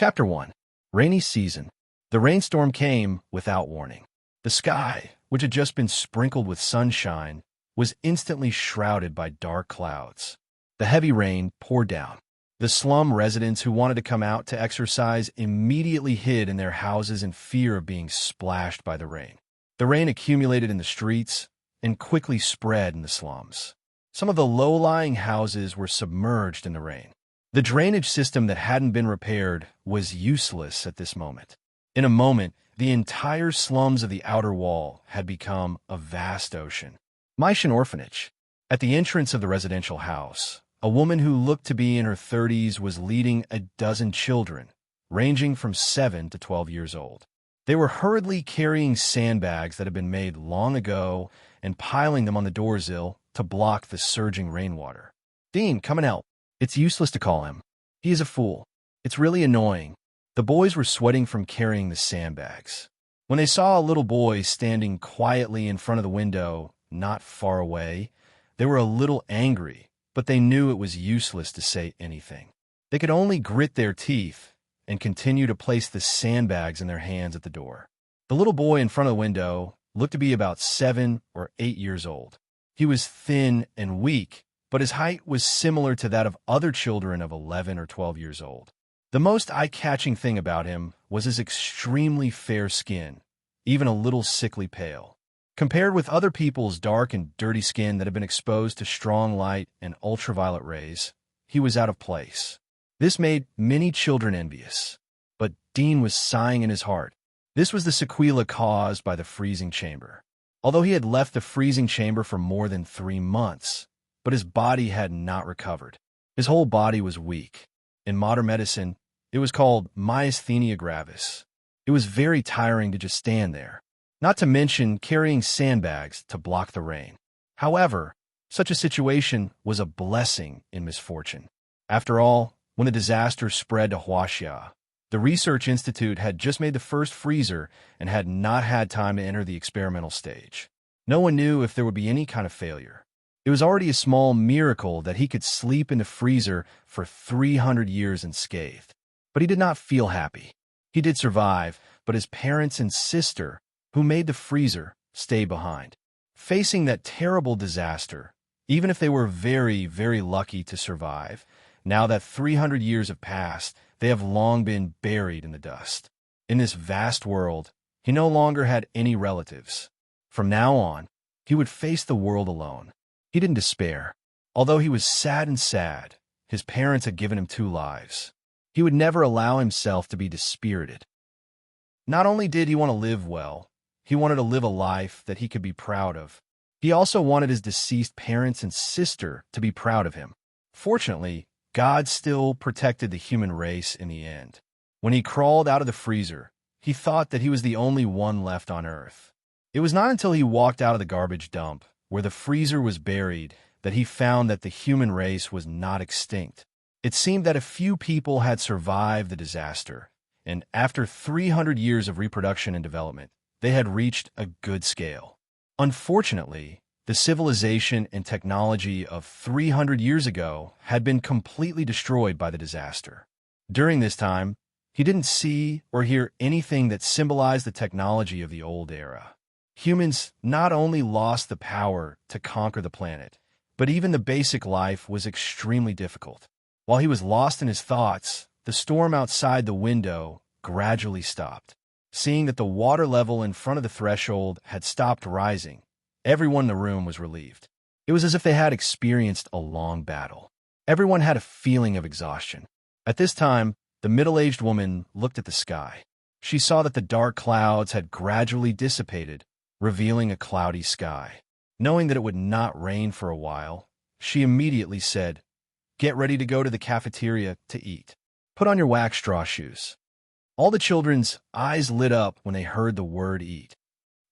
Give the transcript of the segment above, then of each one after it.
Chapter 1. Rainy Season. The rainstorm came without warning. The sky, which had just been sprinkled with sunshine, was instantly shrouded by dark clouds. The heavy rain poured down. The slum residents who wanted to come out to exercise immediately hid in their houses in fear of being splashed by the rain. The rain accumulated in the streets and quickly spread in the slums. Some of the low-lying houses were submerged in the rain. The drainage system that hadn't been repaired was useless at this moment. In a moment, the entire slums of the outer wall had become a vast ocean. Maishan Orphanage. At the entrance of the residential house, a woman who looked to be in her 30s was leading a dozen children, ranging from 7 to 12 years old. They were hurriedly carrying sandbags that had been made long ago and piling them on the doorsill to block the surging rainwater. "Dean, come and help." It's useless to call him. He is a fool. It's really annoying. The boys were sweating from carrying the sandbags. When they saw a little boy standing quietly in front of the window, not far away, they were a little angry, but they knew it was useless to say anything. They could only grit their teeth and continue to place the sandbags in their hands at the door. The little boy in front of the window looked to be about 7 or 8 years old. He was thin and weak, but his height was similar to that of other children of 11 or 12 years old. The most eye-catching thing about him was his extremely fair skin, even a little sickly pale. Compared with other people's dark and dirty skin that had been exposed to strong light and ultraviolet rays, he was out of place. This made many children envious. But Dean was sighing in his heart. This was the sequela caused by the freezing chamber. Although he had left the freezing chamber for more than 3 months, but his body had not recovered. His whole body was weak. In modern medicine, it was called myasthenia gravis. It was very tiring to just stand there, not to mention carrying sandbags to block the rain. However, such a situation was a blessing in misfortune. After all, when the disaster spread to Huaxia, the Research Institute had just made the first freezer and had not had time to enter the experimental stage. No one knew if there would be any kind of failure. It was already a small miracle that he could sleep in the freezer for 300 years unscathed. But he did not feel happy. He did survive, but his parents and sister, who made the freezer, stayed behind. Facing that terrible disaster, even if they were very, very lucky to survive, now that 300 years have passed, they have long been buried in the dust. In this vast world, he no longer had any relatives. From now on, he would face the world alone. He didn't despair. Although he was sad, his parents had given him 2 lives. He would never allow himself to be dispirited. Not only did he want to live well, he wanted to live a life that he could be proud of. He also wanted his deceased parents and sister to be proud of him. Fortunately, God still protected the human race in the end. When he crawled out of the freezer, he thought that he was the only one left on Earth. It was not until he walked out of the garbage dump, where the freezer was buried, that he found that the human race was not extinct. It seemed that a few people had survived the disaster, and after 300 years of reproduction and development, they had reached a good scale. Unfortunately, the civilization and technology of 300 years ago had been completely destroyed by the disaster. During this time, he didn't see or hear anything that symbolized the technology of the old era. Humans not only lost the power to conquer the planet, but even the basic life was extremely difficult. While he was lost in his thoughts, the storm outside the window gradually stopped. Seeing that the water level in front of the threshold had stopped rising, everyone in the room was relieved. It was as if they had experienced a long battle. Everyone had a feeling of exhaustion. At this time, the middle-aged woman looked at the sky. She saw that the dark clouds had gradually dissipated, revealing a cloudy sky. Knowing that it would not rain for a while, she immediately said, "Get ready to go to the cafeteria to eat. Put on your wax straw shoes." All the children's eyes lit up when they heard the word eat.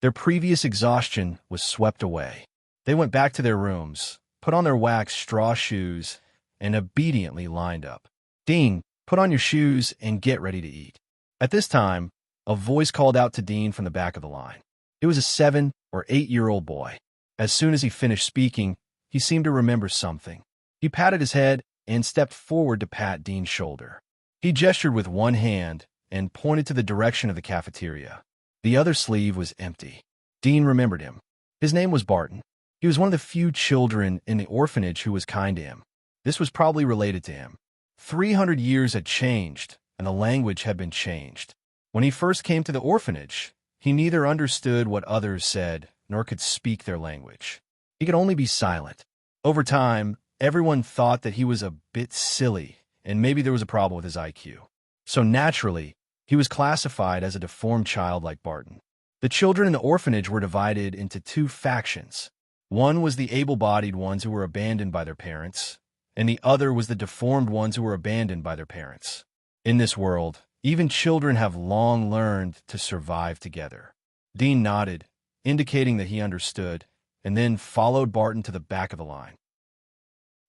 Their previous exhaustion was swept away. They went back to their rooms, put on their wax straw shoes, and obediently lined up. "Dean, put on your shoes and get ready to eat." At this time, a voice called out to Dean from the back of the line. It was a 7 or 8-year-old boy. As soon as he finished speaking, he seemed to remember something. He patted his head and stepped forward to pat Dean's shoulder. He gestured with one hand and pointed to the direction of the cafeteria. The other sleeve was empty. Dean remembered him. His name was Barton. He was one of the few children in the orphanage who was kind to him. This was probably related to him. 300 years had changed, and the language had been changed. When he first came to the orphanage, he neither understood what others said nor could speak their language. He could only be silent. Over time, everyone thought that he was a bit silly, and maybe there was a problem with his IQ. So naturally, he was classified as a deformed child like Barton. The children in the orphanage were divided into two factions. One was the able-bodied ones who were abandoned by their parents, and the other was the deformed ones who were abandoned by their parents. In this world, even children have long learned to survive together. Dean nodded, indicating that he understood, and then followed Barton to the back of the line.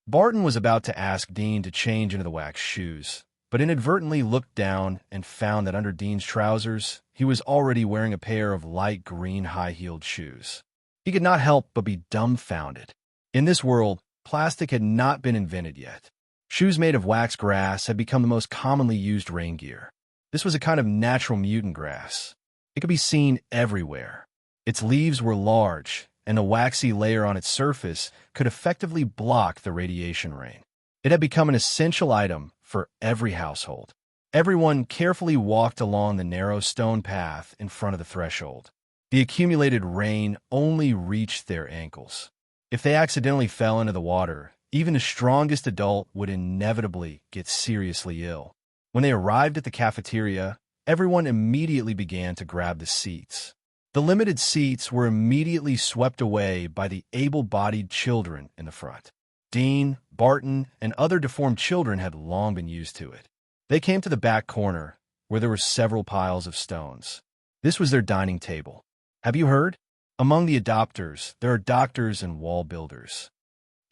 Barton was about to ask Dean to change into the wax shoes, but inadvertently looked down and found that under Dean's trousers, he was already wearing a pair of light green high-heeled shoes. He could not help but be dumbfounded. In this world, plastic had not been invented yet. Shoes made of wax grass had become the most commonly used rain gear. This was a kind of natural mutant grass. It could be seen everywhere. Its leaves were large, and a waxy layer on its surface could effectively block the radiation rain. It had become an essential item for every household. Everyone carefully walked along the narrow stone path in front of the threshold. The accumulated rain only reached their ankles. If they accidentally fell into the water, even the strongest adult would inevitably get seriously ill. When they arrived at the cafeteria, everyone immediately began to grab the seats. The limited seats were immediately swept away by the able-bodied children in the front. Dean, Barton, and other deformed children had long been used to it. They came to the back corner, where there were several piles of stones. This was their dining table. Have you heard? Among the adopters, there are doctors and wall builders.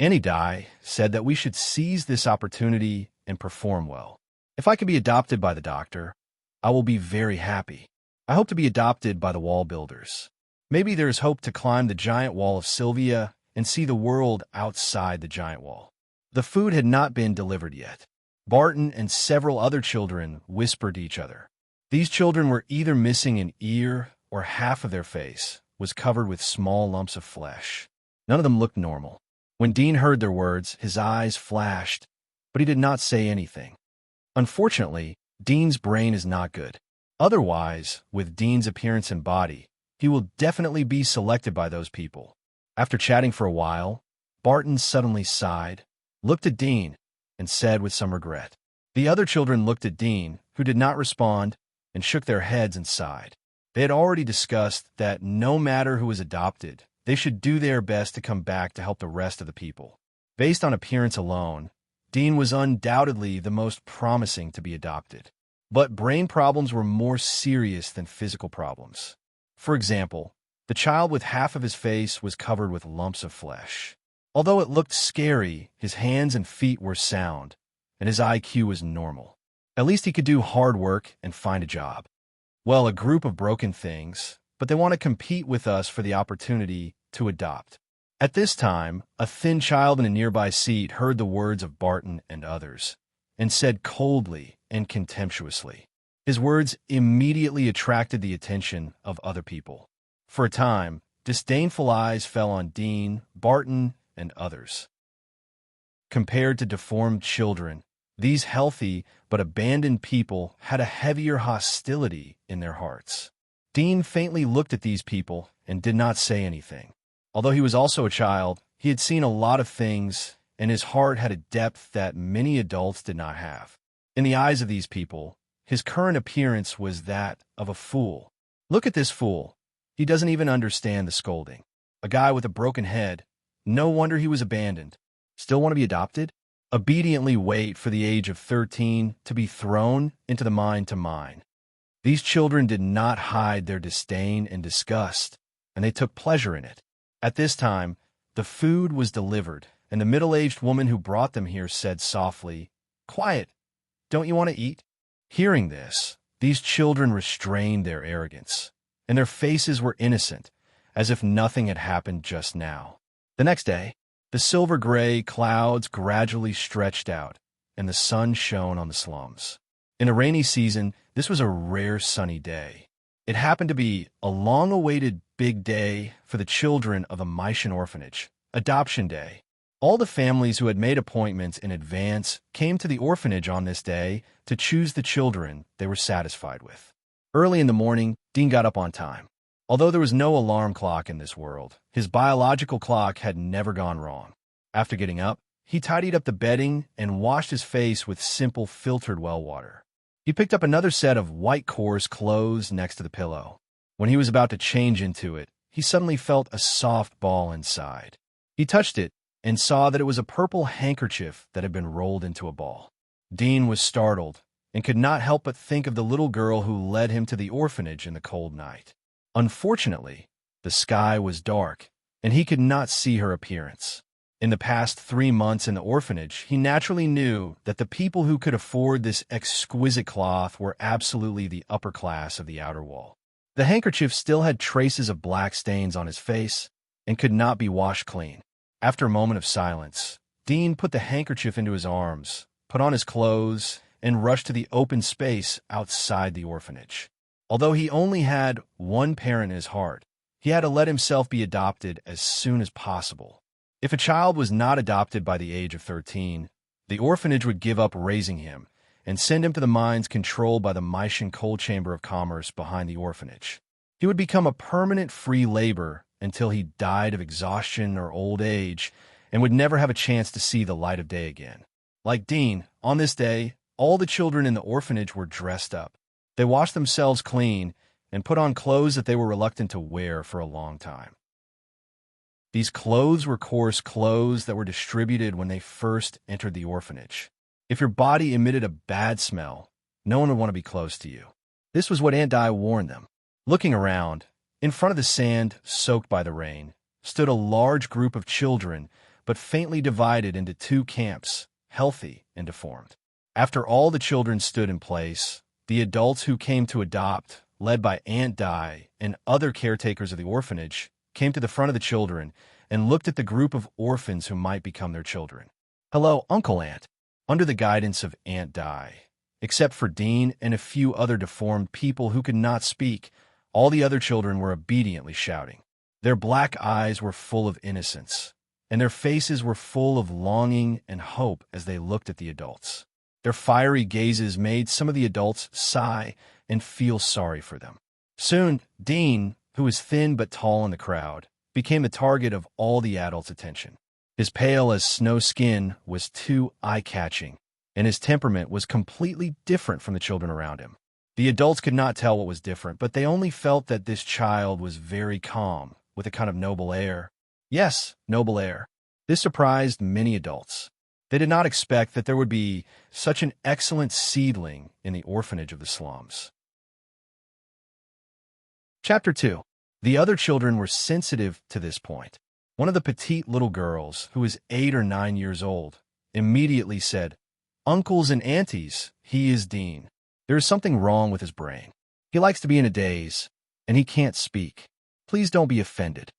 Anidai said that we should seize this opportunity and perform well. If I can be adopted by the doctor, I will be very happy. I hope to be adopted by the wall builders. Maybe there is hope to climb the giant wall of Sylvia and see the world outside the giant wall. The food had not been delivered yet. Barton and several other children whispered to each other. These children were either missing an ear or half of their face was covered with small lumps of flesh. None of them looked normal. When Dean heard their words, his eyes flashed, but he did not say anything. Unfortunately, Dean's brain is not good. Otherwise, with Dean's appearance and body, he will definitely be selected by those people. After chatting for a while, Barton suddenly sighed, looked at Dean, and said with some regret. The other children looked at Dean, who did not respond, and shook their heads and sighed. They had already discussed that no matter who was adopted, they should do their best to come back to help the rest of the people. Based on appearance alone, Dean was undoubtedly the most promising to be adopted. But brain problems were more serious than physical problems. For example, the child with half of his face was covered with lumps of flesh. Although it looked scary, his hands and feet were sound, and his IQ was normal. At least he could do hard work and find a job. Well, a group of broken things, but they want to compete with us for the opportunity to adopt. At this time, a thin child in a nearby seat heard the words of Barton and others, and said coldly and contemptuously. His words immediately attracted the attention of other people. For a time, disdainful eyes fell on Dean, Barton, and others. Compared to deformed children, these healthy but abandoned people had a heavier hostility in their hearts. Dean faintly looked at these people and did not say anything. Although he was also a child, he had seen a lot of things, and his heart had a depth that many adults did not have. In the eyes of these people, his current appearance was that of a fool. Look at this fool. He doesn't even understand the scolding. A guy with a broken head. No wonder he was abandoned. Still want to be adopted? Obediently wait for the age of 13 to be thrown into the mind to mine. These children did not hide their disdain and disgust, and they took pleasure in it. At this time, the food was delivered, and the middle-aged woman who brought them here said softly, "Quiet, don't you want to eat?" Hearing this, these children restrained their arrogance, and their faces were innocent, as if nothing had happened just now. The next day, the silver-gray clouds gradually stretched out, and the sun shone on the slums. In a rainy season, this was a rare sunny day. It happened to be a long-awaited big day for the children of a Maischen orphanage, Adoption Day. All the families who had made appointments in advance came to the orphanage on this day to choose the children they were satisfied with. Early in the morning, Dean got up on time. Although there was no alarm clock in this world, his biological clock had never gone wrong. After getting up, he tidied up the bedding and washed his face with simple filtered well water. He picked up another set of white coarse clothes next to the pillow. When he was about to change into it, he suddenly felt a soft ball inside. He touched it and saw that it was a purple handkerchief that had been rolled into a ball. Dean was startled and could not help but think of the little girl who led him to the orphanage in the cold night. Unfortunately, the sky was dark, and he could not see her appearance. In the past 3 months in the orphanage, he naturally knew that the people who could afford this exquisite cloth were absolutely the upper class of the outer wall. The handkerchief still had traces of black stains on his face and could not be washed clean. After a moment of silence, Dean put the handkerchief into his arms, put on his clothes, and rushed to the open space outside the orphanage. Although he only had one parent in his heart, he had to let himself be adopted as soon as possible. If a child was not adopted by the age of 13, the orphanage would give up raising him and send him to the mines controlled by the Maischen Coal Chamber of Commerce behind the orphanage. He would become a permanent free labor until he died of exhaustion or old age and would never have a chance to see the light of day again. Like Dean, on this day, all the children in the orphanage were dressed up. They washed themselves clean and put on clothes that they were reluctant to wear for a long time. These clothes were coarse clothes that were distributed when they first entered the orphanage. If your body emitted a bad smell, no one would want to be close to you. This was what Aunt Di warned them. Looking around, in front of the sand soaked by the rain, stood a large group of children, but faintly divided into 2 camps, healthy and deformed. After all the children stood in place, the adults who came to adopt, led by Aunt Di and other caretakers of the orphanage, came to the front of the children and looked at the group of orphans who might become their children. "Hello, Uncle Aunt," under the guidance of Aunt Di. Except for Dean and a few other deformed people who could not speak, all the other children were obediently shouting. Their black eyes were full of innocence, and their faces were full of longing and hope as they looked at the adults. Their fiery gazes made some of the adults sigh and feel sorry for them. Soon, Dean, who was thin but tall in the crowd, became the target of all the adults' attention. His pale as snow skin was too eye-catching, and his temperament was completely different from the children around him. The adults could not tell what was different, but they only felt that this child was very calm, with a kind of noble air. Yes, noble air. This surprised many adults. They did not expect that there would be such an excellent seedling in the orphanage of the slums. Chapter 2. The other children were sensitive to this point. One of the petite little girls, who was 8 or 9 years old, immediately said, "Uncles and aunties, he is Dean. There is something wrong with his brain. He likes to be in a daze, and he can't speak. Please don't be offended."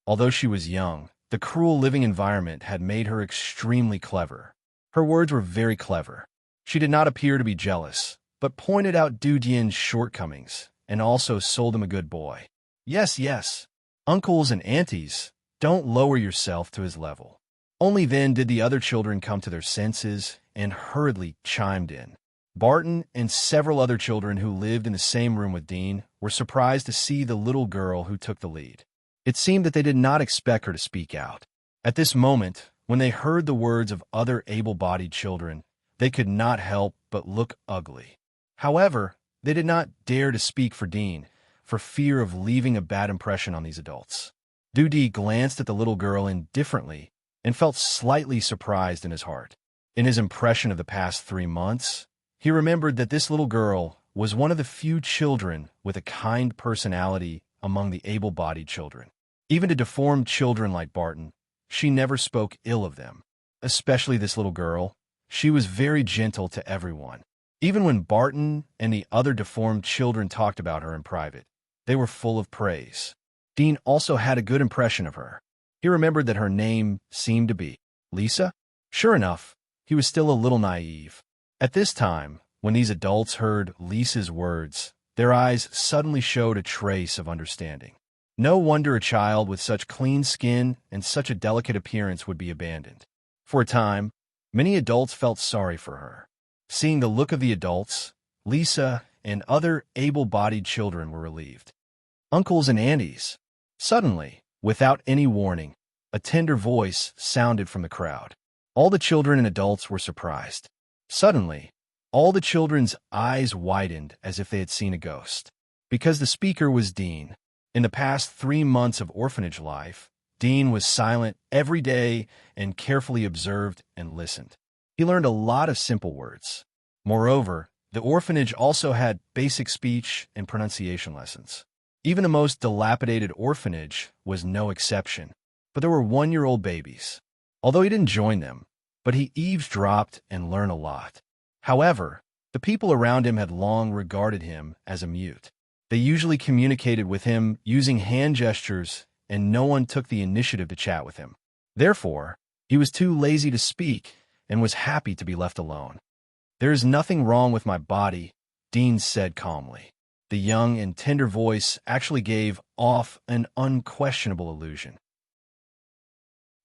Although she was young, the cruel living environment had made her extremely clever. Her words were very clever. She did not appear to be jealous, but pointed out Dudian's shortcomings and also sold him a good boy. Yes, yes, uncles and aunties, don't lower yourself to his level. Only then did the other children come to their senses and hurriedly chimed in. Barton and several other children who lived in the same room with Dean were surprised to see the little girl who took the lead. It seemed that they did not expect her to speak out. At this moment, when they heard the words of other able-bodied children, they could not help but look ugly. However, they did not dare to speak for Dean, for fear of leaving a bad impression on these adults. Dudi glanced at the little girl indifferently and felt slightly surprised in his heart. In his impression of the past 3 months, he remembered that this little girl was one of the few children with a kind personality among the able-bodied children. Even to deformed children like Barton, she never spoke ill of them. Especially this little girl, she was very gentle to everyone. Even when Barton and the other deformed children talked about her in private, they were full of praise. Dean also had a good impression of her. He remembered that her name seemed to be Lisa. Sure enough, he was still a little naive. At this time, When these adults heard Lisa's words, their eyes suddenly showed a trace of understanding. No wonder a child with such clean skin and such a delicate appearance would be abandoned. For a time, many adults felt sorry for her. Seeing the look of the adults, Lisa and other able-bodied children were relieved. Uncles and aunties. Suddenly, without any warning, a tender voice sounded from the crowd. All the children and adults were surprised. Suddenly, all the children's eyes widened as if they had seen a ghost. Because the speaker was Dean. In the past 3 months of orphanage life, Dean was silent every day and carefully observed and listened. He learned a lot of simple words. Moreover, the orphanage also had basic speech and pronunciation lessons. Even the most dilapidated orphanage was no exception, but there were 1-year-old babies. Although he didn't join them, but he eavesdropped and learned a lot. However, the people around him had long regarded him as a mute. They usually communicated with him using hand gestures, and no one took the initiative to chat with him. Therefore, he was too lazy to speak and was happy to be left alone. "There is nothing wrong with my body," Dean said calmly. The young and tender voice actually gave off an unquestionable illusion.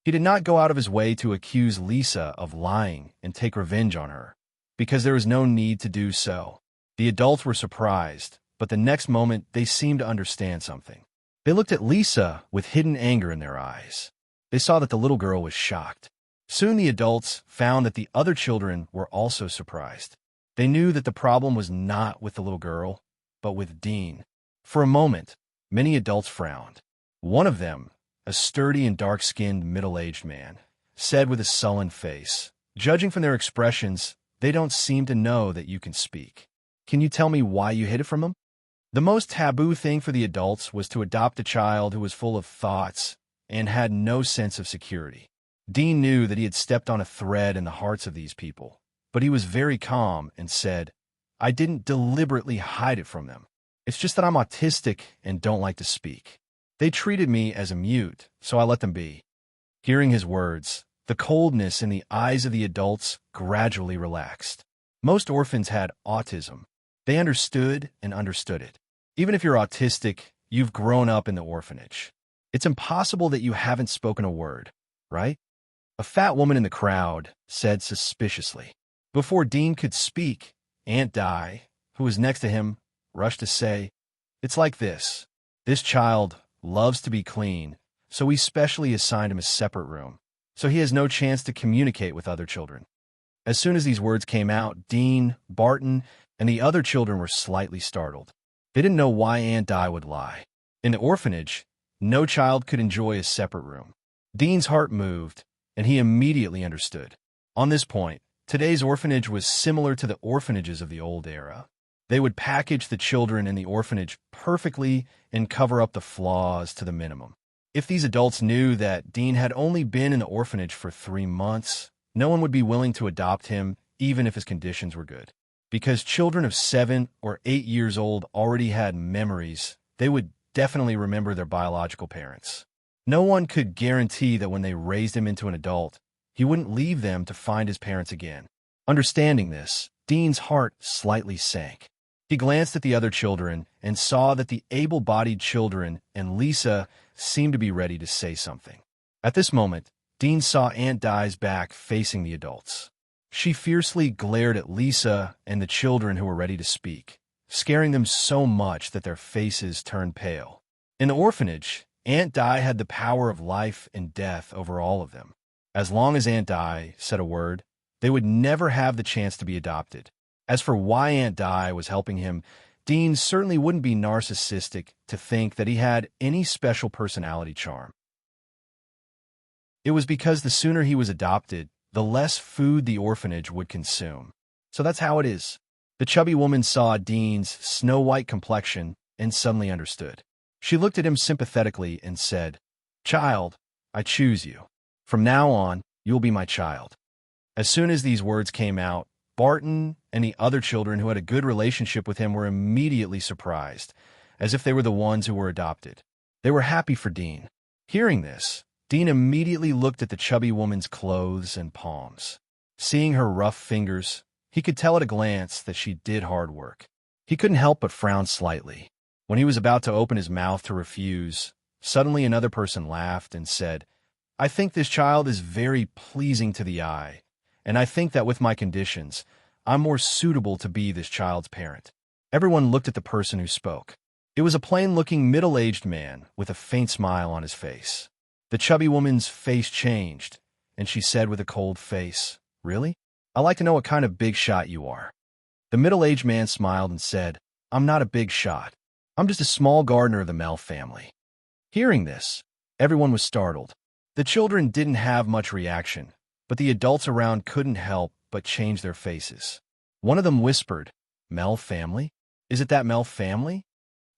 He did not go out of his way to accuse Lisa of lying and take revenge on her, because there was no need to do so. The adults were surprised, but the next moment they seemed to understand something. They looked at Lisa with hidden anger in their eyes. They saw that the little girl was shocked. Soon the adults found that the other children were also surprised. They knew that the problem was not with the little girl, but with Dean. For a moment, many adults frowned. One of them, a sturdy and dark-skinned middle-aged man, said with a sullen face, "Judging from their expressions, they don't seem to know that you can speak. Can you tell me why you hid it from them?" The most taboo thing for the adults was to adopt a child who was full of thoughts and had no sense of security. Dean knew that he had stepped on a thread in the hearts of these people, but he was very calm and said, "I didn't deliberately hide it from them. It's just that I'm autistic and don't like to speak. They treated me as a mute, so I let them be." Hearing his words, the coldness in the eyes of the adults gradually relaxed. Most orphans had autism. They understood and understood it. Even if you're autistic, you've grown up in the orphanage. It's impossible that you haven't spoken a word, right? A fat woman in the crowd said suspiciously. Before Dean could speak, Aunt Di, who was next to him, rushed to say, "It's like this. This child loves to be clean, so we specially assigned him a separate room, so he has no chance to communicate with other children." As soon as these words came out, Dean, Barton, and the other children were slightly startled. They didn't know why Aunt Di would lie. In the orphanage, no child could enjoy a separate room. Dean's heart moved, and he immediately understood. On this point, today's orphanage was similar to the orphanages of the old era. They would package the children in the orphanage perfectly and cover up the flaws to the minimum. If these adults knew that Dean had only been in the orphanage for 3 months, no one would be willing to adopt him even if his conditions were good. Because children of 7 or 8 years old already had memories, they would definitely remember their biological parents. No one could guarantee that when they raised him into an adult, he wouldn't leave them to find his parents again. Understanding this, Dean's heart slightly sank. He glanced at the other children and saw that the able-bodied children and Lisa seemed to be ready to say something. At this moment, Dean saw Aunt Di's back facing the adults. She fiercely glared at Lisa and the children who were ready to speak, scaring them so much that their faces turned pale. In the orphanage, Aunt Di had the power of life and death over all of them. As long as Aunt Di said a word, they would never have the chance to be adopted. As for why Aunt Di was helping him, Dean certainly wouldn't be narcissistic to think that he had any special personality charm. It was because the sooner he was adopted, the less food the orphanage would consume. So that's how it is. The chubby woman saw Dean's snow-white complexion and suddenly understood. She looked at him sympathetically and said, "Child, I choose you. From now on, you'll be my child." As soon as these words came out, Barton and the other children who had a good relationship with him were immediately surprised, as if they were the ones who were adopted. They were happy for Dean. Hearing this, Dean immediately looked at the chubby woman's clothes and palms. Seeing her rough fingers, He could tell at a glance that she did hard work. He couldn't help but frown slightly. When he was about to open his mouth to refuse, suddenly another person laughed and said, "I think this child is very pleasing to the eye, and I think that with my conditions, I'm more suitable to be this child's parent." Everyone looked at the person who spoke. It was a plain-looking, middle-aged man with a faint smile on his face. The chubby woman's face changed, and she said with a cold face, "Really? I'd like to know what kind of big shot you are." The middle-aged man smiled and said, "I'm not a big shot. I'm just a small gardener of the Mel family." Hearing this, everyone was startled. The children didn't have much reaction, but the adults around couldn't help but change their faces. One of them whispered, "Mel family? Is it that Mel family?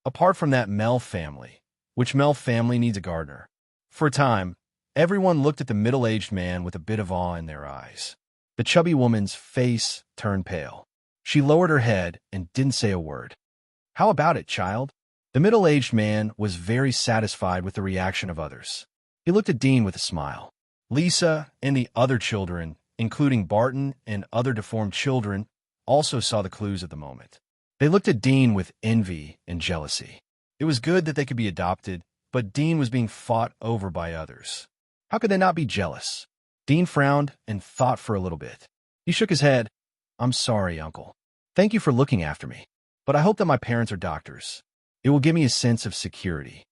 Apart from that Mel family, which Mel family needs a gardener?" For a time, everyone looked at the middle-aged man with a bit of awe in their eyes. The chubby woman's face turned pale. She lowered her head and didn't say a word. "How about it, child?" The middle-aged man was very satisfied with the reaction of others. He looked at Dean with a smile. Lisa and the other children, including Barton and other deformed children, also saw the clues of the moment. They looked at Dean with envy and jealousy. It was good that they could be adopted, but Dean was being fought over by others. How could they not be jealous? Dean frowned and thought for a little bit. He shook his head. "I'm sorry, Uncle. Thank you for looking after me, but I hope that my parents are doctors. It will give me a sense of security."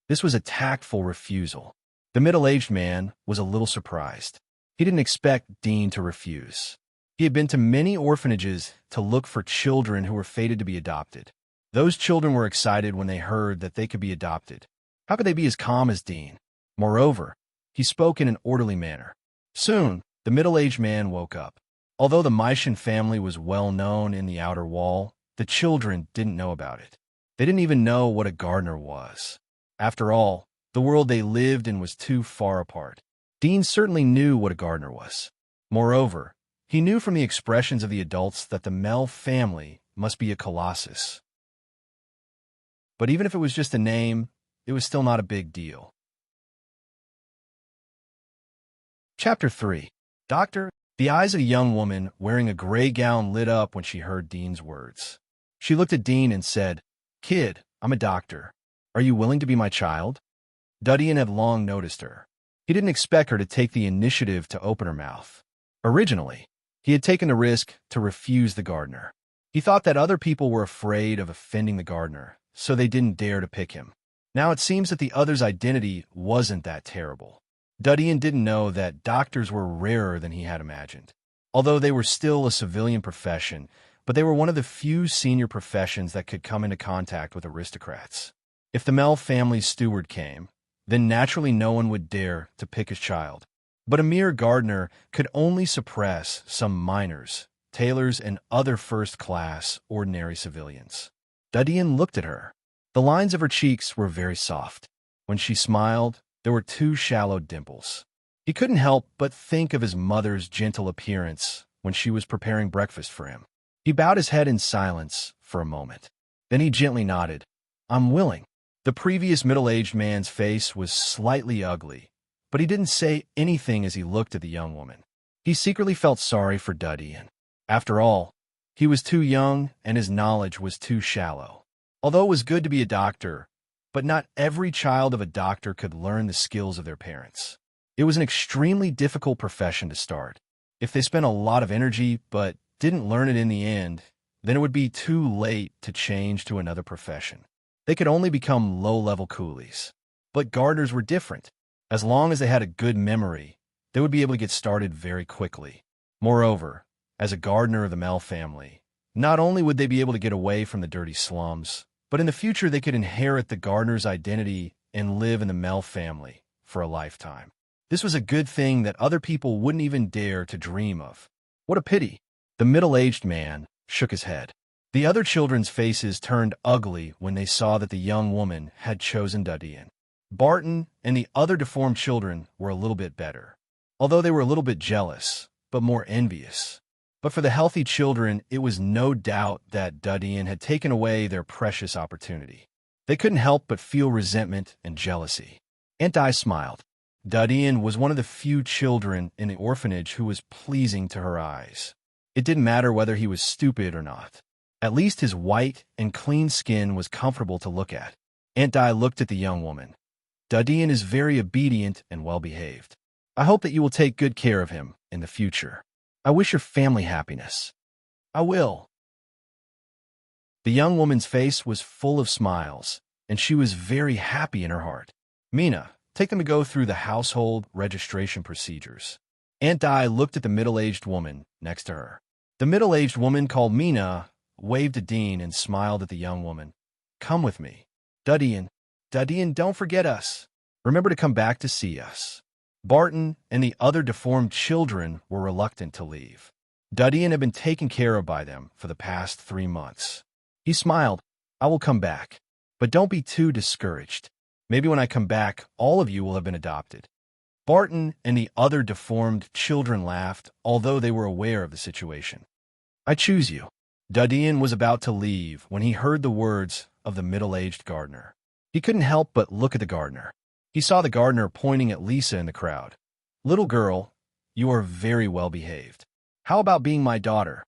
This was a tactful refusal. The middle-aged man was a little surprised. He didn't expect Dean to refuse. He had been to many orphanages to look for children who were fated to be adopted. Those children were excited when they heard that they could be adopted. How could they be as calm as Dean? Moreover, he spoke in an orderly manner. Soon, the middle-aged man woke up. Although the Mysian family was well known in the outer wall, the children didn't know about it. They didn't even know what a gardener was. After all, the world they lived in was too far apart. Dean certainly knew what a gardener was. Moreover, he knew from the expressions of the adults that the Mel family must be a colossus. But even if it was just a name, it was still not a big deal. Chapter 3. Doctor. The eyes of a young woman wearing a gray gown lit up when she heard Dean's words. She looked at Dean and said, "Kid, I'm a doctor. Are you willing to be my child?" Dudian had long noticed her. He didn't expect her to take the initiative to open her mouth. Originally, he had taken the risk to refuse the gardener. He thought that other people were afraid of offending the gardener, so they didn't dare to pick him. Now it seems that the other's identity wasn't that terrible. Dudian didn't know that doctors were rarer than he had imagined. Although they were still a civilian profession, but they were one of the few senior professions that could come into contact with aristocrats. If the Mel family's steward came, then naturally no one would dare to pick his child. But a mere gardener could only suppress some miners, tailors, and other first-class, ordinary civilians. Dudian looked at her. The lines of her cheeks were very soft. When she smiled, there were two shallow dimples. He couldn't help but think of his mother's gentle appearance when she was preparing breakfast for him. He bowed his head in silence for a moment. Then he gently nodded. "I'm willing." The previous middle-aged man's face was slightly ugly, but he didn't say anything as he looked at the young woman. He secretly felt sorry for Dudian. After all, he was too young and his knowledge was too shallow. Although it was good to be a doctor, but not every child of a doctor could learn the skills of their parents. It was an extremely difficult profession to start. If they spent a lot of energy but didn't learn it in the end, then it would be too late to change to another profession. They could only become low-level coolies. But gardeners were different. As long as they had a good memory, they would be able to get started very quickly. Moreover, as a gardener of the Mel family, not only would they be able to get away from the dirty slums, but in the future they could inherit the gardener's identity and live in the Mel family for a lifetime. This was a good thing that other people wouldn't even dare to dream of. What a pity. The middle-aged man shook his head. The other children's faces turned ugly when they saw that the young woman had chosen Dudian. Barton and the other deformed children were a little bit better, although they were a little bit jealous, but more envious. But for the healthy children, it was no doubt that Dudian had taken away their precious opportunity. They couldn't help but feel resentment and jealousy. Aunt Di smiled. Dudian was one of the few children in the orphanage who was pleasing to her eyes. It didn't matter whether he was stupid or not. At least his white and clean skin was comfortable to look at. Aunt Di looked at the young woman. Dadian is very obedient and well-behaved. I hope that you will take good care of him in the future. I wish your family happiness. I will. The young woman's face was full of smiles, and she was very happy in her heart. Mina, take them to go through the household registration procedures. Aunt Di looked at the middle-aged woman next to her. The middle-aged woman called Mina waved at Dean and smiled at the young woman. Come with me. Dadian, don't forget us. Remember to come back to see us. Barton and the other deformed children were reluctant to leave. Dadian had been taken care of by them for the past 3 months. He smiled. I will come back. But don't be too discouraged. Maybe when I come back, all of you will have been adopted. Barton and the other deformed children laughed, although they were aware of the situation. I choose you. Dadian was about to leave when he heard the words of the middle-aged gardener. He couldn't help but look at the gardener. He saw the gardener pointing at Lisa in the crowd. Little girl, you are very well behaved. How about being my daughter?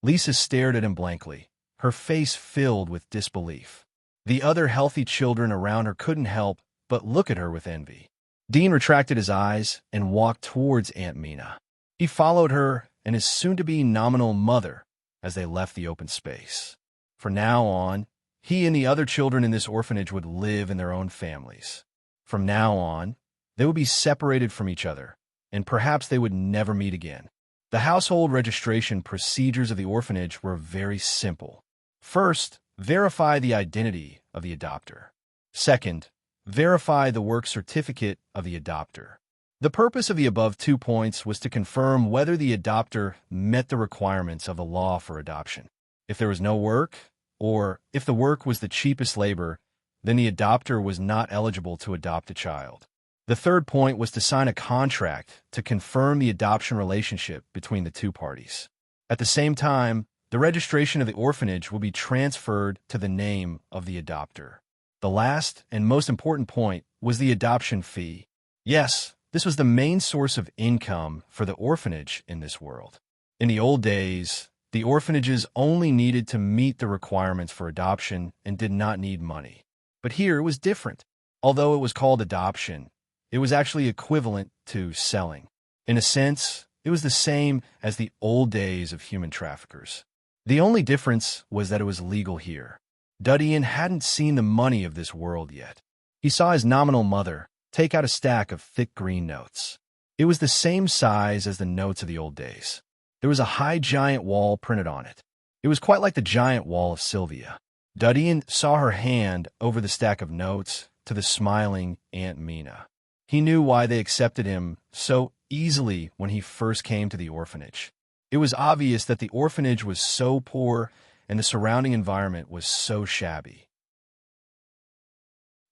Lisa stared at him blankly, her face filled with disbelief. The other healthy children around her couldn't help but look at her with envy. Dean retracted his eyes and walked towards Aunt Mina. He followed her and his soon-to-be nominal mother as they left the open space. From now on, he and the other children in this orphanage would live in their own families. From now on, they would be separated from each other, and perhaps they would never meet again. The household registration procedures of the orphanage were very simple. First, verify the identity of the adopter. Second, verify the work certificate of the adopter. The purpose of the above 2 points was to confirm whether the adopter met the requirements of the law for adoption. If there was no work, or if the work was the cheapest labor, then the adopter was not eligible to adopt a child. The third point was to sign a contract to confirm the adoption relationship between the 2 parties. At the same time, the registration of the orphanage will be transferred to the name of the adopter. The last and most important point was the adoption fee. Yes, this was the main source of income for the orphanage in this world. In the old days, the orphanages only needed to meet the requirements for adoption and did not need money. But here it was different. Although it was called adoption, it was actually equivalent to selling. In a sense, it was the same as the old days of human traffickers. The only difference was that it was legal here. Dadian hadn't seen the money of this world yet. He saw his nominal mother take out a stack of thick green notes. It was the same size as the notes of the old days. There was a high giant wall printed on it. It was quite like the giant wall of Sylvia. Dadian saw her hand over the stack of notes to the smiling Aunt Mina. He knew why they accepted him so easily when he first came to the orphanage. It was obvious that the orphanage was so poor and the surrounding environment was so shabby.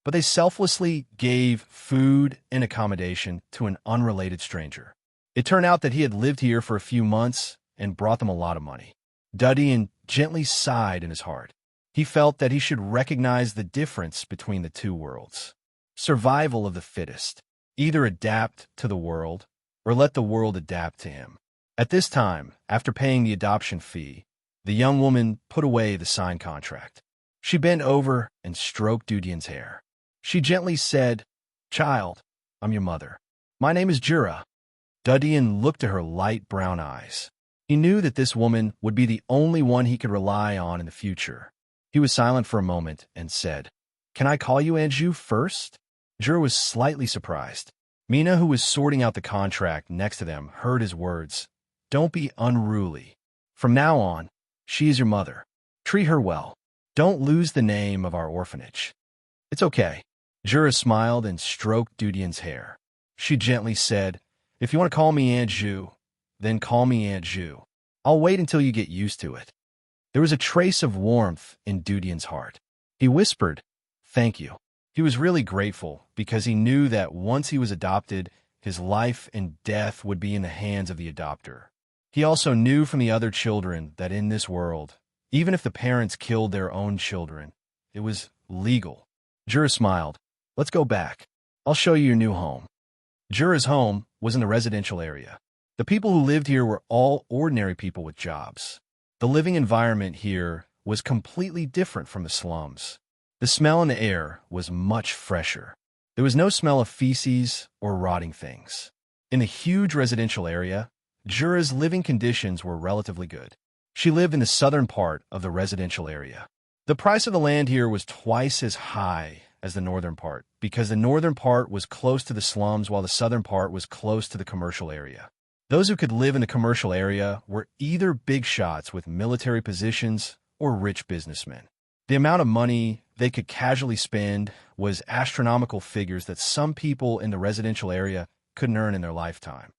But they selflessly gave food and accommodation to an unrelated stranger. It turned out that he had lived here for a few months and brought them a lot of money. Dadian gently sighed in his heart. He felt that he should recognize the difference between the 2 worlds. Survival of the fittest. Either adapt to the world or let the world adapt to him. At this time, after paying the adoption fee, the young woman put away the signed contract. She bent over and stroked Dadian's hair. She gently said, Child, I'm your mother. My name is Jura. Dadian looked at her light brown eyes. He knew that this woman would be the only one he could rely on in the future. He was silent for a moment and said, Can I call you Anju first? Jura was slightly surprised. Mina, who was sorting out the contract next to them, heard his words. Don't be unruly. From now on, she is your mother. Treat her well. Don't lose the name of our orphanage. It's okay. Jura smiled and stroked Dadian's hair. She gently said, If you want to call me Aunt Ju, then call me Aunt Ju. I'll wait until you get used to it. There was a trace of warmth in Dadian's heart. He whispered, Thank you. He was really grateful because he knew that once he was adopted, his life and death would be in the hands of the adopter. He also knew from the other children that in this world, even if the parents killed their own children, it was legal. Jura smiled. Let's go back. I'll show you your new home. Jura's home was in the residential area. The people who lived here were all ordinary people with jobs. The living environment here was completely different from the slums. The smell in the air was much fresher. There was no smell of feces or rotting things. In the huge residential area, Jura's living conditions were relatively good. She lived in the southern part of the residential area. The price of the land here was twice as high as the northern part, because the northern part was close to the slums while the southern part was close to the commercial area. Those who could live in the commercial area were either big shots with military positions or rich businessmen. The amount of money they could casually spend was astronomical figures that some people in the residential area couldn't earn in their lifetime.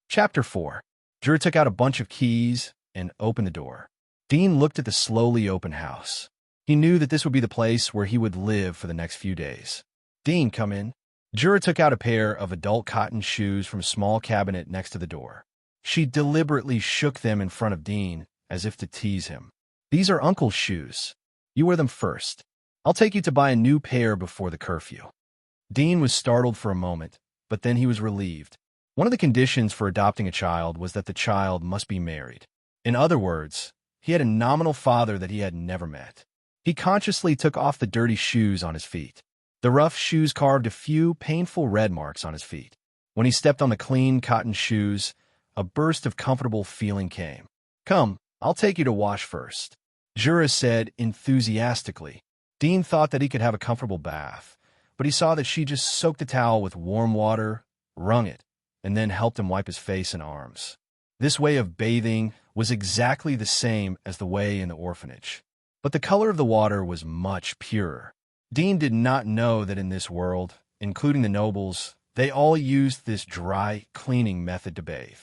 Chapter 4. Jura took out a bunch of keys and opened the door. Dean looked at the slowly open house. He knew that this would be the place where he would live for the next few days. "Dean, come in." Jura took out a pair of adult cotton shoes from a small cabinet next to the door. She deliberately shook them in front of Dean, as if to tease him. "These are Uncle's shoes. You wear them first. I'll take you to buy a new pair before the curfew." Dean was startled for a moment, but then he was relieved. One of the conditions for adopting a child was that the child must be married. In other words, he had a nominal father that he had never met. He consciously took off the dirty shoes on his feet. The rough shoes carved a few painful red marks on his feet. When he stepped on the clean cotton shoes, a burst of comfortable feeling came. "Come, I'll take you to wash first," Jura said enthusiastically. Dean thought that he could have a comfortable bath, but he saw that she just soaked the towel with warm water, wrung it, and then helped him wipe his face and arms. This way of bathing was exactly the same as the way in the orphanage, but the color of the water was much purer. Dean did not know that in this world, including the nobles, they all used this dry cleaning method to bathe.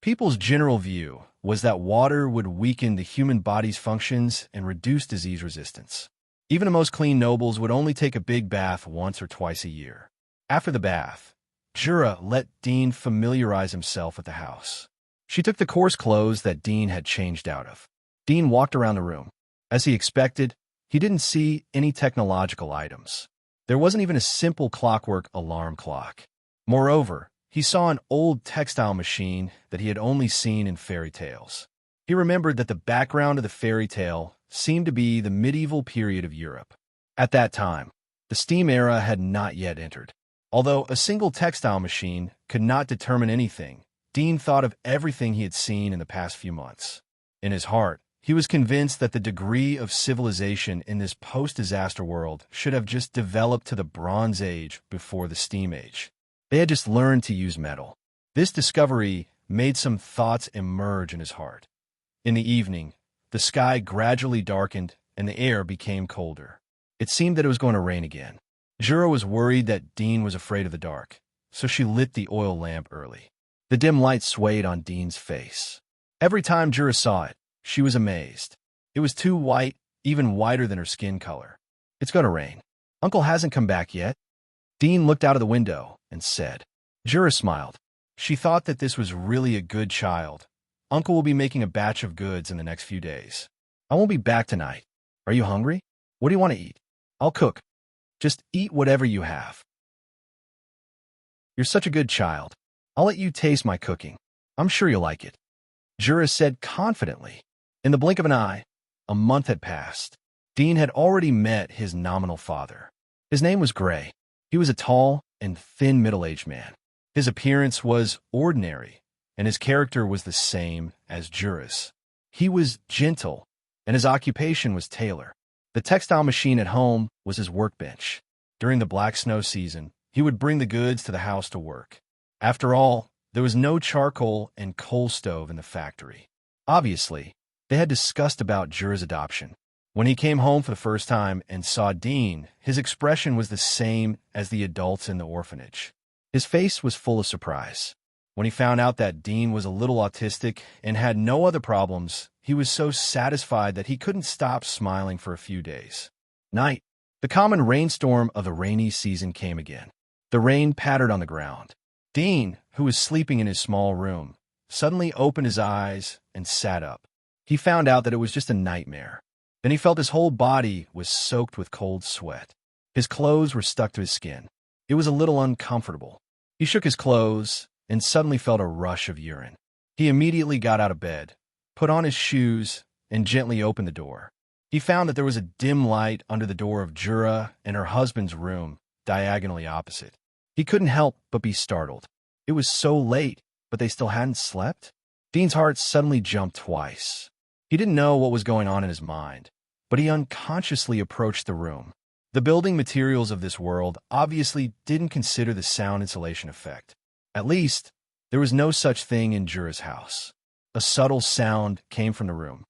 People's general view was that water would weaken the human body's functions and reduce disease resistance. Even the most clean nobles would only take a big bath once or twice a year. After the bath, Jura let Dean familiarize himself with the house. She took the coarse clothes that Dean had changed out of. Dean walked around the room. As he expected, he didn't see any technological items. There wasn't even a simple clockwork alarm clock. Moreover, he saw an old textile machine that he had only seen in fairy tales. He remembered that the background of the fairy tale seemed to be the medieval period of Europe. At that time, the steam era had not yet entered. Although a single textile machine could not determine anything, Dean thought of everything he had seen in the past few months. In his heart, he was convinced that the degree of civilization in this post-disaster world should have just developed to the Bronze Age before the Steam Age. They had just learned to use metal. This discovery made some thoughts emerge in his heart. In the evening, the sky gradually darkened and the air became colder. It seemed that it was going to rain again. Jura was worried that Dean was afraid of the dark, so she lit the oil lamp early. The dim light swayed on Dean's face. Every time Jura saw it, she was amazed. It was too white, even whiter than her skin color. "It's going to rain. Uncle hasn't come back yet." Dean looked out of the window and said. Jura smiled. She thought that this was really a good child. Uncle will be making a batch of goods in the next few days. "I won't be back tonight. Are you hungry? What do you want to eat? I'll cook. Just eat whatever you have." "You're such a good child. I'll let you taste my cooking. I'm sure you'll like it," Jura said confidently. In the blink of an eye, a month had passed. Dean had already met his nominal father. His name was Gray. He was a tall and thin middle-aged man. His appearance was ordinary, and his character was the same as Jura's. He was gentle, and his occupation was tailor. The textile machine at home was his workbench. During the black snow season, he would bring the goods to the house to work. After all, there was no charcoal and coal stove in the factory. Obviously, they had discussed about Jura's adoption. When he came home for the first time and saw Dean, his expression was the same as the adults in the orphanage. His face was full of surprise. When he found out that Dean was a little autistic and had no other problems, he was so satisfied that he couldn't stop smiling for a few days. Night. The common rainstorm of the rainy season came again. The rain pattered on the ground. Dean, who was sleeping in his small room, suddenly opened his eyes and sat up. He found out that it was just a nightmare. Then he felt his whole body was soaked with cold sweat. His clothes were stuck to his skin. It was a little uncomfortable. He shook his clothes and suddenly felt a rush of urine. He immediately got out of bed, put on his shoes, and gently opened the door. He found that there was a dim light under the door of Jura and her husband's room, diagonally opposite. He couldn't help but be startled. It was so late, but they still hadn't slept? Dean's heart suddenly jumped twice. He didn't know what was going on in his mind, but he unconsciously approached the room. The building materials of this world obviously didn't consider the sound insulation effect. At least, there was no such thing in Jura's house. A subtle sound came from the room.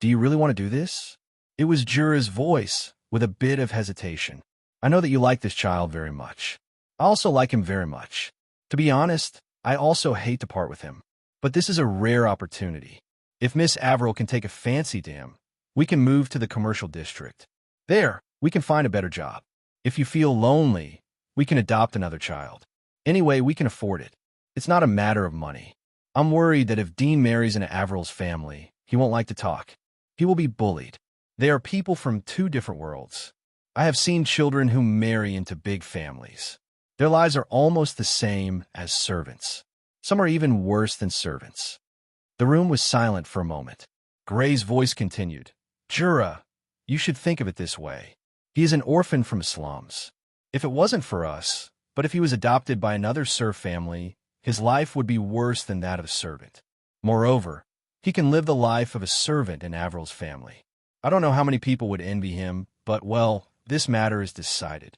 "Do you really want to do this?" It was Jura's voice, with a bit of hesitation. "I know that you like this child very much. I also like him very much. To be honest, I also hate to part with him. But this is a rare opportunity. If Miss Averill can take a fancy to him, we can move to the commercial district. There, we can find a better job. If you feel lonely, we can adopt another child. Anyway, we can afford it. It's not a matter of money. I'm worried that if Dean marries into Averill's family, he won't like to talk. He will be bullied. They are people from two different worlds. I have seen children who marry into big families. Their lives are almost the same as servants. Some are even worse than servants." The room was silent for a moment. Gray's voice continued. "Jura, you should think of it this way. He is an orphan from slums. If it wasn't for us, but if he was adopted by another serf family, his life would be worse than that of a servant. Moreover, he can live the life of a servant in Averill's family. I don't know how many people would envy him, but, well, this matter is decided.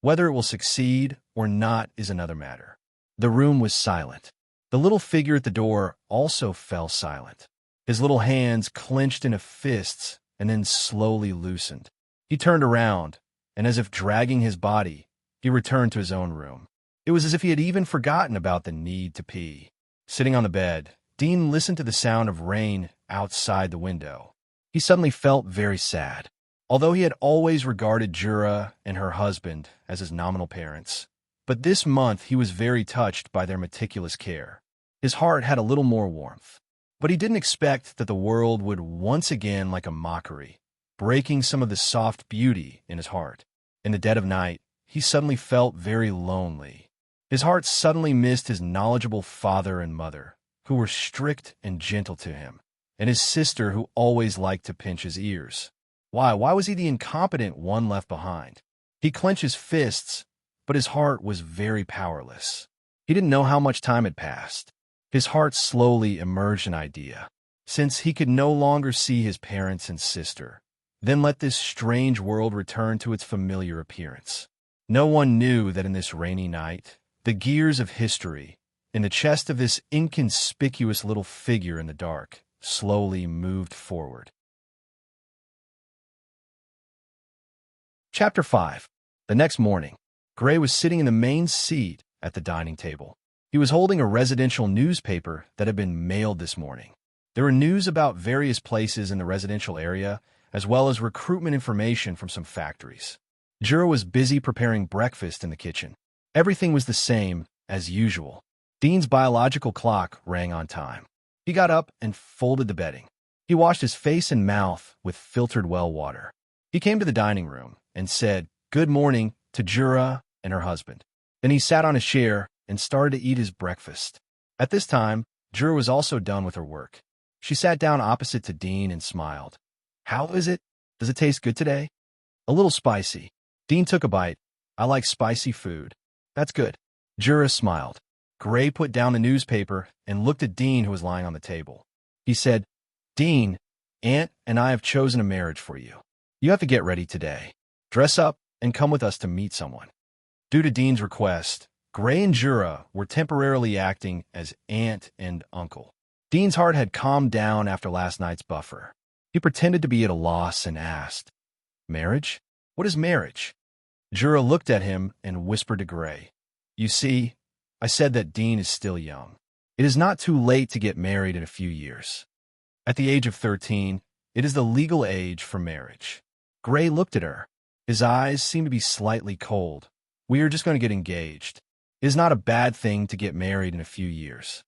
Whether it will succeed or not is another matter." The room was silent. The little figure at the door also fell silent. His little hands clenched into fists and then slowly loosened. He turned around, and as if dragging his body, he returned to his own room. It was as if he had even forgotten about the need to pee. Sitting on the bed, Dean listened to the sound of rain outside the window. He suddenly felt very sad. Although he had always regarded Jura and her husband as his nominal parents, but this month he was very touched by their meticulous care. His heart had a little more warmth. But he didn't expect that the world would once again like a mockery, breaking some of the soft beauty in his heart. In the dead of night, he suddenly felt very lonely. His heart suddenly missed his knowledgeable father and mother, who were strict and gentle to him, and his sister who always liked to pinch his ears. Why was he the incompetent one left behind? He clenched his fists, but his heart was very powerless. He didn't know how much time had passed. His heart slowly emerged an idea. Since he could no longer see his parents and sister, then let this strange world return to its familiar appearance. No one knew that in this rainy night, the gears of history, in the chest of this inconspicuous little figure in the dark, slowly moved forward. Chapter 5. The next morning, Gray was sitting in the main seat at the dining table. He was holding a residential newspaper that had been mailed this morning. There were news about various places in the residential area, as well as recruitment information from some factories. Jura was busy preparing breakfast in the kitchen. Everything was the same as usual. Dean's biological clock rang on time. He got up and folded the bedding. He washed his face and mouth with filtered well water. He came to the dining room and said, "Good morning," to Jura and her husband. Then he sat on a chair and started to eat his breakfast. At this time, Jura was also done with her work. She sat down opposite to Dean and smiled. "How is it? Does it taste good today?" "A little spicy." Dean took a bite. "I like spicy food." "That's good." Jura smiled. Gray put down the newspaper and looked at Dean, who was lying on the table. He said, "Dean, Aunt and I have chosen a marriage for you. You have to get ready today. Dress up and come with us to meet someone." Due to Dean's request, Gray and Jura were temporarily acting as aunt and uncle. Dean's heart had calmed down after last night's buffer. He pretended to be at a loss and asked, "Marriage? What is marriage?" Jura looked at him and whispered to Gray, "You see, I said that Dean is still young. It is not too late to get married in a few years. At the age of 13, it is the legal age for marriage." Gray looked at her. His eyes seemed to be slightly cold. "We are just going to get engaged. It is not a bad thing to get married in a few years."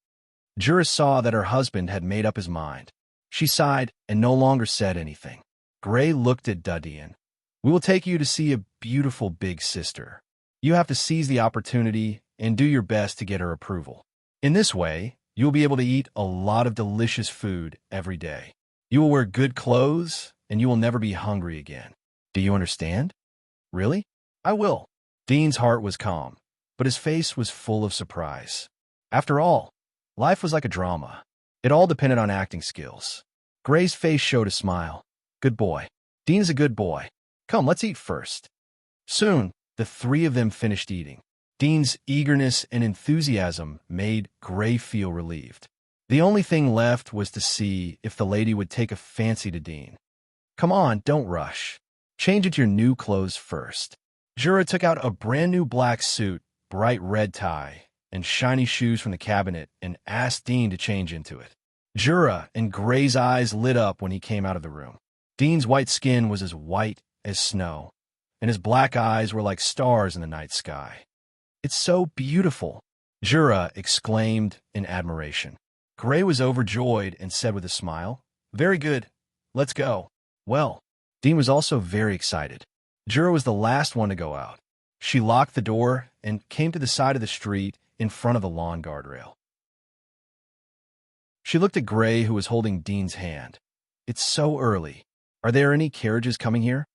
Jura saw that her husband had made up his mind. She sighed and no longer said anything. Gray looked at Dudian. "We will take you to see a beautiful big sister. You have to seize the opportunity and do your best to get her approval. In this way, you will be able to eat a lot of delicious food every day. You will wear good clothes, and you will never be hungry again. Do you understand? Really? I will. Dean's heart was calm, but his face was full of surprise. After all, life was like a drama. It all depended on acting skills. Gray's face showed a smile. Good boy. Dean is a good boy. Come, let's eat first. Soon, the three of them finished eating. Dean's eagerness and enthusiasm made Gray feel relieved. The only thing left was to see if the lady would take a fancy to Dean. Come on, don't rush. Change into your new clothes first. Jura took out a brand new black suit, bright red tie, and shiny shoes from the cabinet and asked Dean to change into it. Jura and Gray's eyes lit up when he came out of the room. Dean's white skin was as white as snow, and his black eyes were like stars in the night sky. It's so beautiful, Jura exclaimed in admiration. Gray was overjoyed and said with a smile, Very good. Let's go. Well, Dean was also very excited. Jura was the last one to go out. She locked the door and came to the side of the street in front of the lawn guardrail. She looked at Gray, who was holding Dean's hand. It's so early. Are there any carriages coming here?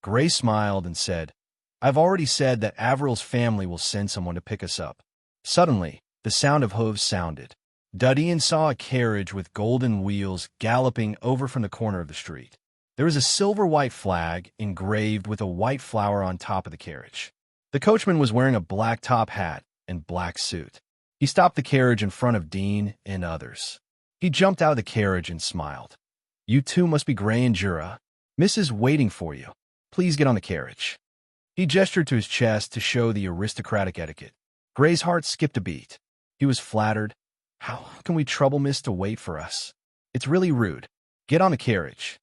Gray smiled and said, I've already said that Averil's family will send someone to pick us up. Suddenly, the sound of hooves sounded. Duddian saw a carriage with golden wheels galloping over from the corner of the street. There was a silver-white flag engraved with a white flower on top of the carriage. The coachman was wearing a black top hat and black suit. He stopped the carriage in front of Dean and others. He jumped out of the carriage and smiled. You two must be Gray and Jura. Miss is waiting for you. Please get on the carriage. He gestured to his chest to show the aristocratic etiquette. Gray's heart skipped a beat. He was flattered. How can we trouble Miss to wait for us? It's really rude. Get on the carriage.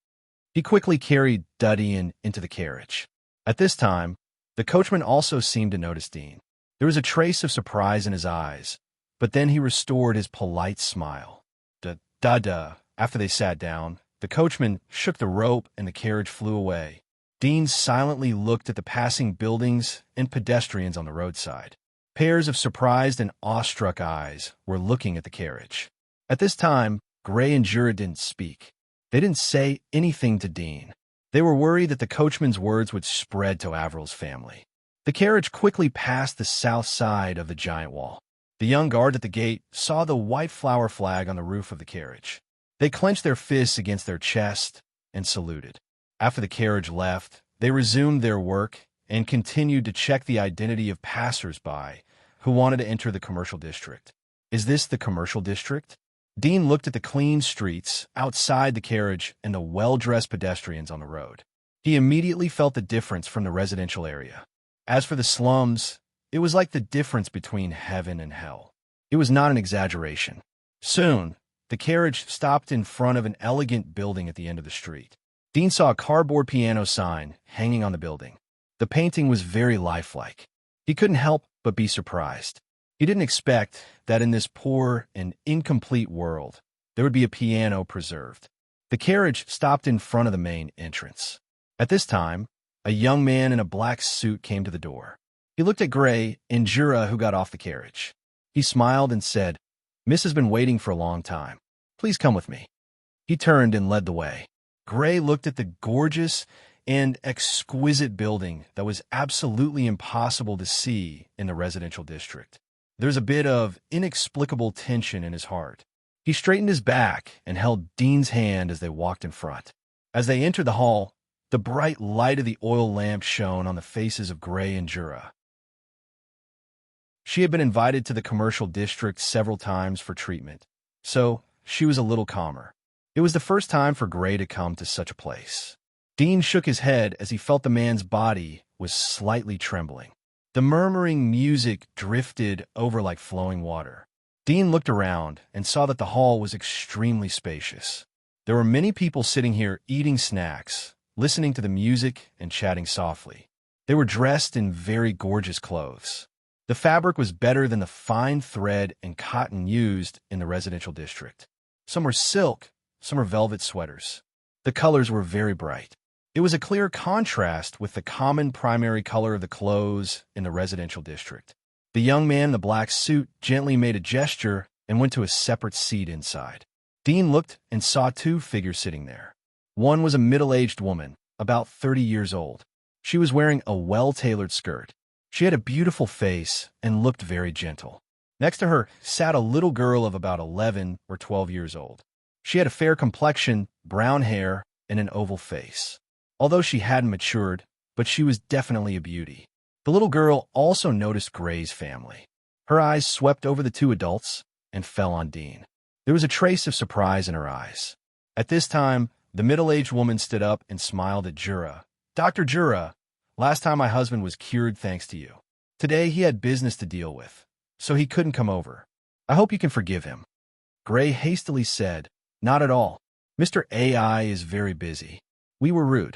He quickly carried Duddian into the carriage. At this time, the coachman also seemed to notice Dean. There was a trace of surprise in his eyes, but then he restored his polite smile. Da-da-da. After they sat down, the coachman shook the rope and the carriage flew away. Dean silently looked at the passing buildings and pedestrians on the roadside. Pairs of surprised and awestruck eyes were looking at the carriage. At this time, Gray and Jura didn't speak. They didn't say anything to Dean. They were worried that the coachman's words would spread to Averil's family. The carriage quickly passed the south side of the giant wall. The young guard at the gate saw the white flower flag on the roof of the carriage. They clenched their fists against their chest and saluted. After the carriage left, they resumed their work and continued to check the identity of passers-by who wanted to enter the commercial district. Is this the commercial district? Dean looked at the clean streets outside the carriage and the well-dressed pedestrians on the road. He immediately felt the difference from the residential area. As for the slums, it was like the difference between heaven and hell. It was not an exaggeration. Soon, the carriage stopped in front of an elegant building at the end of the street. Dean saw a cardboard piano sign hanging on the building. The painting was very lifelike. He couldn't help but be surprised. He didn't expect that in this poor and incomplete world, there would be a piano preserved. The carriage stopped in front of the main entrance. At this time, a young man in a black suit came to the door. He looked at Gray and Jura, who got off the carriage. He smiled and said, Miss has been waiting for a long time. Please come with me. He turned and led the way. Gray looked at the gorgeous and exquisite building that was absolutely impossible to see in the residential district. There's a bit of inexplicable tension in his heart. He straightened his back and held Dean's hand as they walked in front. As they entered the hall, the bright light of the oil lamp shone on the faces of Gray and Jura. She had been invited to the commercial district several times for treatment, so she was a little calmer. It was the first time for Gray to come to such a place. Dean shook his head as he felt the man's body was slightly trembling. The murmuring music drifted over like flowing water. Dean looked around and saw that the hall was extremely spacious. There were many people sitting here eating snacks, listening to the music and chatting softly. They were dressed in very gorgeous clothes. The fabric was better than the fine thread and cotton used in the residential district. Some were silk, some were velvet sweaters. The colors were very bright. It was a clear contrast with the common primary color of the clothes in the residential district. The young man in the black suit gently made a gesture and went to a separate seat inside. Dean looked and saw two figures sitting there. One was a middle-aged woman, about 30 years old. She was wearing a well-tailored skirt. She had a beautiful face and looked very gentle. Next to her sat a little girl of about 11 or 12 years old. She had a fair complexion, brown hair, and an oval face. Although she hadn't matured, but she was definitely a beauty. The little girl also noticed Gray's family. Her eyes swept over the two adults and fell on Dean. There was a trace of surprise in her eyes. At this time, the middle-aged woman stood up and smiled at Jura. "Dr. Jura, last time my husband was cured thanks to you. Today he had business to deal with, so he couldn't come over. I hope you can forgive him." Gray hastily said, "Not at all. Mr. AI is very busy. We were rude."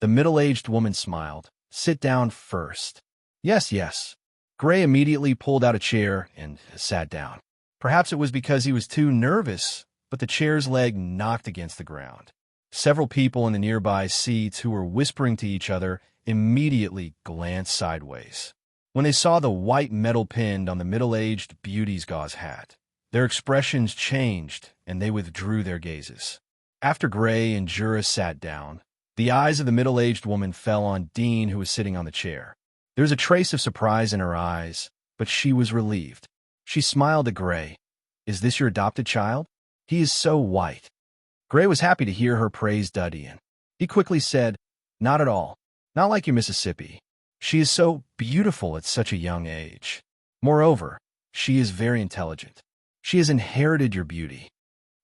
The middle-aged woman smiled. "Sit down first." "Yes, yes." Gray immediately pulled out a chair and sat down. Perhaps it was because he was too nervous, but the chair's leg knocked against the ground. Several people in the nearby seats who were whispering to each other immediately glanced sideways. When they saw the white metal pinned on the middle-aged beauty's gauze hat, their expressions changed and they withdrew their gazes. After Gray and Jura sat down, the eyes of the middle-aged woman fell on Dean, who was sitting on the chair. There was a trace of surprise in her eyes, but she was relieved. She smiled at Gray. "Is this your adopted child? He is so white." Gray was happy to hear her praise Dudian. He quickly said, "Not at all. Not like your Mississippi. She is so beautiful at such a young age. Moreover, she is very intelligent. She has inherited your beauty."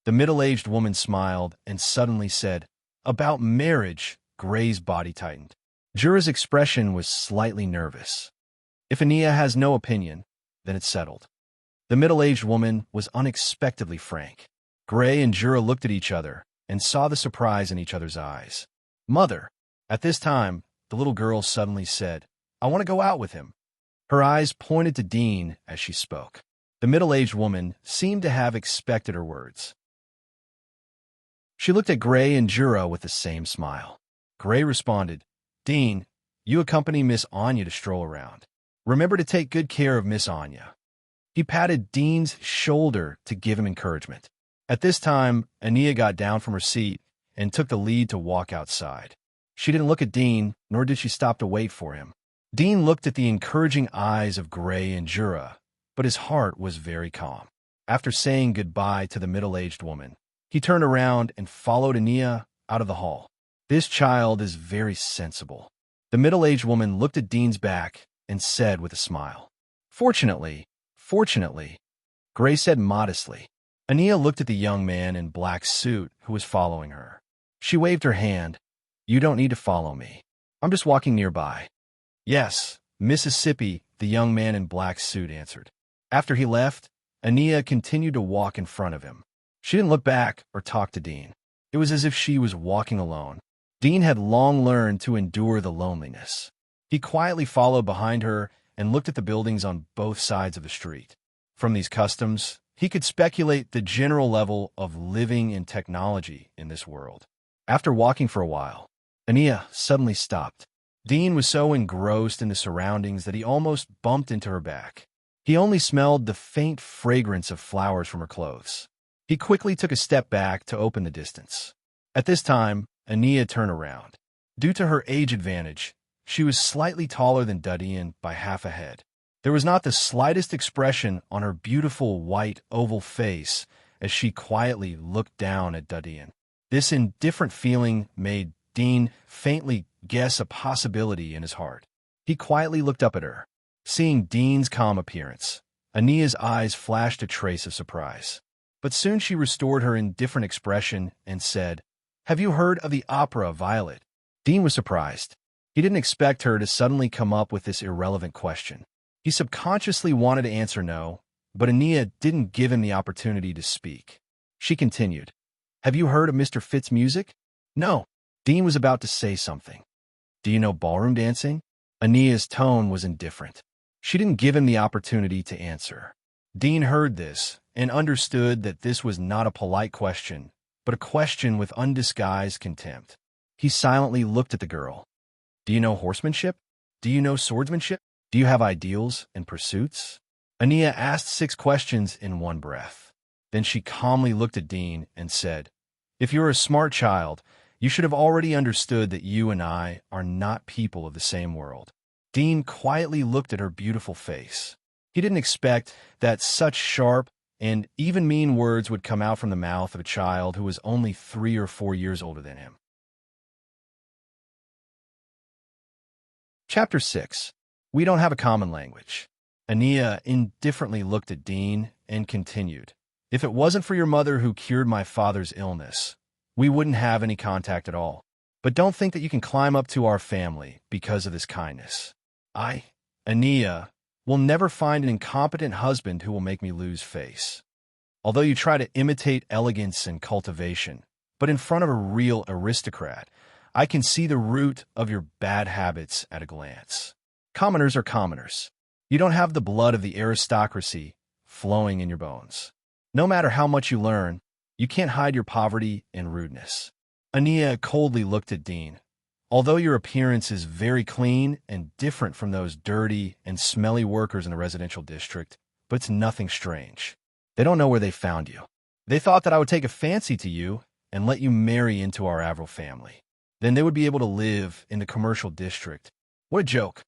The middle-aged woman smiled and suddenly said, "About marriage." Gray's body tightened. Jura's expression was slightly nervous. "If Ania has no opinion, then it's settled." The middle-aged woman was unexpectedly frank. Gray and Jura looked at each other and saw the surprise in each other's eyes. "Mother." At this time, the little girl suddenly said, "I want to go out with him." Her eyes pointed to Dean as she spoke. The middle-aged woman seemed to have expected her words. She looked at Gray and Jura with the same smile. Gray responded, "Dean, you accompany Miss Anya to stroll around. Remember to take good care of Miss Anya." He patted Dean's shoulder to give him encouragement. At this time, Ania got down from her seat and took the lead to walk outside. She didn't look at Dean, nor did she stop to wait for him. Dean looked at the encouraging eyes of Gray and Jura, but his heart was very calm. After saying goodbye to the middle-aged woman, he turned around and followed Ania out of the hall. "This child is very sensible." The middle-aged woman looked at Dean's back and said with a smile, Fortunately, Gray said modestly. Ania looked at the young man in black suit who was following her. She waved her hand. "You don't need to follow me. I'm just walking nearby." "Yes, Mississippi," the young man in black suit answered. After he left, Ania continued to walk in front of him. She didn't look back or talk to Dean. It was as if she was walking alone. Dean had long learned to endure the loneliness. He quietly followed behind her and looked at the buildings on both sides of the street. From these customs, he could speculate the general level of living and technology in this world. After walking for a while, Ania suddenly stopped. Dean was so engrossed in the surroundings that he almost bumped into her back. He only smelled the faint fragrance of flowers from her clothes. He quickly took a step back to open the distance. At this time, Ania turned around. Due to her age advantage, she was slightly taller than Dudian by half a head. There was not the slightest expression on her beautiful white oval face as she quietly looked down at Dudian. This indifferent feeling made Dean faintly guess a possibility in his heart. He quietly looked up at her. Seeing Dean's calm appearance, Ania's eyes flashed a trace of surprise. But soon she restored her indifferent expression and said, "Have you heard of the opera Violet?" Dean was surprised. He didn't expect her to suddenly come up with this irrelevant question. He subconsciously wanted to answer no, but Ania didn't give him the opportunity to speak. She continued, "Have you heard of Mr. Fitz's music?" "No." Dean was about to say something. "Do you know ballroom dancing?" Ania's tone was indifferent. She didn't give him the opportunity to answer. Dean heard this and understood that this was not a polite question, but a question with undisguised contempt. He silently looked at the girl. Do you know horsemanship? Do you know swordsmanship? Do you have ideals and pursuits? Ania asked 6 questions in one breath. Then she calmly looked at Dean and said, If you're a smart child, you should have already understood that you and I are not people of the same world. Dean quietly looked at her beautiful face. He didn't expect that such sharp and even mean words would come out from the mouth of a child who was only 3 or 4 years older than him. Chapter 6. We don't have a common language. Ania indifferently looked at Dean and continued, If it wasn't for your mother who cured my father's illness, we wouldn't have any contact at all. But don't think that you can climb up to our family because of this kindness. Ania, will never find an incompetent husband who will make me lose face. Although you try to imitate elegance and cultivation, but in front of a real aristocrat, I can see the root of your bad habits at a glance. Commoners are commoners. You don't have the blood of the aristocracy flowing in your bones. No matter how much you learn, you can't hide your poverty and rudeness. Ania coldly looked at Dean. Although your appearance is very clean and different from those dirty and smelly workers in the residential district, but it's nothing strange. They don't know where they found you. They thought that I would take a fancy to you and let you marry into our Avril family. Then they would be able to live in the commercial district. What a joke.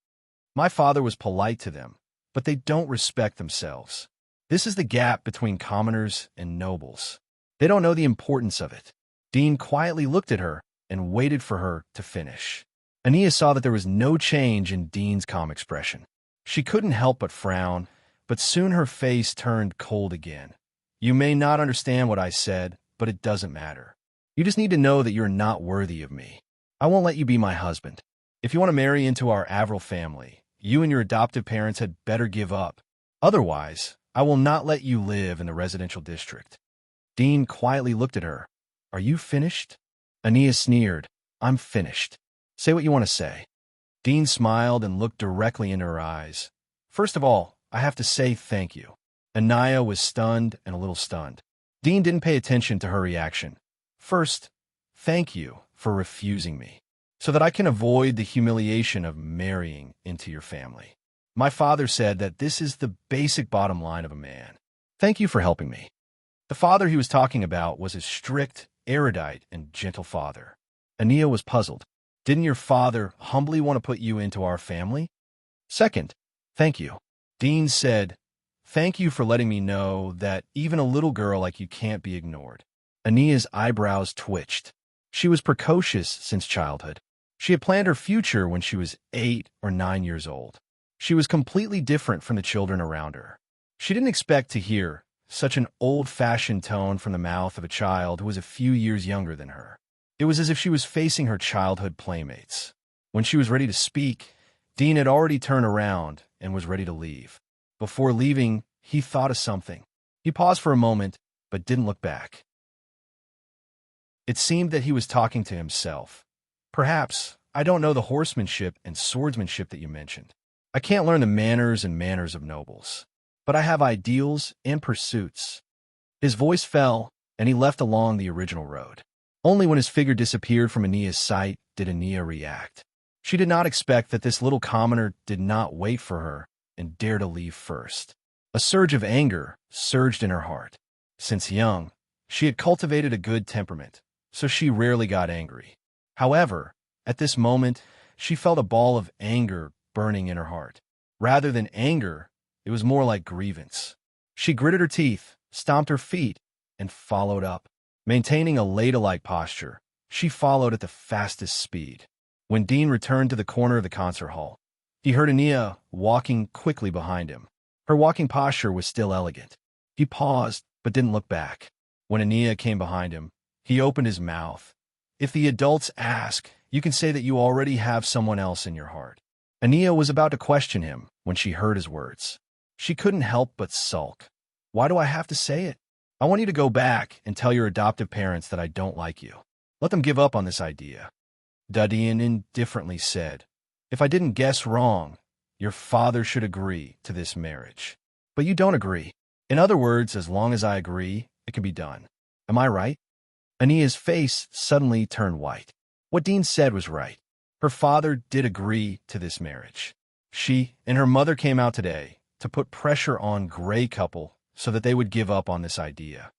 My father was polite to them, but they don't respect themselves. This is the gap between commoners and nobles. They don't know the importance of it. Dean quietly looked at her and waited for her to finish. Ania saw that there was no change in Dean's calm expression. She couldn't help but frown, but soon her face turned cold again. You may not understand what I said, but it doesn't matter. You just need to know that you're not worthy of me. I won't let you be my husband. If you want to marry into our Avril family, you and your adoptive parents had better give up. Otherwise, I will not let you live in the residential district. Dean quietly looked at her. Are you finished? Ania sneered. I'm finished. Say what you want to say. Dean smiled and looked directly into her eyes. First of all, I have to say thank you. Ania was stunned and a little stunned. Dean didn't pay attention to her reaction. First, thank you for refusing me, so that I can avoid the humiliation of marrying into your family. My father said that this is the basic bottom line of a man. Thank you for helping me. The father he was talking about was his strict, erudite, and gentle father. Ania was puzzled. Didn't your father humbly want to put you into our family? Second, thank you. Dean said, thank you for letting me know that even a little girl like you can't be ignored. Ania's eyebrows twitched. She was precocious since childhood. She had planned her future when she was 8 or 9 years old. She was completely different from the children around her. She didn't expect to hear such an old-fashioned tone from the mouth of a child who was a few years younger than her. It was as if she was facing her childhood playmates. When she was ready to speak, Dean had already turned around and was ready to leave. Before leaving, he thought of something. He paused for a moment, but didn't look back. It seemed that he was talking to himself. Perhaps I don't know the horsemanship and swordsmanship that you mentioned. I can't learn the manners and manners of nobles. But I have ideals and pursuits. His voice fell, and he left along the original road. Only when his figure disappeared from Ania's sight did Ania react. She did not expect that this little commoner did not wait for her and dare to leave first. A surge of anger surged in her heart. Since young, she had cultivated a good temperament, so she rarely got angry. However, at this moment, she felt a ball of anger burning in her heart. Rather than anger, it was more like grievance. She gritted her teeth, stomped her feet, and followed up. Maintaining a ladylike posture, she followed at the fastest speed. When Dean returned to the corner of the concert hall, he heard Ania walking quickly behind him. Her walking posture was still elegant. He paused, but didn't look back. When Ania came behind him, he opened his mouth. If the adults ask, you can say that you already have someone else in your heart. Ania was about to question him when she heard his words. She couldn't help but sulk. Why do I have to say it? I want you to go back and tell your adoptive parents that I don't like you. Let them give up on this idea. Dean indifferently said, If I didn't guess wrong, your father should agree to this marriage. But you don't agree. In other words, as long as I agree, it can be done. Am I right? Ania's face suddenly turned white. What Dean said was right. Her father did agree to this marriage. She and her mother came out today to put pressure on Gray couple so that they would give up on this idea.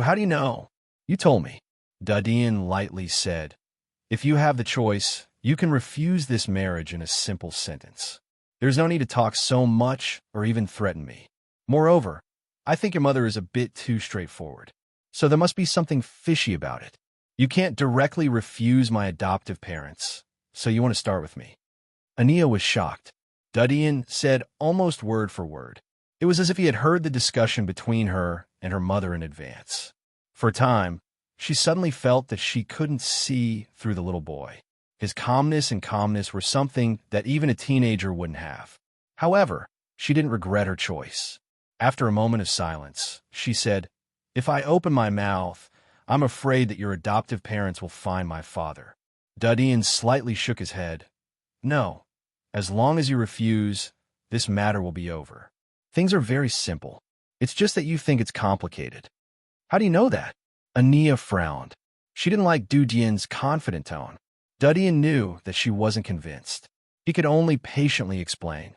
How do you know? You told me. Dadian lightly said, if you have the choice, you can refuse this marriage in a simple sentence. There's no need to talk so much or even threaten me. Moreover, I think your mother is a bit too straightforward. So there must be something fishy about it. You can't directly refuse my adoptive parents, so you want to start with me. Ania was shocked. Dadian said almost word for word. It was as if he had heard the discussion between her and her mother in advance. For a time, she suddenly felt that she couldn't see through the little boy. His calmness and calmness were something that even a teenager wouldn't have. However, she didn't regret her choice. After a moment of silence, she said, if I open my mouth, I'm afraid that your adoptive parents will find my father. Dadian slightly shook his head. No, as long as you refuse, this matter will be over. Things are very simple. It's just that you think it's complicated. How do you know that? Ania frowned. She didn't like Dudian's confident tone. Dadian knew that she wasn't convinced. He could only patiently explain.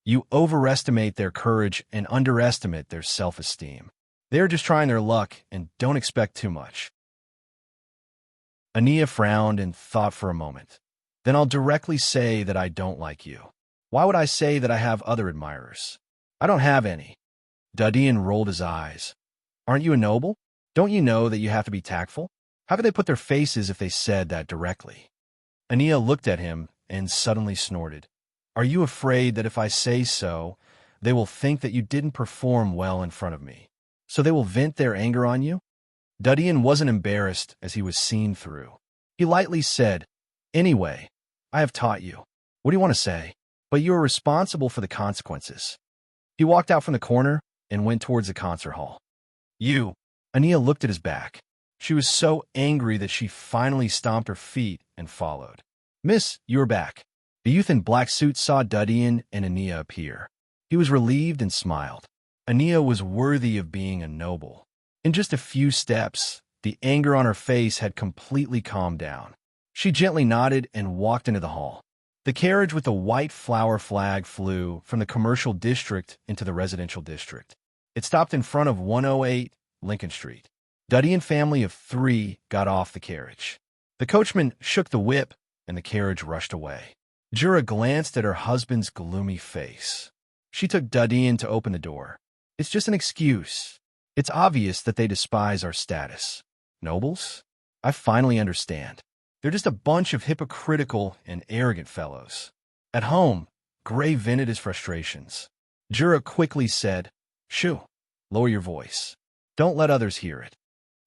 You overestimate their courage and underestimate their self-esteem. They're just trying their luck and don't expect too much. Ania frowned and thought for a moment. Then I'll directly say that I don't like you. Why would I say that I have other admirers? I don't have any. Dadian rolled his eyes. Aren't you a noble? Don't you know that you have to be tactful? How could they put their faces if they said that directly? Ania looked at him and suddenly snorted. Are you afraid that if I say so, they will think that you didn't perform well in front of me? So they will vent their anger on you? Dadian wasn't embarrassed as he was seen through. He lightly said, anyway, I have taught you. What do you want to say? But you are responsible for the consequences. He walked out from the corner and went towards the concert hall. Ania looked at his back. She was so angry that she finally stomped her feet and followed. Miss, you are back. The youth in black suit saw Dadian and Ania appear. He was relieved and smiled. Ania was worthy of being a noble. In just a few steps, the anger on her face had completely calmed down. She gently nodded and walked into the hall. The carriage with the white flower flag flew from the commercial district into the residential district. It stopped in front of 108 Lincoln Street. Dadian family of 3 got off the carriage. The coachman shook the whip, and the carriage rushed away. Jura glanced at her husband's gloomy face. She took Dadian to open the door. It's just an excuse. It's obvious that they despise our status. Nobles? I finally understand. They're just a bunch of hypocritical and arrogant fellows. At home, Gray vented his frustrations. Jura quickly said, Shoo, lower your voice. Don't let others hear it.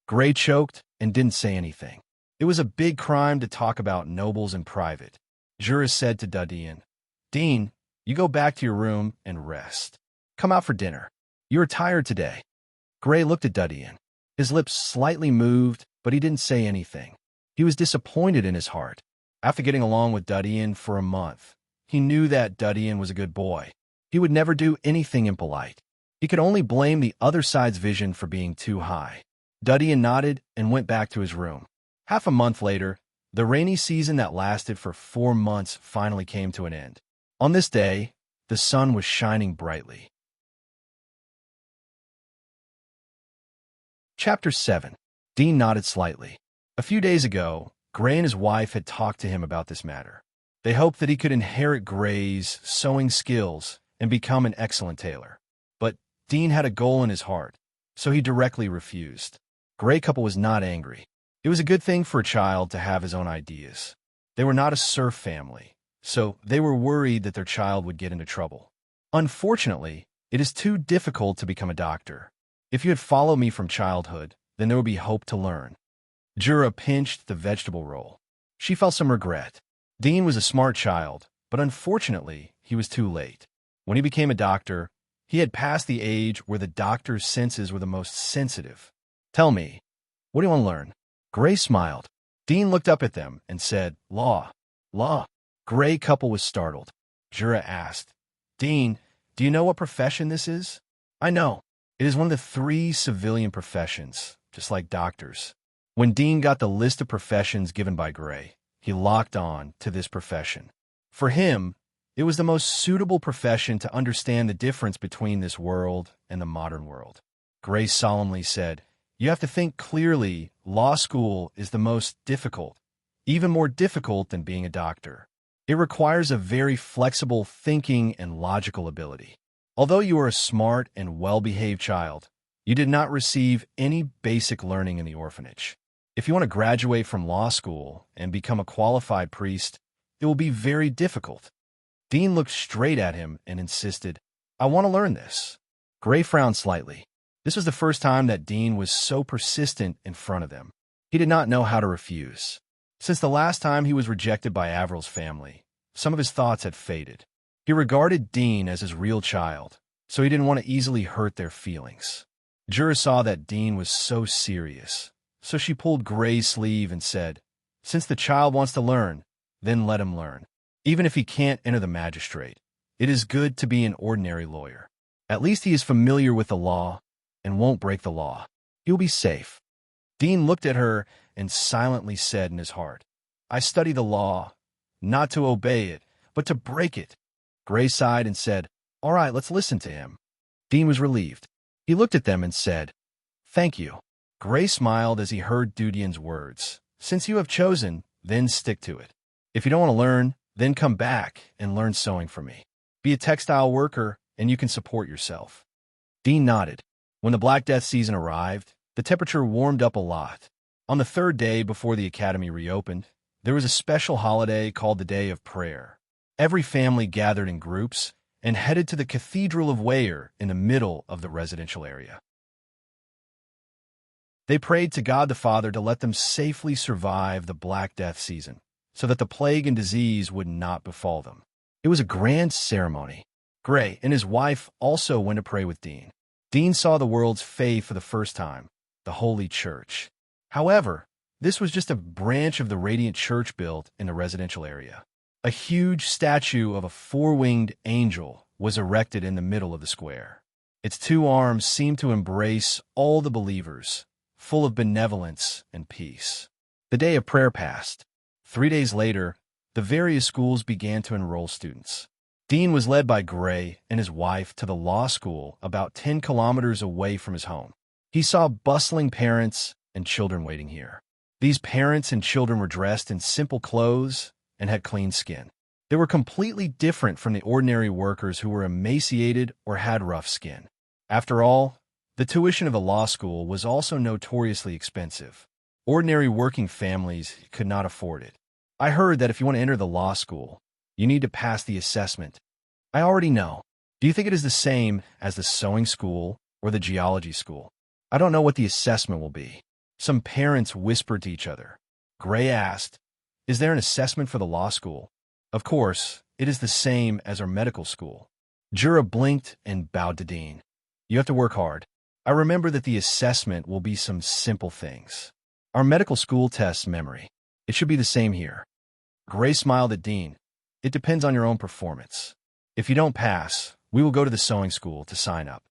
Gray choked and didn't say anything. It was a big crime to talk about nobles in private. Jura said to Dadian, Dean, you go back to your room and rest. Come out for dinner. You are tired today. Gray looked at Dadian. His lips slightly moved, but he didn't say anything. He was disappointed in his heart. After getting along with Dadian for a month, he knew that Dadian was a good boy. He would never do anything impolite. He could only blame the other side's vision for being too high. Dadian nodded and went back to his room. Half a month later, the rainy season that lasted for 4 months finally came to an end. On this day, the sun was shining brightly. Chapter 7. Dean nodded slightly. A few days ago, Gray and his wife had talked to him about this matter. They hoped that he could inherit Gray's sewing skills and become an excellent tailor. But Dean had a goal in his heart, so he directly refused. Gray couple was not angry. It was a good thing for a child to have his own ideas. They were not a serf family, so they were worried that their child would get into trouble. Unfortunately, it is too difficult to become a doctor. If you had followed me from childhood, then there would be hope to learn. Jura pinched the vegetable roll. She felt some regret. Dean was a smart child, but unfortunately, he was too late. When he became a doctor, he had passed the age where the doctor's senses were the most sensitive. Tell me, what do you want to learn? Gray smiled. Dean looked up at them and said, Law. Law. Gray couple was startled. Jura asked, Dean, do you know what profession this is? I know. It is one of the 3 civilian professions, just like doctors. When Dean got the list of professions given by Gray, he locked on to this profession. For him, it was the most suitable profession to understand the difference between this world and the modern world. Grace solemnly said, "You have to think clearly. Law school is the most difficult, even more difficult than being a doctor. It requires a very flexible thinking and logical ability. Although you are a smart and well-behaved child, you did not receive any basic learning in the orphanage. If you want to graduate from law school and become a qualified priest, it will be very difficult." Dean looked straight at him and insisted, "I want to learn this." Gray frowned slightly. This was the first time that Dean was so persistent in front of them. He did not know how to refuse. Since the last time he was rejected by Avril's family, some of his thoughts had faded. He regarded Dean as his real child, so he didn't want to easily hurt their feelings. Jura saw that Dean was so serious, so she pulled Gray's sleeve and said, "Since the child wants to learn, then let him learn. Even if he can't enter the magistrate, it is good to be an ordinary lawyer. At least he is familiar with the law and won't break the law. He'll be safe." Dean looked at her and silently said in his heart, "I study the law, not to obey it, but to break it." Gray sighed and said, "All right, let's listen to him." Dean was relieved. He looked at them and said, "Thank you." Gray smiled as he heard Dudian's words. "Since you have chosen, then stick to it. If you don't want to learn, then come back and learn sewing from me. Be a textile worker, and you can support yourself." Dean nodded. When the Black Death season arrived, the temperature warmed up a lot. On the third day before the academy reopened, there was a special holiday called the Day of Prayer. Every family gathered in groups and headed to the Cathedral of Weyer in the middle of the residential area. They prayed to God the Father to let them safely survive the Black Death season, so that the plague and disease would not befall them. It was a grand ceremony. Gray and his wife also went to pray with Dean. Dean saw the world's faith for the first time, the Holy Church. However, this was just a branch of the radiant church built in the residential area. A huge statue of a four-winged angel was erected in the middle of the square. Its two arms seemed to embrace all the believers, full of benevolence and peace. The day of prayer passed. 3 days later, the various schools began to enroll students. Dean was led by Gray and his wife to the law school about 10 kilometers away from his home. He saw bustling parents and children waiting here. These parents and children were dressed in simple clothes and had clean skin. They were completely different from the ordinary workers who were emaciated or had rough skin. After all, the tuition of the law school was also notoriously expensive. Ordinary working families could not afford it. "I heard that if you want to enter the law school, you need to pass the assessment." "I already know. Do you think it is the same as the sewing school or the geology school?" "I don't know what the assessment will be." Some parents whispered to each other. Gray asked, "Is there an assessment for the law school?" "Of course, it is the same as our medical school." Jura blinked and bowed to Dean. "You have to work hard. I remember that the assessment will be some simple things. Our medical school tests memory. It should be the same here." Gray smiled at Dean. "It depends on your own performance. If you don't pass, we will go to the sewing school to sign up."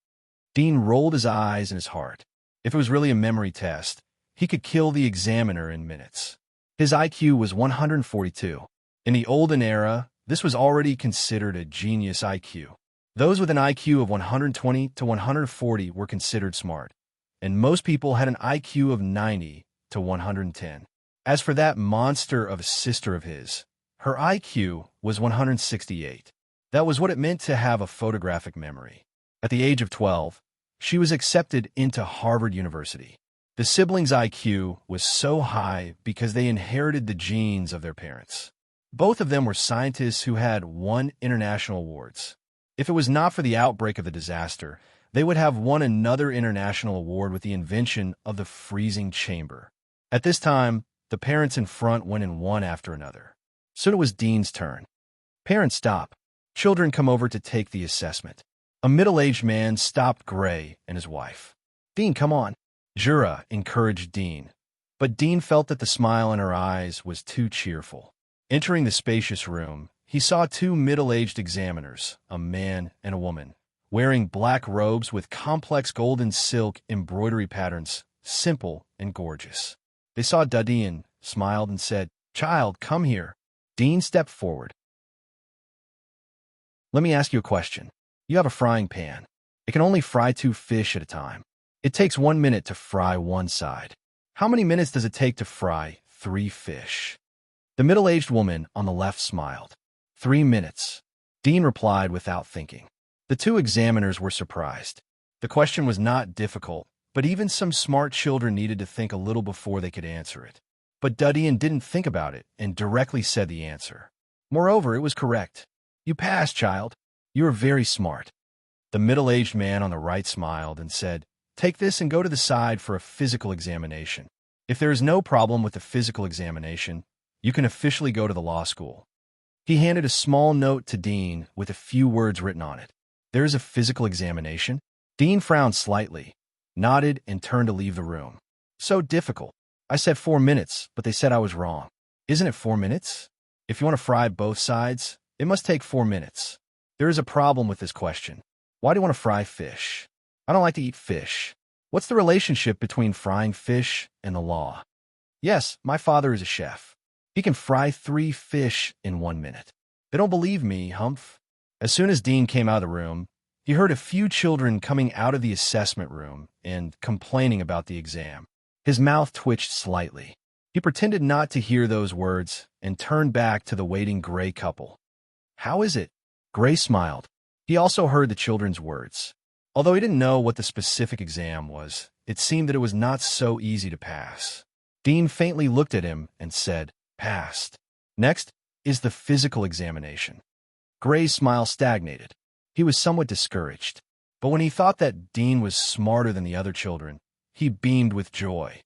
Dean rolled his eyes in his heart. If it was really a memory test, he could kill the examiner in minutes. His IQ was 142. In the olden era, this was already considered a genius IQ. Those with an IQ of 120 to 140 were considered smart, and most people had an IQ of 90 to 110. As for that monster of a sister of his, her IQ was 168. That was what it meant to have a photographic memory. At the age of 12, she was accepted into Harvard University. The siblings' IQ was so high because they inherited the genes of their parents. Both of them were scientists who had won international awards. If it was not for the outbreak of the disaster, they would have won another international award with the invention of the freezing chamber. At this time, the parents in front went in one after another. Soon it was Dean's turn. "Parents, stop. Children come over to take the assessment." A middle-aged man stopped Gray and his wife. "Dean, come on." Jura encouraged Dean, but Dean felt that the smile in her eyes was too cheerful. Entering the spacious room, he saw two middle-aged examiners, a man and a woman, wearing black robes with complex golden silk embroidery patterns, simple and gorgeous. They saw Dudian, smiled, and said, Child, come here. Dean stepped forward. Let me ask you a question. You have a frying pan. It can only fry 2 fish at a time. It takes 1 minute to fry one side. How many minutes does it take to fry 3 fish? The middle-aged woman on the left smiled. 3 minutes. Dean replied without thinking. The 2 examiners were surprised. The question was not difficult, but even some smart children needed to think a little before they could answer it. But Dudian didn't think about it and directly said the answer. Moreover, it was correct. You passed, child. You are very smart. The middle-aged man on the right smiled and said, Take this and go to the side for a physical examination. If there is no problem with the physical examination, you can officially go to the law school. He handed a small note to Dean with a few words written on it. There is a physical examination? Dean frowned slightly, nodded, and turned to leave the room. So difficult. I said 4 minutes, but they said I was wrong. Isn't it 4 minutes? If you want to fry both sides, it must take 4 minutes. There is a problem with this question. Why do you want to fry fish? I don't like to eat fish. What's the relationship between frying fish and the law? Yes, my father is a chef. He can fry 3 fish in 1 minute. They don't believe me, Humph. As soon as Dean came out of the room, he heard a few children coming out of the assessment room and complaining about the exam. His mouth twitched slightly. He pretended not to hear those words and turned back to the waiting Gray couple. How is it? Gray smiled. He also heard the children's words. Although he didn't know what the specific exam was, it seemed that it was not so easy to pass. Dean faintly looked at him and said, Passed. Next is the physical examination. Gray's smile stagnated. He was somewhat discouraged. But when he thought that Dean was smarter than the other children, he beamed with joy.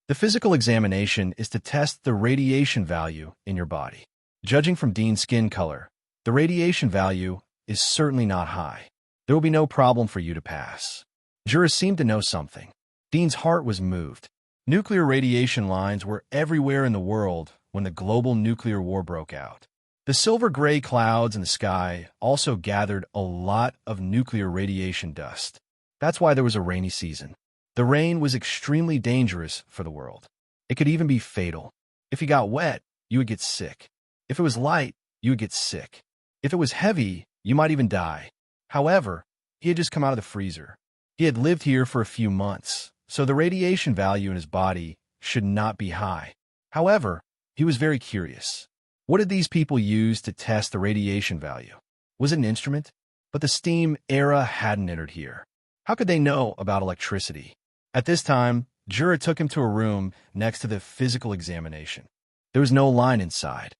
The physical examination is to test the radiation value in your body. Judging from Dean's skin color, the radiation value is certainly not high. There will be no problem for you to pass. Jurors seemed to know something. Dean's heart was moved. Nuclear radiation lines were everywhere in the world when the global nuclear war broke out. The silver-gray clouds in the sky also gathered a lot of nuclear radiation dust. That's why there was a rainy season. The rain was extremely dangerous for the world. It could even be fatal. If you got wet, you would get sick. If it was light, you would get sick. If it was heavy, you might even die. However, he had just come out of the freezer. He had lived here for a few months, so the radiation value in his body should not be high. However, he was very curious. What did these people use to test the radiation value? Was it an instrument? But the steam era hadn't entered here. How could they know about electricity? At this time, Jura took him to a room next to the physical examination. There was no line inside.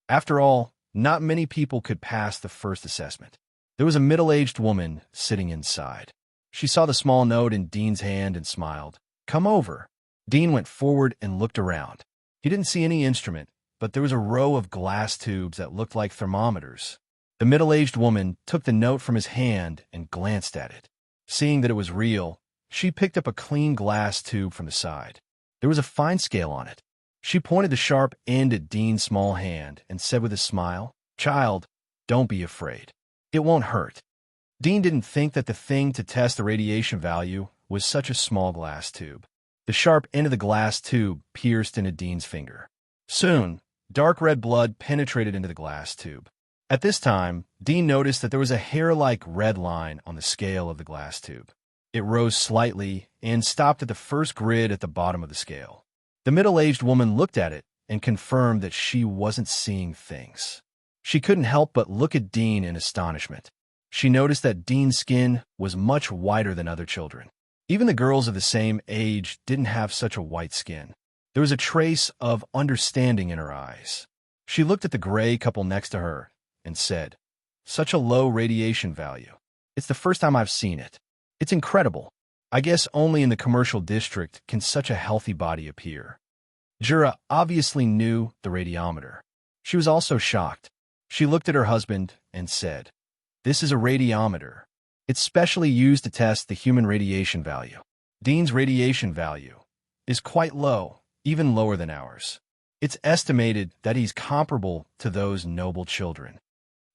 After all, not many people could pass the first assessment. There was a middle-aged woman sitting inside. She saw the small note in Dean's hand and smiled. Come over. Dean went forward and looked around. He didn't see any instrument, but there was a row of glass tubes that looked like thermometers. The middle-aged woman took the note from his hand and glanced at it. Seeing that it was real, she picked up a clean glass tube from the side. There was a fine scale on it. She pointed the sharp end at Dean's small hand and said with a smile, Child, don't be afraid. It won't hurt. Dean didn't think that the thing to test the radiation value was such a small glass tube. The sharp end of the glass tube pierced into Dean's finger. Soon, dark red blood penetrated into the glass tube. At this time, Dean noticed that there was a hair-like red line on the scale of the glass tube. It rose slightly and stopped at the first grid at the bottom of the scale. The middle-aged woman looked at it and confirmed that she wasn't seeing things. She couldn't help but look at Dean in astonishment. She noticed that Dean's skin was much whiter than other children. Even the girls of the same age didn't have such a white skin. There was a trace of understanding in her eyes. She looked at the gray couple next to her and said, Such a low radiation value. It's the first time I've seen it. It's incredible. I guess only in the commercial district can such a healthy body appear. Jura obviously knew the radiometer. She was also shocked. She looked at her husband and said, This is a radiometer. It's specially used to test the human radiation value. Dean's radiation value is quite low, even lower than ours. It's estimated that he's comparable to those noble children.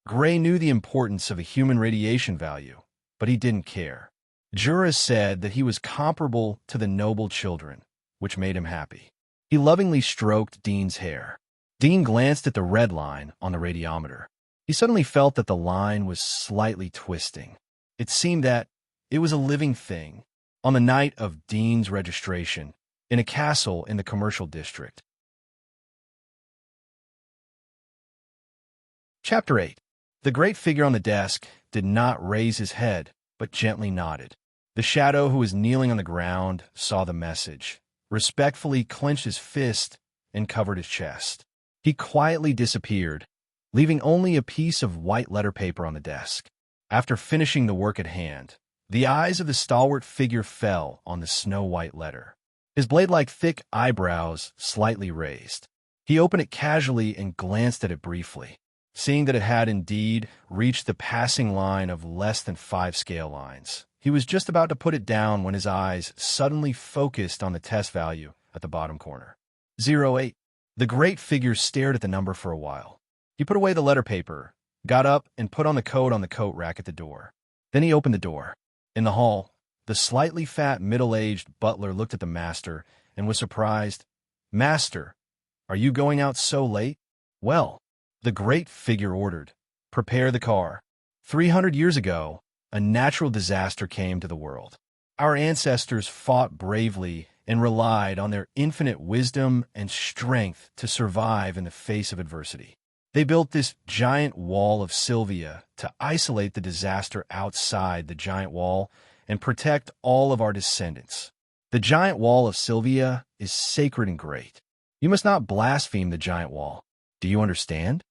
Gray knew the importance of a human radiation value, but he didn't care. Jura said that he was comparable to the noble children, which made him happy. He lovingly stroked Dean's hair. Dean glanced at the red line on the radiometer. He suddenly felt that the line was slightly twisting. It seemed that it was a living thing. On the night of Dean's registration, in a castle in the commercial district. Chapter 8. The great figure on the desk did not raise his head, but gently nodded. The shadow who was kneeling on the ground saw the message, respectfully clenched his fist, and covered his chest. He quietly disappeared, leaving only a piece of white letter paper on the desk. After finishing the work at hand, the eyes of the stalwart figure fell on the snow-white letter. His blade-like thick eyebrows slightly raised. He opened it casually and glanced at it briefly. Seeing that it had indeed reached the passing line of less than 5 scale lines, he was just about to put it down when his eyes suddenly focused on the test value at the bottom corner. 08. The great figure stared at the number for a while. He put away the letter paper, got up, and put on the coat rack at the door. Then he opened the door. In the hall, the slightly fat, middle-aged butler looked at the master and was surprised. "Master, are you going out so late?" "Well," the great figure ordered, "prepare the car. 300 years ago, a natural disaster came to the world. Our ancestors fought bravely and relied on their infinite wisdom and strength to survive in the face of adversity. They built this giant wall of Sylvia to isolate the disaster outside the giant wall and protect all of our descendants. The giant wall of Sylvia is sacred and great. You must not blaspheme the giant wall. Do you understand?"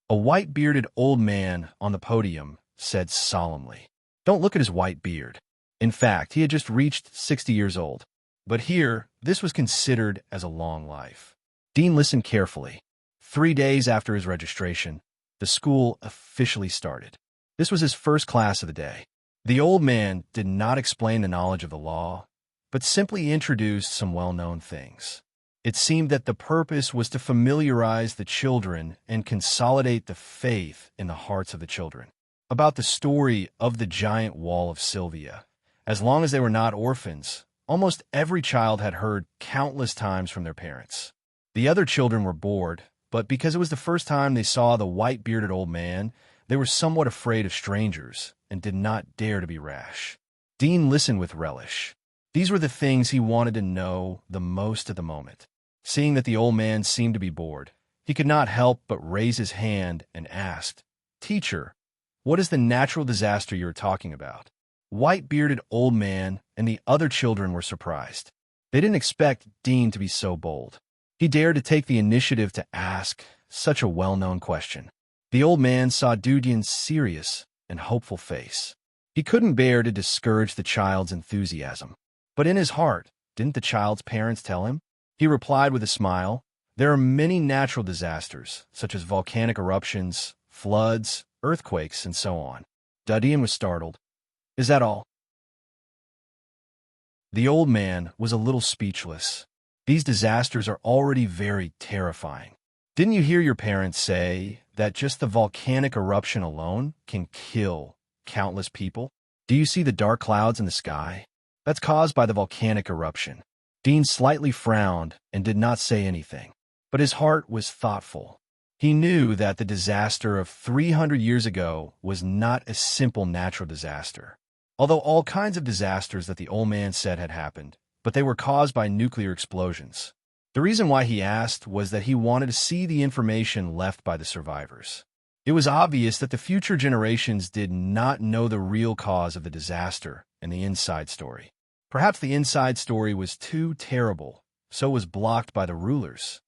A white-bearded old man on the podium said solemnly. Don't look at his white beard. In fact, he had just reached 60 years old. But here, this was considered as a long life. Dean listened carefully. 3 days after his registration, the school officially started. This was his first class of the day. The old man did not explain the knowledge of the law, but simply introduced some well-known things. It seemed that the purpose was to familiarize the children and consolidate the faith in the hearts of the children. About the story of the giant wall of Sylvia. As long as they were not orphans, almost every child had heard countless times from their parents. The other children were bored, but because it was the first time they saw the white-bearded old man, they were somewhat afraid of strangers and did not dare to be rash. Dean listened with relish. These were the things he wanted to know the most at the moment. Seeing that the old man seemed to be bored, he could not help but raise his hand and asked, "Teacher, what is the natural disaster you are talking about?" White-bearded old man and the other children were surprised. They didn't expect Dean to be so bold. He dared to take the initiative to ask such a well-known question. The old man saw Dudian's serious and hopeful face. He couldn't bear to discourage the child's enthusiasm. But in his heart, didn't the child's parents tell him? He replied with a smile, "There are many natural disasters, such as volcanic eruptions, floods, earthquakes, and so on." Dudian was startled. "Is that all?" The old man was a little speechless. These disasters are already very terrifying. Didn't you hear your parents say that just the volcanic eruption alone can kill countless people? Do you see the dark clouds in the sky? That's caused by the volcanic eruption. Dean slightly frowned and did not say anything, but his heart was thoughtful. He knew that the disaster of 300 years ago was not a simple natural disaster. Although all kinds of disasters that the old man said had happened, but they were caused by nuclear explosions. The reason why he asked was that he wanted to see the information left by the survivors. It was obvious that the future generations did not know the real cause of the disaster and the inside story. Perhaps the inside story was too terrible, so it was blocked by the rulers.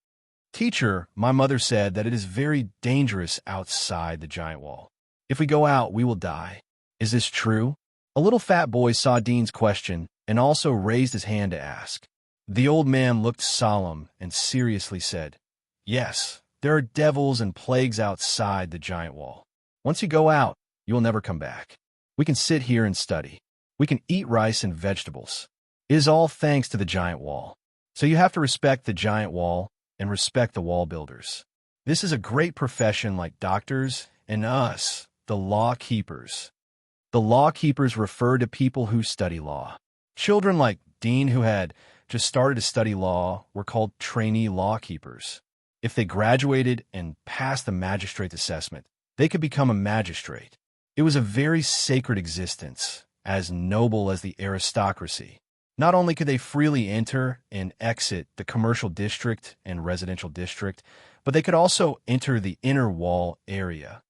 "Teacher, my mother said that it is very dangerous outside the giant wall. If we go out, we will die. Is this true?" A little fat boy saw Dean's question and also raised his hand to ask. The old man looked solemn and seriously said, "Yes, there are devils and plagues outside the giant wall. Once you go out, you will never come back. We can sit here and study. We can eat rice and vegetables. It is all thanks to the giant wall. So you have to respect the giant wall and respect the wall builders. This is a great profession like doctors and us, the law keepers." The law keepers refer to people who study law. Children like Dean, who had just started to study law were called trainee law keepers. If they graduated and passed the magistrate's assessment, they could become a magistrate. It was a very sacred existence, as noble as the aristocracy. Not only could they freely enter and exit the commercial district and residential district, but they could also enter the inner wall area.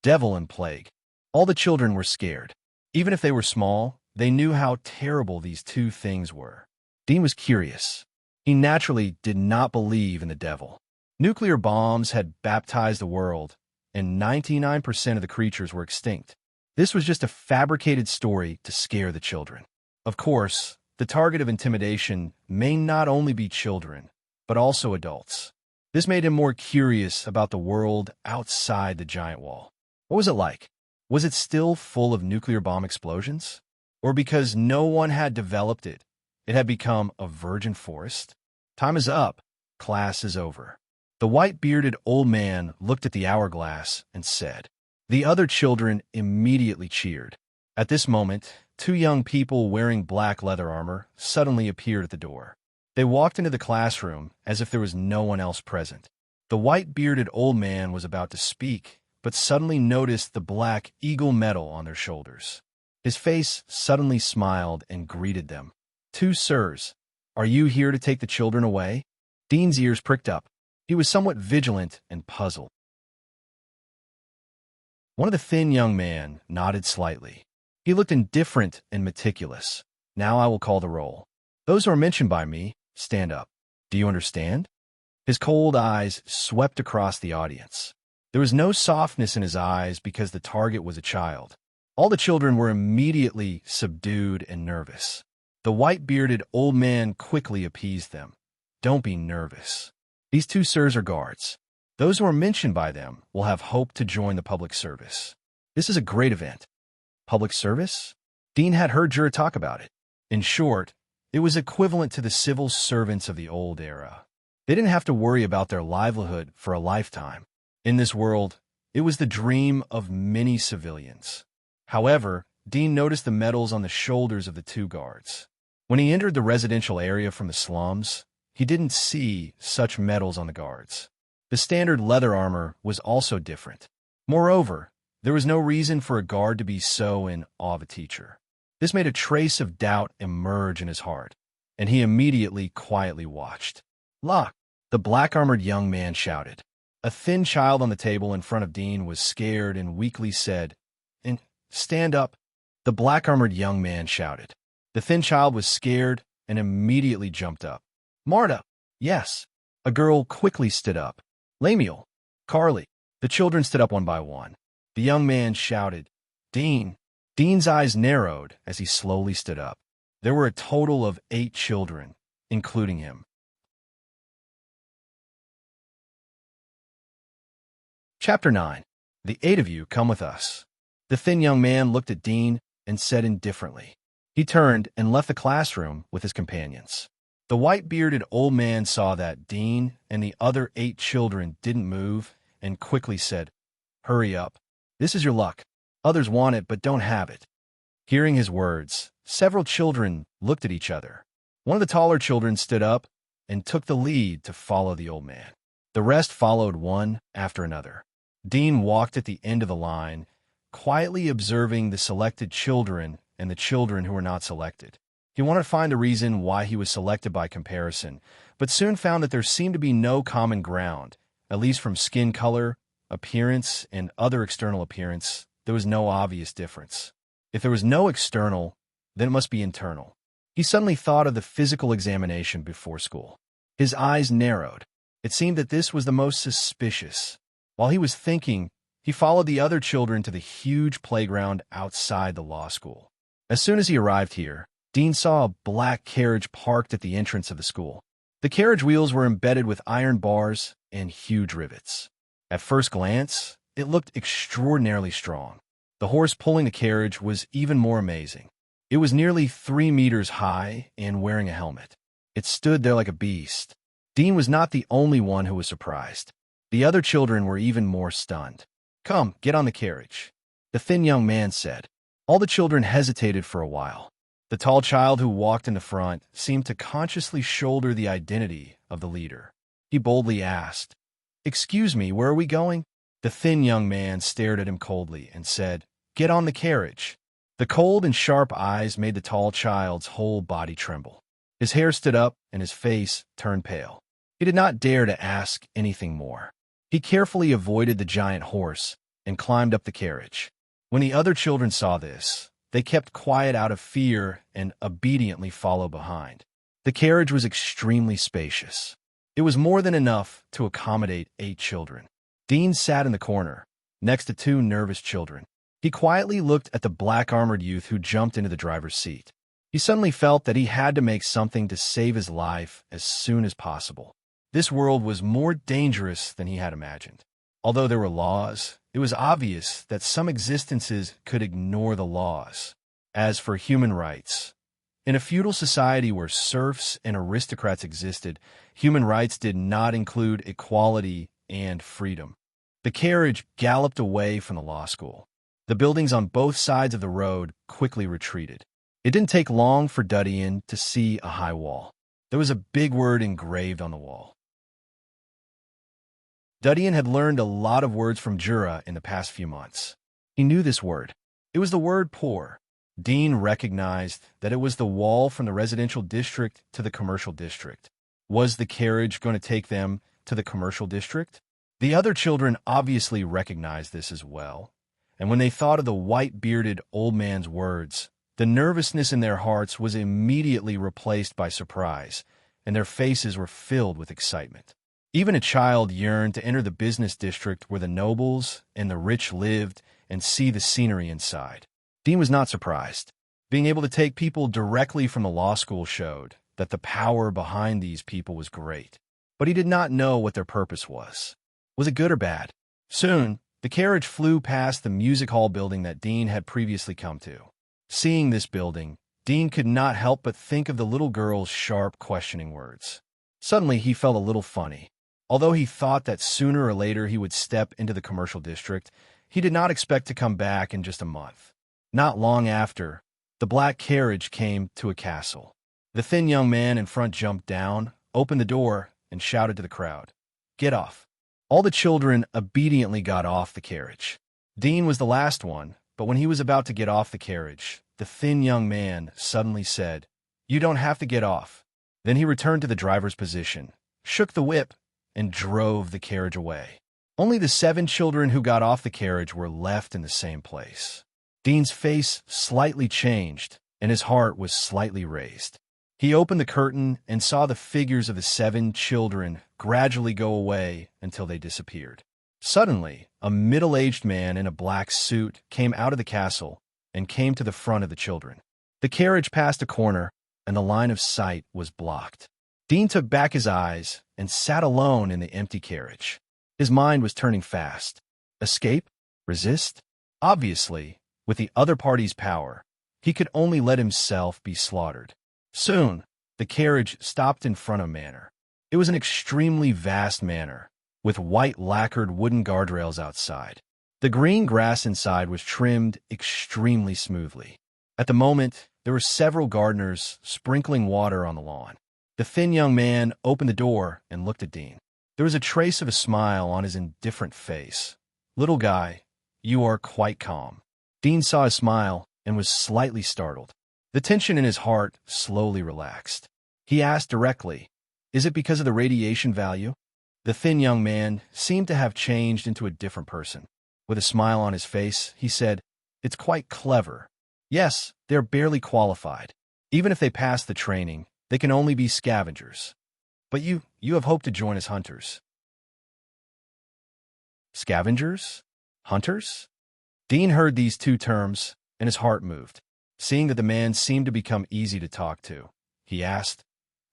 Devil and plague. All the children were scared. Even if they were small, they knew how terrible these two things were. Dean was curious. He naturally did not believe in the devil. Nuclear bombs had baptized the world, and 99% of the creatures were extinct. This was just a fabricated story to scare the children. Of course, the target of intimidation may not only be children, but also adults. This made him more curious about the world outside the giant wall. What was it like? Was it still full of nuclear bomb explosions? Or because no one had developed it, it had become a virgin forest? Time is up. Class is over. The white-bearded old man looked at the hourglass and said. The other children immediately cheered. At this moment, two young people wearing black leather armor suddenly appeared at the door. They walked into the classroom as if there was no one else present. The white-bearded old man was about to speak, but suddenly noticed the black eagle medal on their shoulders. His face suddenly smiled and greeted them. "Two sirs, are you here to take the children away?" Dean's ears pricked up. He was somewhat vigilant and puzzled. One of the thin young men nodded slightly. He looked indifferent and meticulous. "Now I will call the roll. Those who are mentioned by me, stand up. Do you understand?" His cold eyes swept across the audience. There was no softness in his eyes because the target was a child. All the children were immediately subdued and nervous. The white-bearded old man quickly appeased them. "Don't be nervous. These two sirs are guards. Those who are mentioned by them will have hope to join the public service. This is a great event." Public service? Dean had heard Jura talk about it. In short, it was equivalent to the civil servants of the old era. They didn't have to worry about their livelihood for a lifetime. In this world, it was the dream of many civilians. However, Dean noticed the medals on the shoulders of the two guards. When he entered the residential area from the slums, he didn't see such medals on the guards. The standard leather armor was also different. Moreover, there was no reason for a guard to be so in awe of a teacher. This made a trace of doubt emerge in his heart, and he immediately quietly watched. "Lock!" the black-armored young man shouted. A thin child on the table in front of Dean was scared and weakly said, "And stand up!" The black-armored young man shouted. The thin child was scared and immediately jumped up. "Marta!" "Yes." A girl quickly stood up. "Lemuel!" "Carly!" The children stood up one by one. The young man shouted, "Dean!" Dean's eyes narrowed as he slowly stood up. There were a total of 8 children, including him. Chapter 9. The 8 of you come with us. The thin young man looked at Dean and said indifferently. He turned and left the classroom with his companions. The white-bearded old man saw that Dean and the other 8 children didn't move and quickly said, "Hurry up. This is your luck. Others want it but don't have it." Hearing his words, several children looked at each other. One of the taller children stood up and took the lead to follow the old man. The rest followed one after another. Dean walked at the end of the line, quietly observing the selected children and the children who were not selected. He wanted to find a reason why he was selected by comparison, but soon found that there seemed to be no common ground, at least from skin color, appearance, and other external appearance. There was no obvious difference. If there was no external, then it must be internal. He suddenly thought of the physical examination before school. His eyes narrowed. It seemed that this was the most suspicious. While he was thinking, he followed the other children to the huge playground outside the law school. As soon as he arrived here, Dean saw a black carriage parked at the entrance of the school. The carriage wheels were embedded with iron bars and huge rivets. At first glance, it looked extraordinarily strong. The horse pulling the carriage was even more amazing. It was nearly 3 meters high and wearing a helmet. It stood there like a beast. Dean was not the only one who was surprised. The other children were even more stunned. "Come, get on the carriage," the thin young man said. All the children hesitated for a while. The tall child who walked in the front seemed to consciously shoulder the identity of the leader. He boldly asked, "Excuse me, where are we going?" The thin young man stared at him coldly and said, "Get on the carriage." The cold and sharp eyes made the tall child's whole body tremble. His hair stood up and his face turned pale. He did not dare to ask anything more. He carefully avoided the giant horse and climbed up the carriage. When the other children saw this, they kept quiet out of fear and obediently followed behind. The carriage was extremely spacious. It was more than enough to accommodate 8 children. Dean sat in the corner, next to 2 nervous children. He quietly looked at the black-armored youth who jumped into the driver's seat. He suddenly felt that he had to make something to save his life as soon as possible. This world was more dangerous than he had imagined. Although there were laws, it was obvious that some existences could ignore the laws. As for human rights, in a feudal society where serfs and aristocrats existed, human rights did not include equality and freedom. The carriage galloped away from the law school. The buildings on both sides of the road quickly retreated. It didn't take long for Dudian to see a high wall. There was a big word engraved on the wall. Dudian had learned a lot of words from Jura in the past few months. He knew this word. It was the word poor. Dean recognized that it was the wall from the residential district to the commercial district. Was the carriage going to take them to the commercial district? The other children obviously recognized this as well, and when they thought of the white-bearded old man's words, the nervousness in their hearts was immediately replaced by surprise, and their faces were filled with excitement. Even a child yearned to enter the business district where the nobles and the rich lived and see the scenery inside. Dean was not surprised. Being able to take people directly from the law school showed that the power behind these people was great. But he did not know what their purpose was. Was it good or bad? Soon, the carriage flew past the music hall building that Dean had previously come to. Seeing this building, Dean could not help but think of the little girl's sharp, questioning words. Suddenly, he felt a little funny. Although he thought that sooner or later he would step into the commercial district, he did not expect to come back in just a month. Not long after, the black carriage came to a castle. The thin young man in front jumped down, opened the door, and shouted to the crowd, "Get off." All the children obediently got off the carriage. Dean was the last one, but when he was about to get off the carriage, the thin young man suddenly said, "You don't have to get off." Then he returned to the driver's position, shook the whip, and drove the carriage away. Only the 7 children who got off the carriage were left in the same place. Dean's face slightly changed, and his heart was slightly raised. He opened the curtain and saw the figures of the 7 children gradually go away until they disappeared. Suddenly, a middle-aged man in a black suit came out of the castle and came to the front of the children. The carriage passed a corner, and the line of sight was blocked. Dean took back his eyes and sat alone in the empty carriage. His mind was turning fast. Escape? Resist? Obviously, with the other party's power, he could only let himself be slaughtered. Soon, the carriage stopped in front of a manor. It was an extremely vast manor, with white lacquered wooden guardrails outside. The green grass inside was trimmed extremely smoothly. At the moment, there were several gardeners sprinkling water on the lawn. The thin young man opened the door and looked at Dean. There was a trace of a smile on his indifferent face. "Little guy, you are quite calm." Dean saw his smile and was slightly startled. The tension in his heart slowly relaxed. He asked directly, "Is it because of the radiation value?" The thin young man seemed to have changed into a different person. With a smile on his face, he said, "It's quite clever. Yes, they're barely qualified. Even if they pass the training, they can only be scavengers. But you have hoped to join as hunters." Scavengers? Hunters? Dean heard these 2 terms, and his heart moved. Seeing that the man seemed to become easy to talk to, he asked,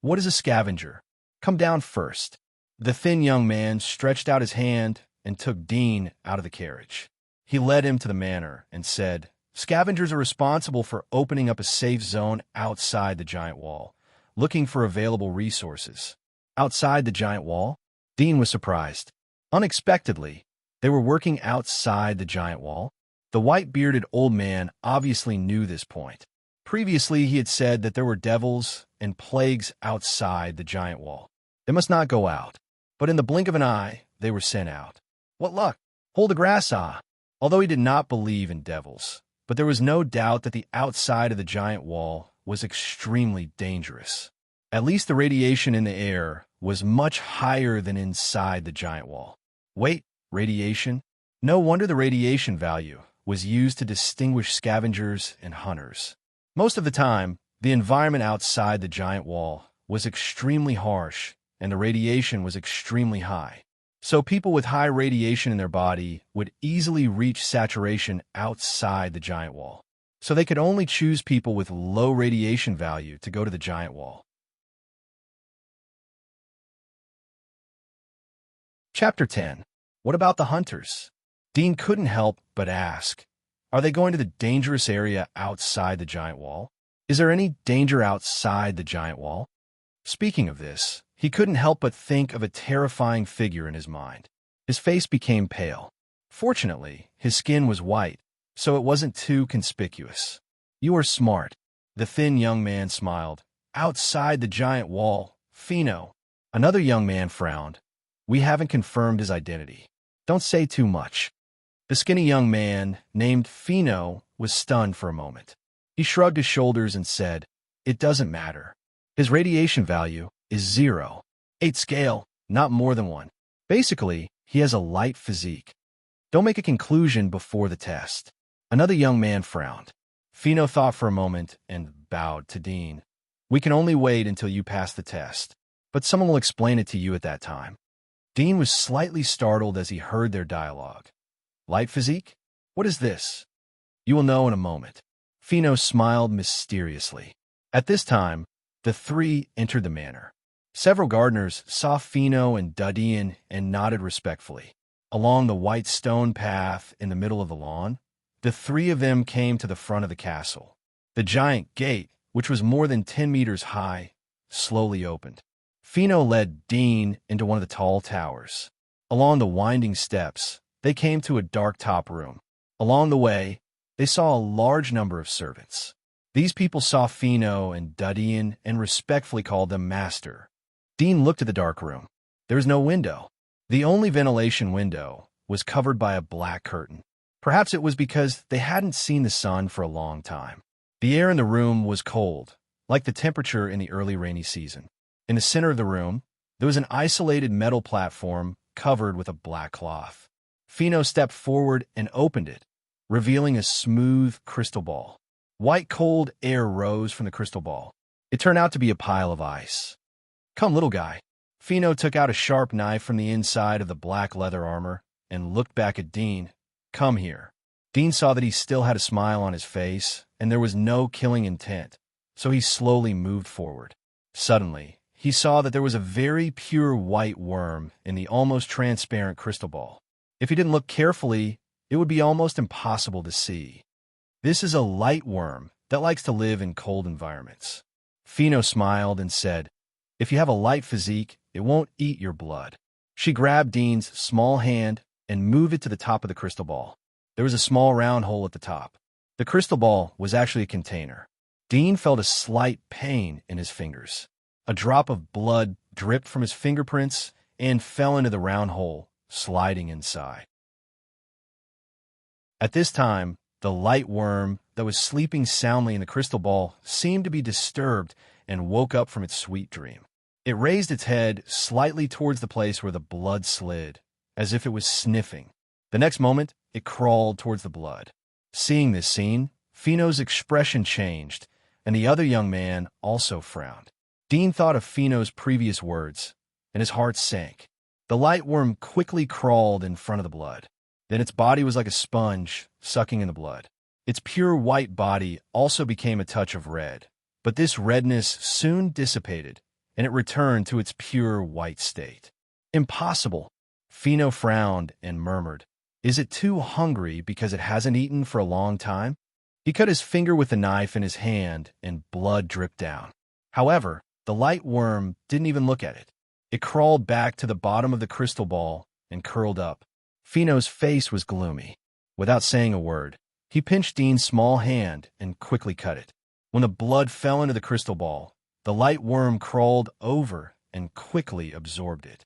"What is a scavenger? Come down first." The thin young man stretched out his hand and took Dean out of the carriage. He led him to the manor and said, "Scavengers are responsible for opening up a safe zone outside the giant wall, looking for available resources." Outside the giant wall? Dean was surprised. Unexpectedly, they were working outside the giant wall. The white-bearded old man obviously knew this point. Previously, he had said that there were devils and plagues outside the giant wall. They must not go out. But in the blink of an eye, they were sent out. What luck! Hold the grass, ah! Although he did not believe in devils, but there was no doubt that the outside of the giant wall was extremely dangerous. At least the radiation in the air was much higher than inside the giant wall. Wait, radiation? No wonder the radiation value was used to distinguish scavengers and hunters. Most of the time, the environment outside the giant wall was extremely harsh and the radiation was extremely high. So people with high radiation in their body would easily reach saturation outside the giant wall. So they could only choose people with low radiation value to go to the giant wall. Chapter 10. What about the hunters? Dean couldn't help but ask, are they going to the dangerous area outside the giant wall? Is there any danger outside the giant wall? Speaking of this, he couldn't help but think of a terrifying figure in his mind. His face became pale. Fortunately, his skin was white, so it wasn't too conspicuous. You are smart. The thin young man smiled. Outside the giant wall, Fino. Another young man frowned. We haven't confirmed his identity. Don't say too much. The skinny young man, named Fino, was stunned for a moment. He shrugged his shoulders and said, it doesn't matter. His radiation value is 0. 8 scale, not more than 1. Basically, he has a light physique. Don't make a conclusion before the test. Another young man frowned. Fino thought for a moment and bowed to Dean. We can only wait until you pass the test, but someone will explain it to you at that time. Dean was slightly startled as he heard their dialogue. Light physique? What is this? You will know in a moment. Fino smiled mysteriously. At this time, the three entered the manor. Several gardeners saw Fino and Dudian and nodded respectfully. Along the white stone path in the middle of the lawn, the three of them came to the front of the castle. The giant gate, which was more than 10 meters high, slowly opened. Fino led Dean into one of the tall towers. Along the winding steps, they came to a dark top room. Along the way, they saw a large number of servants. These people saw Fino and Dudian and respectfully called them master. Dean looked at the dark room. There was no window. The only ventilation window was covered by a black curtain. Perhaps it was because they hadn't seen the sun for a long time. The air in the room was cold, like the temperature in the early rainy season. In the center of the room, there was an isolated metal platform covered with a black cloth. Fino stepped forward and opened it, revealing a smooth crystal ball. White cold air rose from the crystal ball. It turned out to be a pile of ice. Come, little guy. Fino took out a sharp knife from the inside of the black leather armor and looked back at Dean. Come here. Dean saw that he still had a smile on his face, and there was no killing intent, so he slowly moved forward. Suddenly, he saw that there was a very pure white worm in the almost transparent crystal ball. If he didn't look carefully, it would be almost impossible to see. This is a light worm that likes to live in cold environments. Fino smiled and said, if you have a light physique, it won't eat your blood. She grabbed Dean's small hand and moved it to the top of the crystal ball. There was a small round hole at the top. The crystal ball was actually a container. Dean felt a slight pain in his fingers. A drop of blood dripped from his fingerprints and fell into the round hole, sliding inside. At this time, the light worm that was sleeping soundly in the crystal ball seemed to be disturbed and woke up from its sweet dream. It raised its head slightly towards the place where the blood slid, as if it was sniffing. The next moment, it crawled towards the blood. Seeing this scene, Fino's expression changed, and the other young man also frowned. Dean thought of Fino's previous words, and his heart sank. The light worm quickly crawled in front of the blood. Then its body was like a sponge, sucking in the blood. Its pure white body also became a touch of red, but this redness soon dissipated, and it returned to its pure white state. Impossible. Fino frowned and murmured, is it too hungry because it hasn't eaten for a long time? He cut his finger with the knife in his hand, and blood dripped down. However, the light worm didn't even look at it. It crawled back to the bottom of the crystal ball and curled up. Fino's face was gloomy. Without saying a word, he pinched Dean's small hand and quickly cut it. When the blood fell into the crystal ball, the light worm crawled over and quickly absorbed it.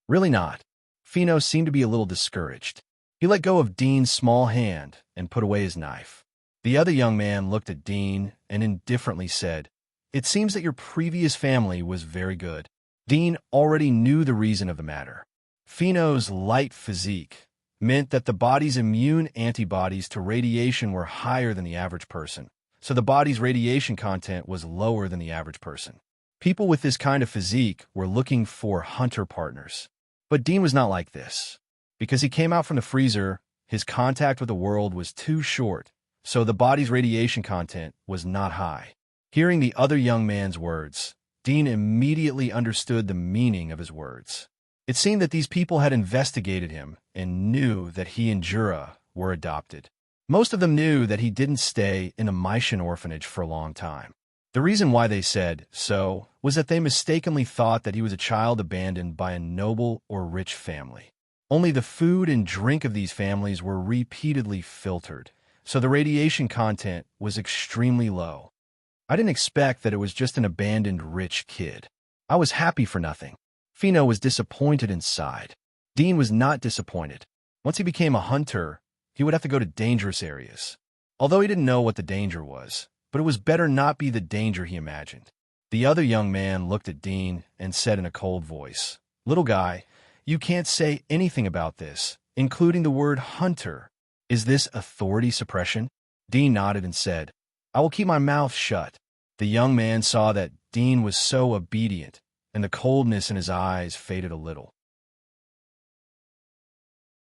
Really not. Fino seemed to be a little discouraged. He let go of Dean's small hand and put away his knife. The other young man looked at Dean and indifferently said, "It seems that your previous family was very good." Dean already knew the reason of the matter. Fino's light physique meant that the body's immune antibodies to radiation were higher than the average person, so the body's radiation content was lower than the average person. People with this kind of physique were looking for hunter partners. But Dean was not like this. Because he came out from the freezer, his contact with the world was too short, so the body's radiation content was not high. Hearing the other young man's words, Dean immediately understood the meaning of his words. It seemed that these people had investigated him and knew that he and Jura were adopted. Most of them knew that he didn't stay in a Mysian orphanage for a long time. The reason why they said so was that they mistakenly thought that he was a child abandoned by a noble or rich family. Only the food and drink of these families were repeatedly filtered, so the radiation content was extremely low. I didn't expect that it was just an abandoned rich kid. I was happy for nothing. Fino was disappointed inside. Dean was not disappointed. Once he became a hunter, he would have to go to dangerous areas. Although he didn't know what the danger was, but it was better not be the danger he imagined. The other young man looked at Dean and said in a cold voice, "Little guy, you can't say anything about this, including the word hunter. Is this authority suppression?" Dean nodded and said, "I will keep my mouth shut." The young man saw that Dean was so obedient, and the coldness in his eyes faded a little.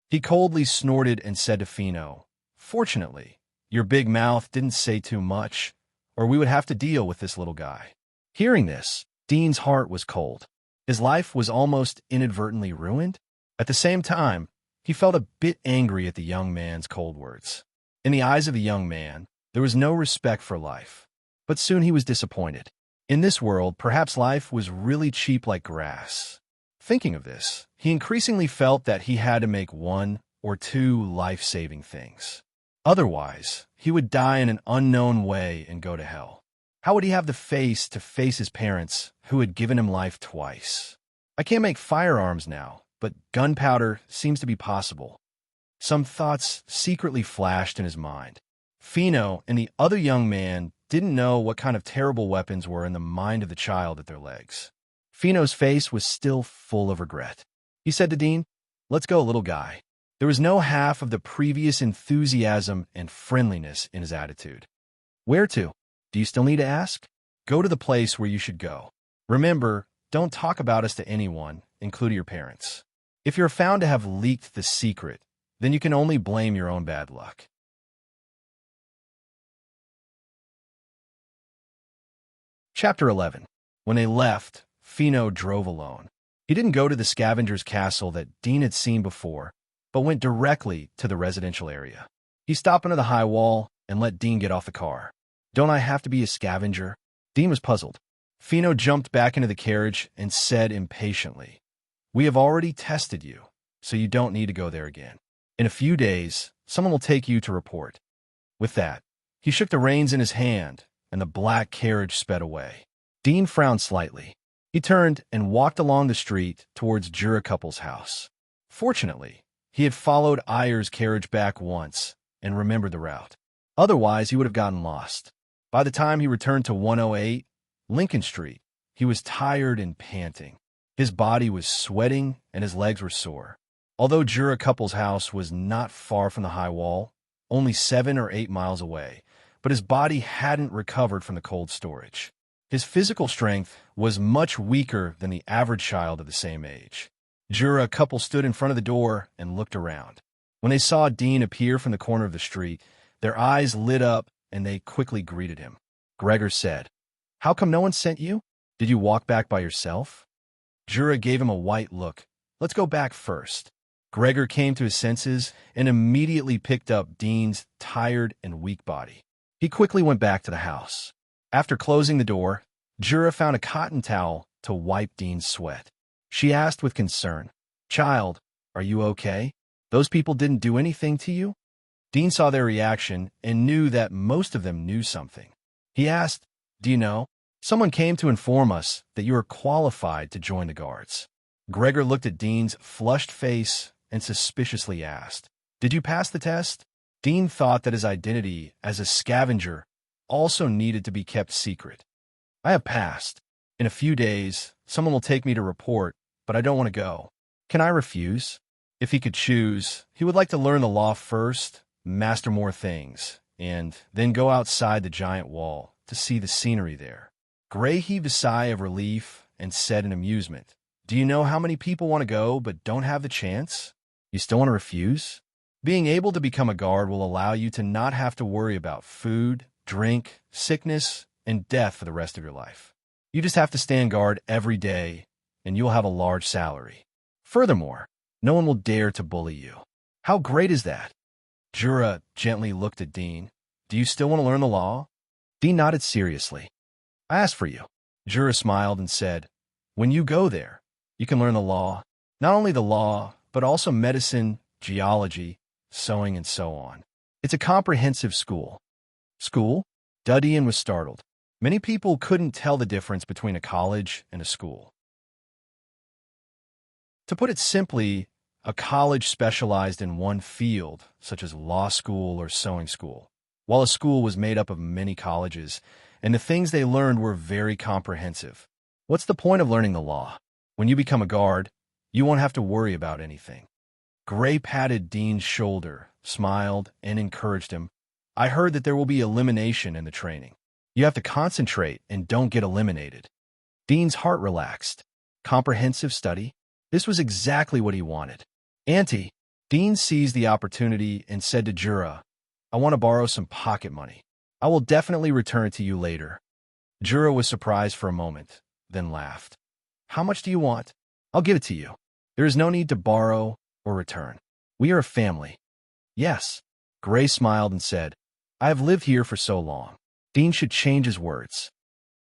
He coldly snorted and said to Fino, "Fortunately, your big mouth didn't say too much, or we would have to deal with this little guy." Hearing this, Dean's heart was cold. His life was almost inadvertently ruined. At the same time, he felt a bit angry at the young man's cold words. In the eyes of the young man, there was no respect for life. But soon he was disappointed. In this world, perhaps life was really cheap like grass. Thinking of this, he increasingly felt that he had to make one or two life-saving things. Otherwise, he would die in an unknown way and go to hell. How would he have the face to face his parents, who had given him life twice? I can't make firearms now, but gunpowder seems to be possible. Some thoughts secretly flashed in his mind. Fino and the other young man didn't know what kind of terrible weapons were in the mind of the child at their legs. Fino's face was still full of regret. He said to Dean, "Let's go, little guy." There was no half of the previous enthusiasm and friendliness in his attitude. "Where to? Do you still need to ask? Go to the place where you should go. Remember, don't talk about us to anyone, including your parents. If you're found to have leaked the secret, then you can only blame your own bad luck." Chapter 11. When they left, Fino drove alone. He didn't go to the scavenger's castle that Dean had seen before, but went directly to the residential area. He stopped under the high wall and let Dean get off the car. "Don't I have to be a scavenger?" Dean was puzzled. Fino jumped back into the carriage and said impatiently, "We have already tested you, so you don't need to go there again. In a few days, someone will take you to report." With that, he shook the reins in his hand, and the black carriage sped away. Dean frowned slightly. He turned and walked along the street towards Jura couple's house. Fortunately, he had followed Ayer's carriage back once and remembered the route. Otherwise, he would have gotten lost. By the time he returned to 108 Lincoln Street, he was tired and panting. His body was sweating and his legs were sore. Although Jura couple's house was not far from the high wall, only 7 or 8 miles away, but his body hadn't recovered from the cold storage. His physical strength was much weaker than the average child of the same age. Jura couple stood in front of the door and looked around. When they saw Dean appear from the corner of the street, their eyes lit up and they quickly greeted him. Gregor said, "How come no one sent you? Did you walk back by yourself?" Jura gave him a white look. "Let's go back first." Gregor came to his senses and immediately picked up Dean's tired and weak body. He quickly went back to the house. After closing the door, Jura found a cotton towel to wipe Dean's sweat. She asked with concern, "Child, are you okay? Those people didn't do anything to you?" Dean saw their reaction and knew that most of them knew something. He asked, "Do you know? Someone came to inform us that you are qualified to join the guards." Gregor looked at Dean's flushed face and suspiciously asked, "Did you pass the test?" Dean thought that his identity as a scavenger also needed to be kept secret. "I have passed. In a few days, someone will take me to report, but I don't want to go. Can I refuse?" If he could choose, he would like to learn the law first, master more things, and then go outside the giant wall to see the scenery there. Gray heaved a sigh of relief and said in amusement, "Do you know how many people want to go but don't have the chance? You still want to refuse? Being able to become a guard will allow you to not have to worry about food, drink, sickness, and death for the rest of your life. You just have to stand guard every day, and you'll have a large salary. Furthermore, no one will dare to bully you. How great is that?" Jura gently looked at Dean. "Do you still want to learn the law?" Dean nodded seriously. "I asked for you." Jura smiled and said, "When you go there, you can learn the law. Not only the law, but also medicine, geology, sewing, and so on. It's a comprehensive school." "School?" Dudian was startled. Many people couldn't tell the difference between a college and a school. To put it simply, a college specialized in one field, such as law school or sewing school, while a school was made up of many colleges, and the things they learned were very comprehensive. What's the point of learning the law? When you become a guard, you won't have to worry about anything. Gray patted Dean's shoulder, smiled, and encouraged him. "I heard that there will be elimination in the training. You have to concentrate and don't get eliminated." Dean's heart relaxed. Comprehensive study? This was exactly what he wanted. "Auntie," Dean seized the opportunity and said to Jura, "I want to borrow some pocket money. I will definitely return it to you later." Jura was surprised for a moment, then laughed. "How much do you want? I'll give it to you. There is no need to borrow or return. We are a family." "Yes." Gray smiled and said, "I have lived here for so long. Dean should change his words."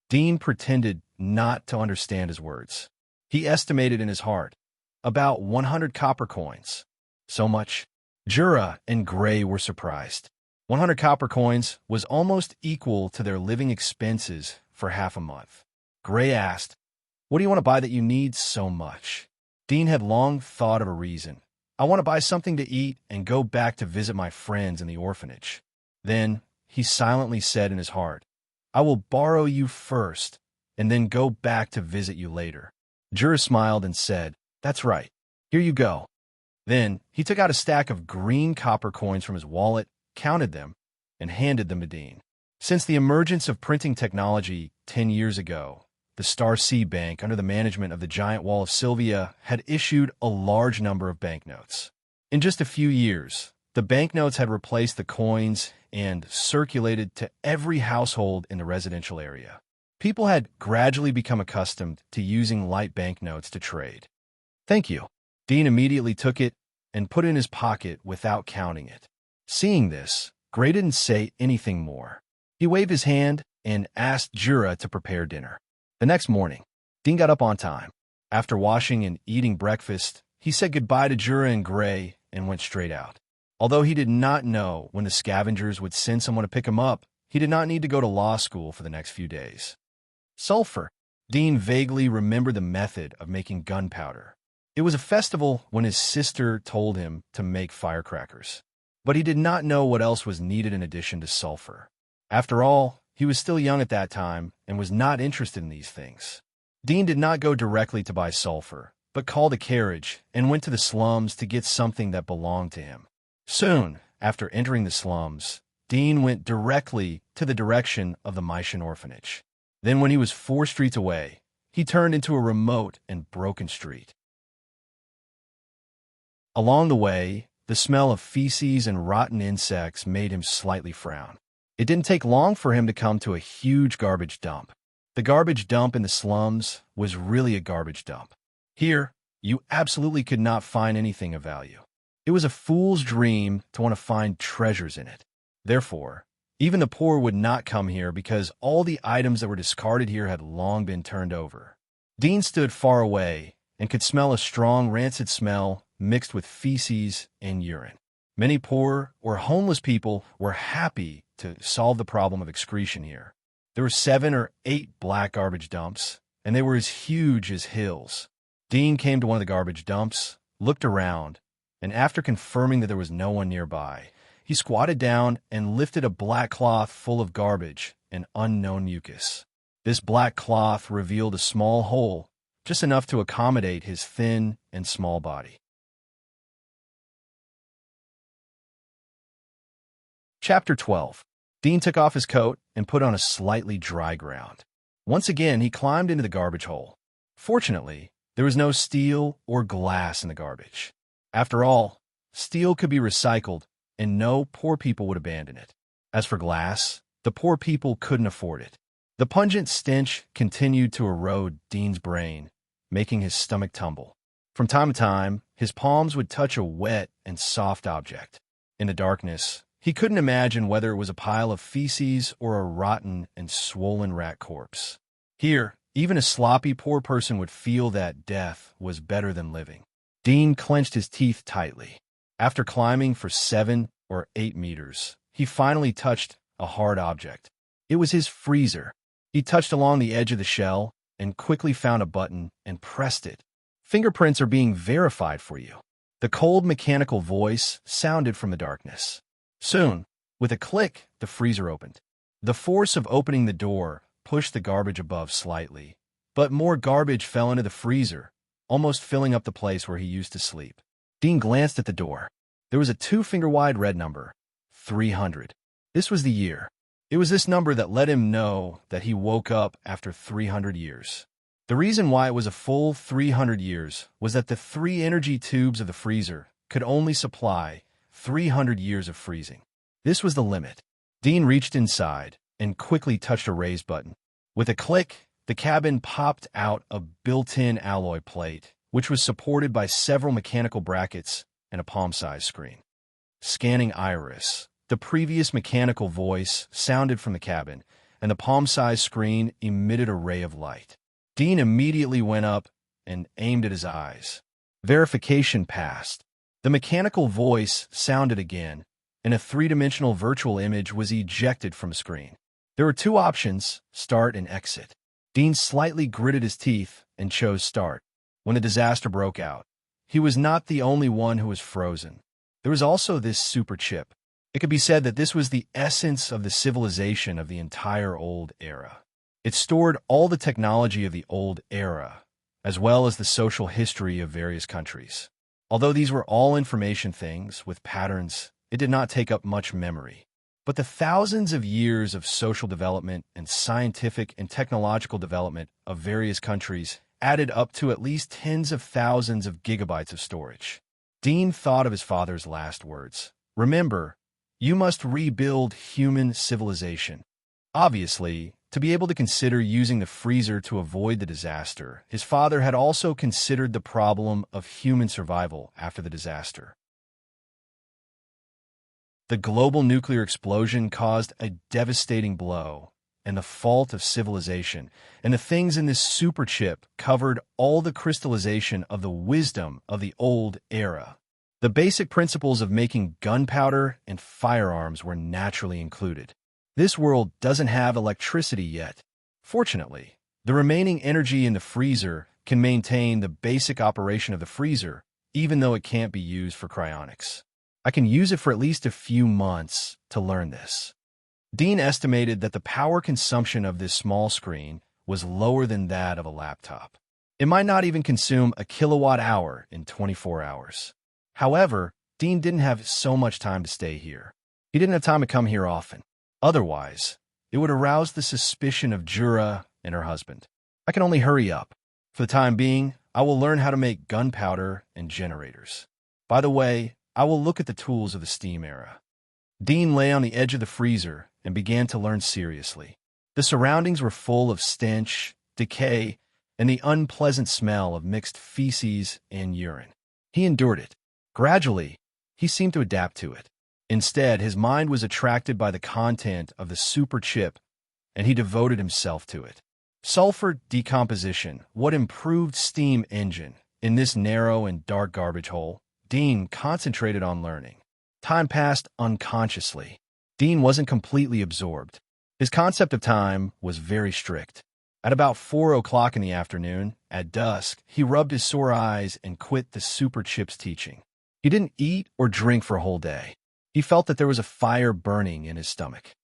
Dean pretended not to understand his words. He estimated in his heart, about 100 copper coins. "So much?" Jura and Gray were surprised. 100 copper coins was almost equal to their living expenses for half a month. Gray asked, "What do you want to buy that you need so much?" Dean had long thought of a reason. "I want to buy something to eat and go back to visit my friends in the orphanage." Then he silently said in his heart, "I will borrow you first and then go back to visit you later." Jura smiled and said, "That's right. Here you go." Then he took out a stack of green copper coins from his wallet, counted them, and handed them to Dean. Since the emergence of printing technology 10 years ago, the Star Sea Bank, under the management of the Giant Wall of Sylvia, had issued a large number of banknotes. In just a few years, the banknotes had replaced the coins and circulated to every household in the residential area. People had gradually become accustomed to using light banknotes to trade. "Thank you." Dean immediately took it and put it in his pocket without counting it. Seeing this, Gray didn't say anything more. He waved his hand and asked Jura to prepare dinner. The next morning, Dean got up on time. After washing and eating breakfast, he said goodbye to Jura and Gray and went straight out. Although he did not know when the scavengers would send someone to pick him up, he did not need to go to law school for the next few days. Sulfur. Dean vaguely remembered the method of making gunpowder. It was a festival when his sister told him to make firecrackers. But he did not know what else was needed in addition to sulfur. After all, he was still young at that time and was not interested in these things. Dean did not go directly to buy sulfur, but called a carriage and went to the slums to get something that belonged to him. Soon after entering the slums, Dean went directly to the direction of the Mysian orphanage. Then when he was 4 streets away, he turned into a remote and broken street. Along the way, the smell of feces and rotten insects made him slightly frown. It didn't take long for him to come to a huge garbage dump. The garbage dump in the slums was really a garbage dump. Here, you absolutely could not find anything of value. It was a fool's dream to want to find treasures in it. Therefore, even the poor would not come here because all the items that were discarded here had long been turned over. Dean stood far away and could smell a strong rancid smell mixed with feces and urine. Many poor or homeless people were happy to solve the problem of excretion here. There were 7 or 8 black garbage dumps, and they were as huge as hills. Dean came to one of the garbage dumps, looked around, and after confirming that there was no one nearby, he squatted down and lifted a black cloth full of garbage and unknown mucus. This black cloth revealed a small hole, just enough to accommodate his thin and small body. Chapter 12. Dean took off his coat and put on a slightly dry ground. Once again, he climbed into the garbage hole. Fortunately, there was no steel or glass in the garbage. After all, steel could be recycled, and no poor people would abandon it. As for glass, the poor people couldn't afford it. The pungent stench continued to erode Dean's brain, making his stomach tumble. From time to time, his palms would touch a wet and soft object. In the darkness, he couldn't imagine whether it was a pile of feces or a rotten and swollen rat corpse. Here, even a sloppy poor person would feel that death was better than living. Dean clenched his teeth tightly. After climbing for 7 or 8 meters, he finally touched a hard object. It was his freezer. He touched along the edge of the shell and quickly found a button and pressed it. Fingerprints are being verified for you. The cold mechanical voice sounded from the darkness. Soon, with a click, the freezer opened. The force of opening the door pushed the garbage above slightly, but more garbage fell into the freezer, almost filling up the place where he used to sleep. Dean glanced at the door. There was a 2-finger-wide red number, 300. This was the year. It was this number that let him know that he woke up after 300 years. The reason why it was a full 300 years was that the 3 energy tubes of the freezer could only supply 300 years of freezing. This was the limit. Dean reached inside and quickly touched a raise button. With a click, the cabin popped out a built-in alloy plate, which was supported by several mechanical brackets and a palm-sized screen. Scanning iris, the previous mechanical voice sounded from the cabin, and the palm-sized screen emitted a ray of light. Dean immediately went up and aimed at his eyes. Verification passed. The mechanical voice sounded again, and a 3-dimensional virtual image was ejected from the screen. There were 2 options, start and exit. Dean slightly gritted his teeth and chose start. When the disaster broke out, he was not the only one who was frozen. There was also this super chip. It could be said that this was the essence of the civilization of the entire old era. It stored all the technology of the old era, as well as the social history of various countries. Although these were all information things with patterns, it did not take up much memory. But the thousands of years of social development and scientific and technological development of various countries added up to at least tens of thousands of gigabytes of storage. Dean thought of his father's last words. Remember, you must rebuild human civilization. Obviously, to be able to consider using the freezer to avoid the disaster, his father had also considered the problem of human survival after the disaster. The global nuclear explosion caused a devastating blow and the fault of civilization, and the things in this super chip covered all the crystallization of the wisdom of the old era. The basic principles of making gunpowder and firearms were naturally included. This world doesn't have electricity yet. Fortunately, the remaining energy in the freezer can maintain the basic operation of the freezer, even though it can't be used for cryonics. I can use it for at least a few months to learn this. Dean estimated that the power consumption of this small screen was lower than that of a laptop. It might not even consume a kilowatt hour in 24 hours. However, Dean didn't have so much time to stay here. He didn't have time to come here often. Otherwise, it would arouse the suspicion of Jura and her husband. I can only hurry up. For the time being, I will learn how to make gunpowder and generators. By the way, I will look at the tools of the steam era. Dean lay on the edge of the freezer and began to learn seriously. The surroundings were full of stench, decay, and the unpleasant smell of mixed feces and urine. He endured it. Gradually, he seemed to adapt to it. Instead, his mind was attracted by the content of the super chip, and he devoted himself to it. Sulfur decomposition, what improved steam engine. In this narrow and dark garbage hole, Dean concentrated on learning. Time passed unconsciously. Dean wasn't completely absorbed. His concept of time was very strict. At about 4 o'clock in the afternoon, at dusk, he rubbed his sore eyes and quit the super chip's teaching. He didn't eat or drink for a whole day. He felt that there was a fire burning in his stomach.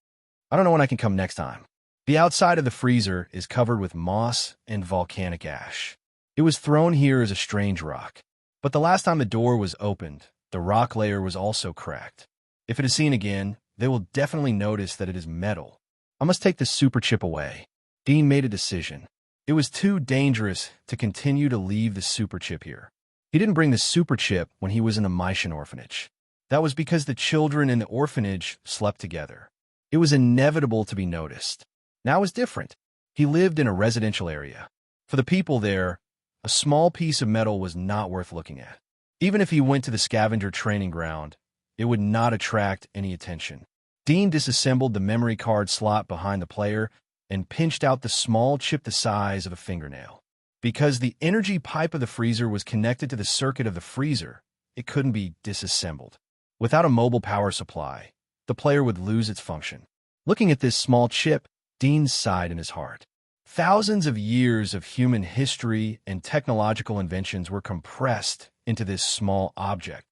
I don't know when I can come next time. The outside of the freezer is covered with moss and volcanic ash. It was thrown here as a strange rock. But the last time the door was opened, the rock layer was also cracked. If it is seen again, they will definitely notice that it is metal. I must take the super chip away. Dean made a decision. It was too dangerous to continue to leave the super chip here. He didn't bring the super chip when he was in the Mysian orphanage. That was because the children in the orphanage slept together. It was inevitable to be noticed. Now it was different. He lived in a residential area. For the people there, a small piece of metal was not worth looking at. Even if he went to the scavenger training ground, it would not attract any attention. Dean disassembled the memory card slot behind the player and pinched out the small chip the size of a fingernail. Because the energy pipe of the freezer was connected to the circuit of the freezer, it couldn't be disassembled. Without a mobile power supply, the player would lose its function. Looking at this small chip, Dean sighed in his heart. Thousands of years of human history and technological inventions were compressed into this small object.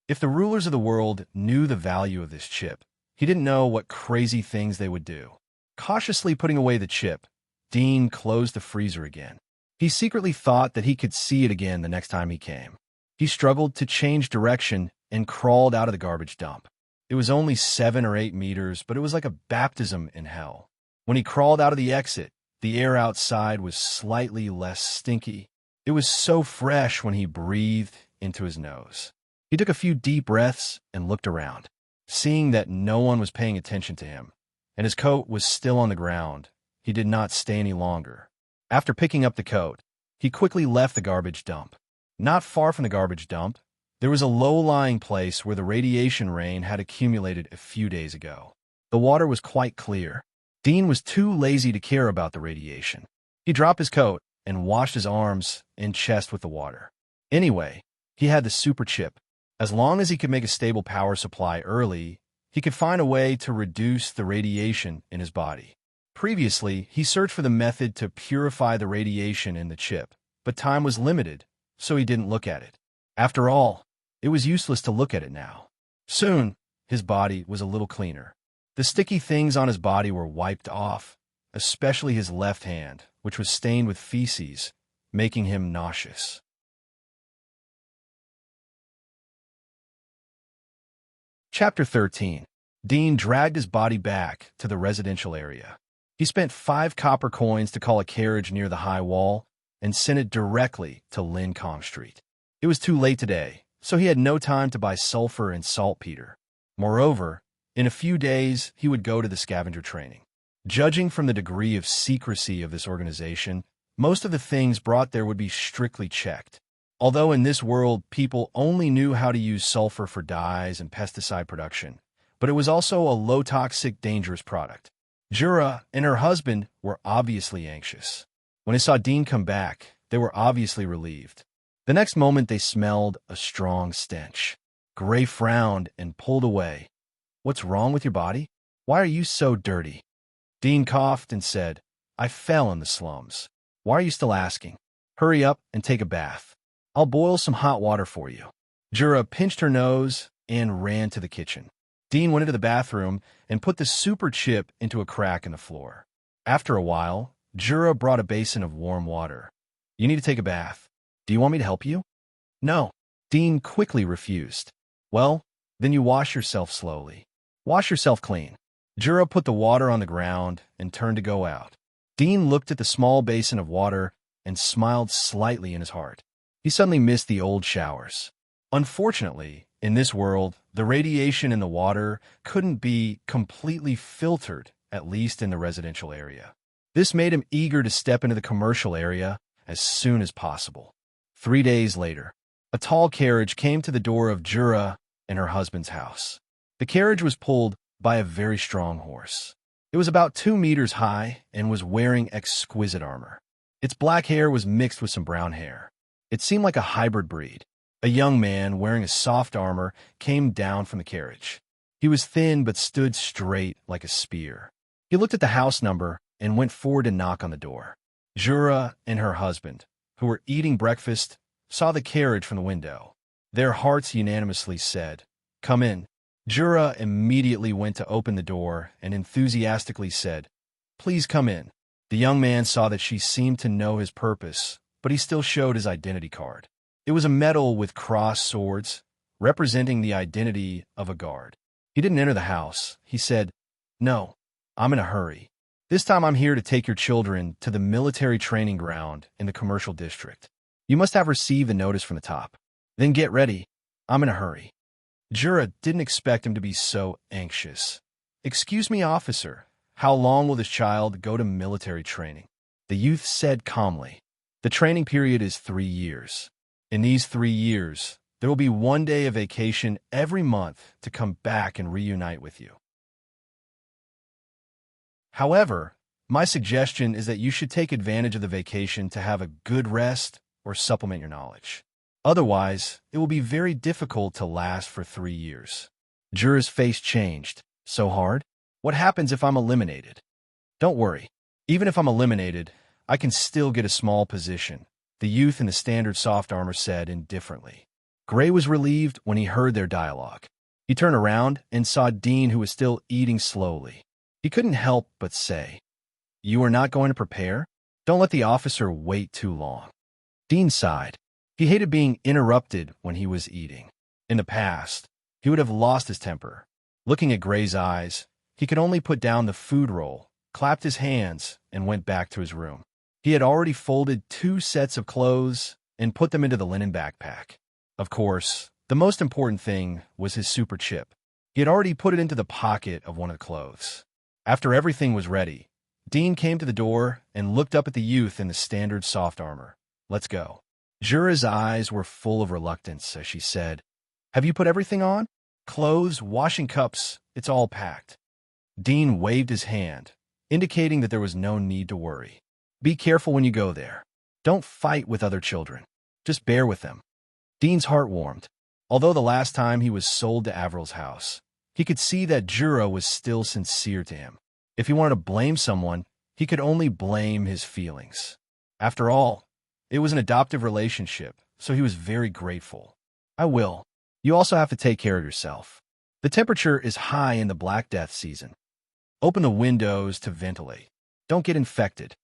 If the rulers of the world knew the value of this chip, he didn't know what crazy things they would do. Cautiously putting away the chip, Dean closed the freezer again. He secretly thought that he could see it again the next time he came. He struggled to change direction and crawled out of the garbage dump. It was only 7 or 8 meters, but it was like a baptism in hell. When he crawled out of the exit, the air outside was slightly less stinky. It was so fresh when he breathed into his nose. He took a few deep breaths and looked around. Seeing that no one was paying attention to him, and his coat was still on the ground, he did not stay any longer. After picking up the coat, he quickly left the garbage dump. Not far from the garbage dump, there was a low-lying place where the radiation rain had accumulated a few days ago. The water was quite clear. Dean was too lazy to care about the radiation. He dropped his coat and washed his arms and chest with the water. Anyway, he had the super chip. As long as he could make a stable power supply early, he could find a way to reduce the radiation in his body. Previously, he searched for the method to purify the radiation in the chip, but time was limited, so he didn't look at it. After all, it was useless to look at it now. Soon, his body was a little cleaner. The sticky things on his body were wiped off, especially his left hand, which was stained with feces, making him nauseous. Chapter 13. Dean dragged his body back to the residential area. He spent 5 copper coins to call a carriage near the high wall and sent it directly to Lincom Street. It was too late today, so he had no time to buy sulfur and saltpeter. Moreover, in a few days, he would go to the scavenger training. Judging from the degree of secrecy of this organization, most of the things brought there would be strictly checked. Although in this world, people only knew how to use sulfur for dyes and pesticide production, but it was also a low-toxic, dangerous product. Jura and her husband were obviously anxious. When they saw Dean come back, they were obviously relieved. The next moment, they smelled a strong stench. Gray frowned and pulled away. "What's wrong with your body? Why are you so dirty?" Dean coughed and said, "I fell in the slums. Why are you still asking? Hurry up and take a bath. I'll boil some hot water for you." Jura pinched her nose and ran to the kitchen. Dean went into the bathroom and put the super chip into a crack in the floor. After a while, Jura brought a basin of warm water. "You need to take a bath. Do you want me to help you?" "No." Dean quickly refused. "Well, then you wash yourself slowly. Wash yourself clean." Jura put the water on the ground and turned to go out. Dean looked at the small basin of water and smiled slightly in his heart. He suddenly missed the old showers. Unfortunately, in this world, the radiation in the water couldn't be completely filtered, at least in the residential area. This made him eager to step into the commercial area as soon as possible. 3 days later, a tall carriage came to the door of Jura and her husband's house. The carriage was pulled by a very strong horse. It was about 2 meters high and was wearing exquisite armor. Its black hair was mixed with some brown hair. It seemed like a hybrid breed. A young man wearing a soft armor came down from the carriage. He was thin but stood straight like a spear. He looked at the house number and went forward to knock on the door. Jura and her husband, who were eating breakfast, saw the carriage from the window. Their hearts unanimously said, "Come in." Jura immediately went to open the door and enthusiastically said, "Please come in." The young man saw that she seemed to know his purpose, but he still showed his identity card. It was a medal with crossed swords, representing the identity of a guard. He didn't enter the house. He said, "No, I'm in a hurry. This time I'm here to take your children to the military training ground in the commercial district. You must have received the notice from the top. Then get ready. I'm in a hurry." Jura didn't expect him to be so anxious. "Excuse me, officer. How long will this child go to military training?" The youth said calmly, "The training period is 3 years. In these 3 years, there will be 1 day of vacation every month to come back and reunite with you. However, my suggestion is that you should take advantage of the vacation to have a good rest or supplement your knowledge. Otherwise, it will be very difficult to last for 3 years." Jura's face changed. "So hard? What happens if I'm eliminated?" "Don't worry. Even if I'm eliminated, I can still get a small position," the youth in the standard soft armor said indifferently. Gray was relieved when he heard their dialogue. He turned around and saw Dean, who was still eating slowly. He couldn't help but say, "You are not going to prepare? Don't let the officer wait too long." Dean sighed. He hated being interrupted when he was eating. In the past, he would have lost his temper. Looking at Gray's eyes, he could only put down the food roll, clapped his hands, and went back to his room. He had already folded 2 sets of clothes and put them into the linen backpack. Of course, the most important thing was his super chip. He had already put it into the pocket of one of the clothes. After everything was ready, Dean came to the door and looked up at the youth in the standard soft armor. "Let's go." Jura's eyes were full of reluctance as she said, "Have you put everything on? Clothes, washing cups, it's all packed." Dean waved his hand, indicating that there was no need to worry. "Be careful when you go there. Don't fight with other children. Just bear with them." Dean's heart warmed. Although the last time he was sold to Avril's house, he could see that Jura was still sincere to him. If he wanted to blame someone, he could only blame his feelings. After all, it was an adoptive relationship, so he was very grateful. "I will. You also have to take care of yourself. The temperature is high in the Black Death season. Open the windows to ventilate. Don't get infected,"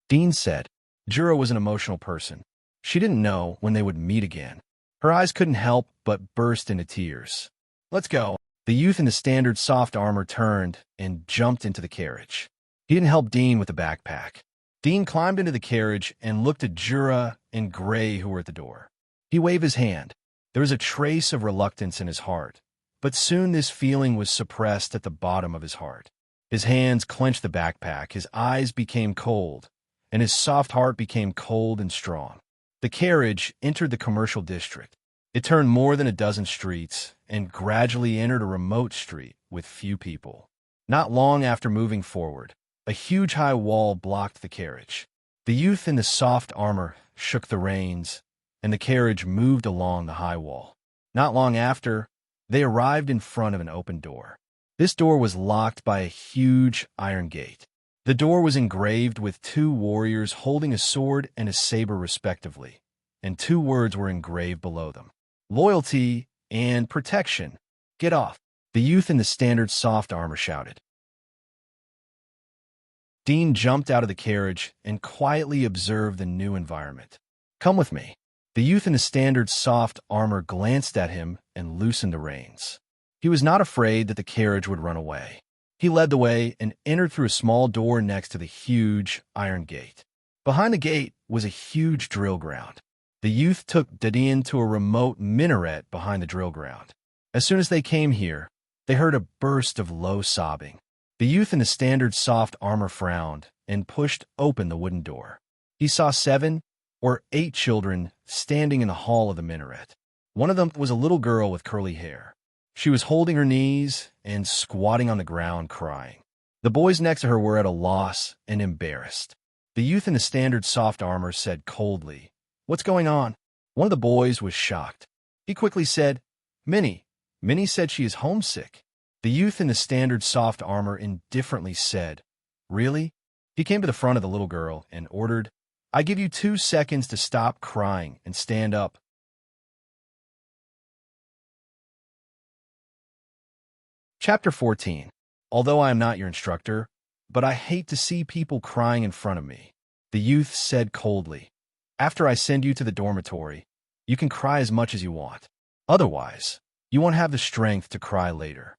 Dean said. Jura was an emotional person. She didn't know when they would meet again. Her eyes couldn't help but burst into tears. "Let's go." The youth in the standard soft armor turned and jumped into the carriage. He didn't help Dean with the backpack. Dean climbed into the carriage and looked at Jura and Gray, who were at the door. He waved his hand. There was a trace of reluctance in his heart, but soon this feeling was suppressed at the bottom of his heart. His hands clenched the backpack, his eyes became cold, and his soft heart became cold and strong. The carriage entered the commercial district. It turned more than a dozen streets and gradually entered a remote street with few people. Not long after moving forward, a huge high wall blocked the carriage. The youth in the soft armor shook the reins, and the carriage moved along the high wall. Not long after, they arrived in front of an open door. This door was locked by a huge iron gate. The door was engraved with 2 warriors holding a sword and a saber respectively, and 2 words were engraved below them: "Loyalty and protection. Get off." The youth in the standard soft armor shouted. Dean jumped out of the carriage and quietly observed the new environment. "Come with me." The youth in the standard soft armor glanced at him and loosened the reins. He was not afraid that the carriage would run away. He led the way and entered through a small door next to the huge iron gate. Behind the gate was a huge drill ground. The youth took Dean to a remote minaret behind the drill ground. As soon as they came here, they heard a burst of low sobbing. The youth in the standard soft armor frowned and pushed open the wooden door. He saw 7 or 8 children standing in the hall of the minaret. One of them was a little girl with curly hair. She was holding her knees and squatting on the ground crying. The boys next to her were at a loss and embarrassed. The youth in the standard soft armor said coldly, "What's going on?" One of the boys was shocked. He quickly said, Minnie said she is homesick." The youth in the standard soft armor indifferently said, "Really?" He came to the front of the little girl and ordered, "I give you 2 seconds to stop crying and stand up." Chapter 14. Although I am not your instructor, but I hate to see people crying in front of me, the youth said coldly. After I send you to the dormitory, you can cry as much as you want. Otherwise, you won't have the strength to cry later.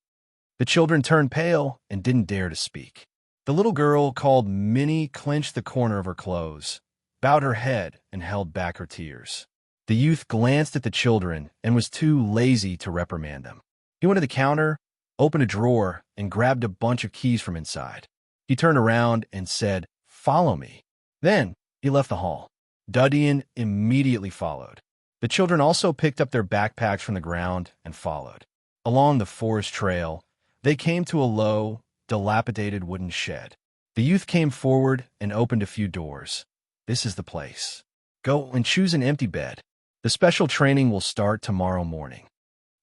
The children turned pale and didn't dare to speak. The little girl, called Minnie, clenched the corner of her clothes, bowed her head, and held back her tears. The youth glanced at the children and was too lazy to reprimand them. He went to the counter, opened a drawer, and grabbed a bunch of keys from inside. He turned around and said, "Follow me." Then he left the hall. Dudian immediately followed. The children also picked up their backpacks from the ground and followed. Along the forest trail, they came to a low, dilapidated wooden shed. The youth came forward and opened a few doors. "This is the place. Go and choose an empty bed. The special training will start tomorrow morning."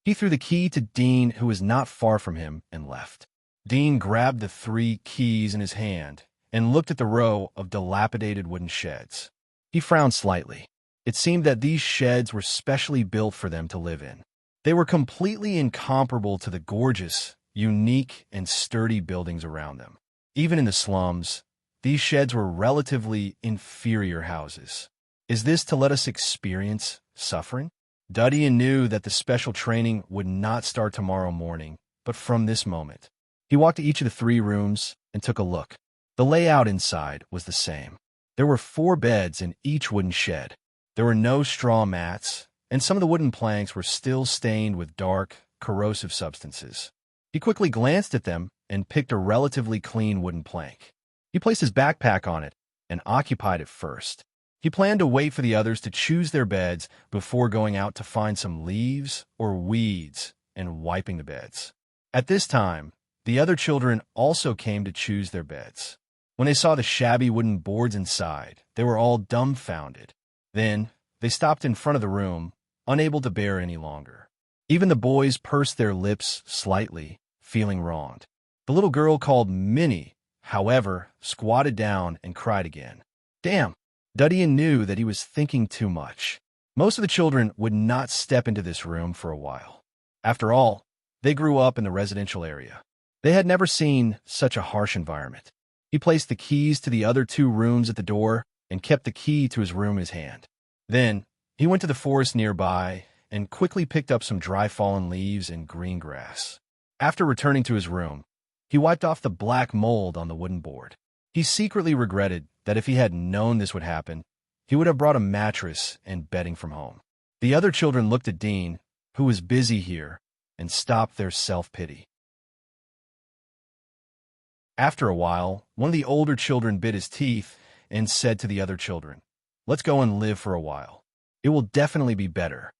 He threw the key to Dean, who was not far from him, and left. Dean grabbed the 3 keys in his hand and looked at the row of dilapidated wooden sheds. He frowned slightly. It seemed that these sheds were specially built for them to live in. They were completely incomparable to the gorgeous, unique, and sturdy buildings around them. Even in the slums, these sheds were relatively inferior houses. Is this to let us experience suffering? Dudian knew that the special training would not start tomorrow morning, but from this moment. He walked to each of the 3 rooms and took a look. The layout inside was the same. There were 4 beds in each wooden shed. There were no straw mats, and some of the wooden planks were still stained with dark, corrosive substances. He quickly glanced at them and picked a relatively clean wooden plank. He placed his backpack on it and occupied it first. He planned to wait for the others to choose their beds before going out to find some leaves or weeds and wiping the beds. At this time, the other children also came to choose their beds. When they saw the shabby wooden boards inside, they were all dumbfounded. Then, they stopped in front of the room, unable to bear any longer. Even the boys pursed their lips slightly, feeling wronged. The little girl, called Minnie, however, squatted down and cried again. Damn! Dudian knew that he was thinking too much. Most of the children would not step into this room for a while. After all, they grew up in the residential area. They had never seen such a harsh environment. He placed the keys to the other 2 rooms at the door and kept the key to his room in his hand. Then, he went to the forest nearby and quickly picked up some dry fallen leaves and green grass. After returning to his room, he wiped off the black mold on the wooden board. He secretly regretted that if he had known this would happen, he would have brought a mattress and bedding from home. The other children looked at Dean, who was busy here, and stopped their self-pity. After a while, one of the older children bit his teeth and said to the other children, "Let's go and live for a while. It will definitely be better."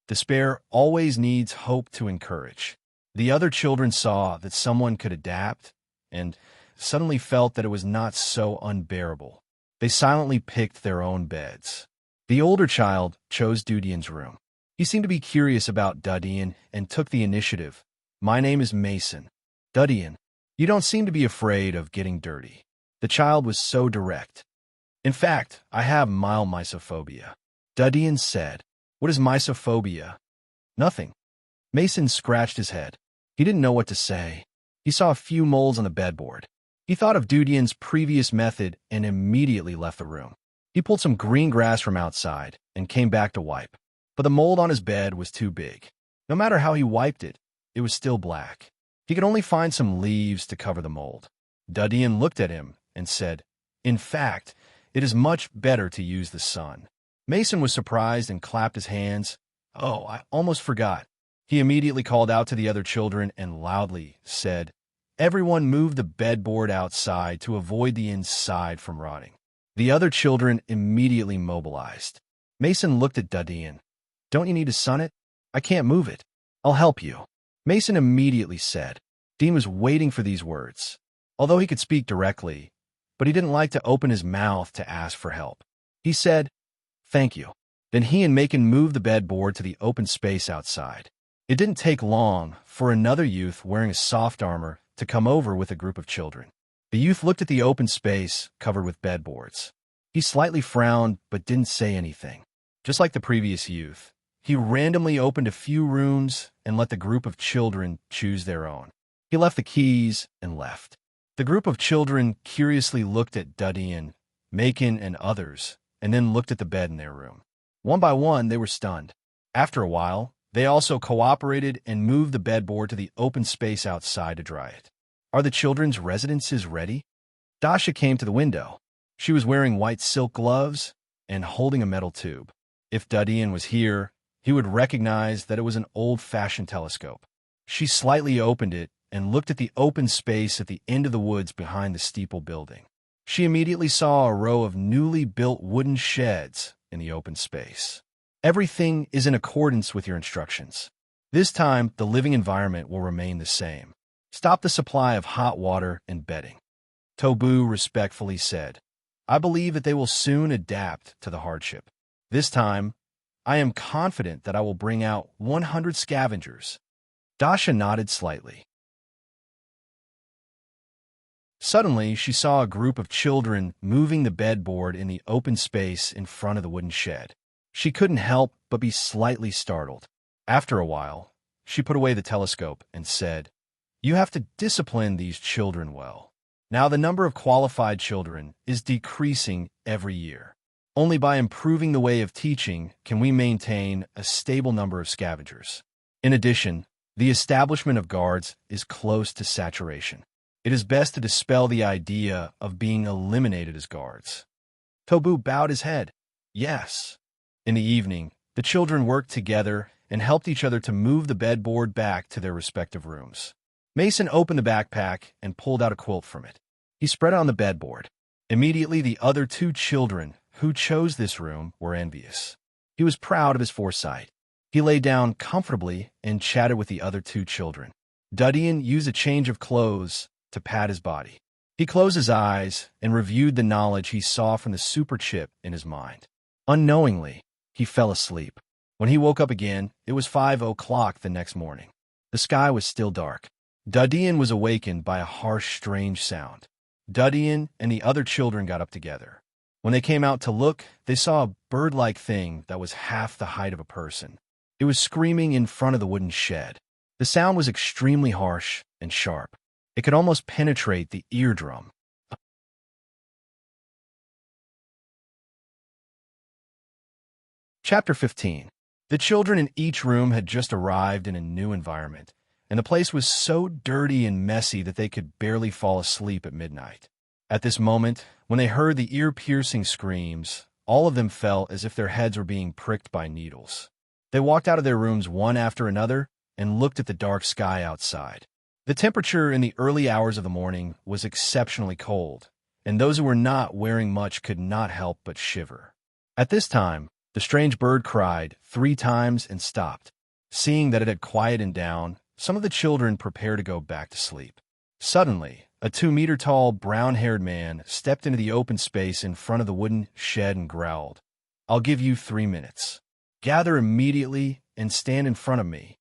Despair always needs hope to encourage. The other children saw that someone could adapt and suddenly felt that it was not so unbearable. They silently picked their own beds. The older child chose Dudian's room. He seemed to be curious about Dudian and took the initiative. "My name is Mason." "Dudian, you don't seem to be afraid of getting dirty." The child was so direct. "In fact, I have mild mysophobia." Dudian said, "What is mysophobia?" "Nothing." Mason scratched his head. He didn't know what to say. He saw a few moles on the bedboard. He thought of Dudian's previous method and immediately left the room. He pulled some green grass from outside and came back to wipe. But the mold on his bed was too big. No matter how he wiped it, it was still black. He could only find some leaves to cover the mold. Dudian looked at him and said, "In fact, it is much better to use the sun." Mason was surprised and clapped his hands. "Oh, I almost forgot." He immediately called out to the other children and loudly said, "Everyone move the bedboard outside to avoid the inside from rotting." The other children immediately mobilized. Mason looked at Dudian. "Don't you need to sun it? I can't move it. I'll help you." Mason immediately said. Dean was waiting for these words, although he could speak directly, but he didn't like to open his mouth to ask for help. He said, "Thank you." Then he and Macon moved the bedboard to the open space outside. It didn't take long for another youth wearing a soft armor to come over with a group of children. The youth looked at the open space covered with bedboards. He slightly frowned but didn't say anything. Just like the previous youth, he randomly opened a few rooms and let the group of children choose their own. He left the keys and left. The group of children curiously looked at Dudian, Macon, and others, and then looked at the bed in their room. One by one, they were stunned. After a while, they also cooperated and moved the bedboard to the open space outside to dry it. Are the children's residences ready? Dasha came to the window. She was wearing white silk gloves and holding a metal tube. If Dudian was here, he would recognize that it was an old-fashioned telescope. She slightly opened it and looked at the open space at the end of the woods behind the steeple building. She immediately saw a row of newly built wooden sheds in the open space. Everything is in accordance with your instructions. This time, the living environment will remain the same. Stop the supply of hot water and bedding. Tobu respectfully said, I believe that they will soon adapt to the hardship. This time, I am confident that I will bring out 100 scavengers. Dasha nodded slightly. Suddenly, she saw a group of children moving the bedboard in the open space in front of the wooden shed. She couldn't help but be slightly startled. After a while, she put away the telescope and said, You have to discipline these children well. Now the number of qualified children is decreasing every year. Only by improving the way of teaching can we maintain a stable number of scavengers. In addition, the establishment of guards is close to saturation. It is best to dispel the idea of being eliminated as guards. Tobu bowed his head. Yes. In the evening, the children worked together and helped each other to move the bedboard back to their respective rooms. Mason opened the backpack and pulled out a quilt from it. He spread it on the bedboard. Immediately, the other two children who chose this room were envious. He was proud of his foresight. He lay down comfortably and chatted with the other two children. Dudian used a change of clothes to pat his body. He closed his eyes and reviewed the knowledge he saw from the super chip in his mind. Unknowingly, he fell asleep. When he woke up again, it was 5 o'clock the next morning. The sky was still dark. Dudian was awakened by a harsh, strange sound. Dudian and the other children got up together. When they came out to look, they saw a bird-like thing that was half the height of a person. It was screaming in front of the wooden shed. The sound was extremely harsh and sharp. It could almost penetrate the eardrum. Chapter 15. The children in each room had just arrived in a new environment, and the place was so dirty and messy that they could barely fall asleep at midnight. At this moment, when they heard the ear-piercing screams, all of them felt as if their heads were being pricked by needles. They walked out of their rooms one after another and looked at the dark sky outside. The temperature in the early hours of the morning was exceptionally cold, and those who were not wearing much could not help but shiver. At this time, the strange bird cried 3 times and stopped. Seeing that it had quieted down, some of the children prepared to go back to sleep. Suddenly, a 2-meter-tall, brown-haired man stepped into the open space in front of the wooden shed and growled, I'll give you 3 minutes. Gather immediately and stand in front of me.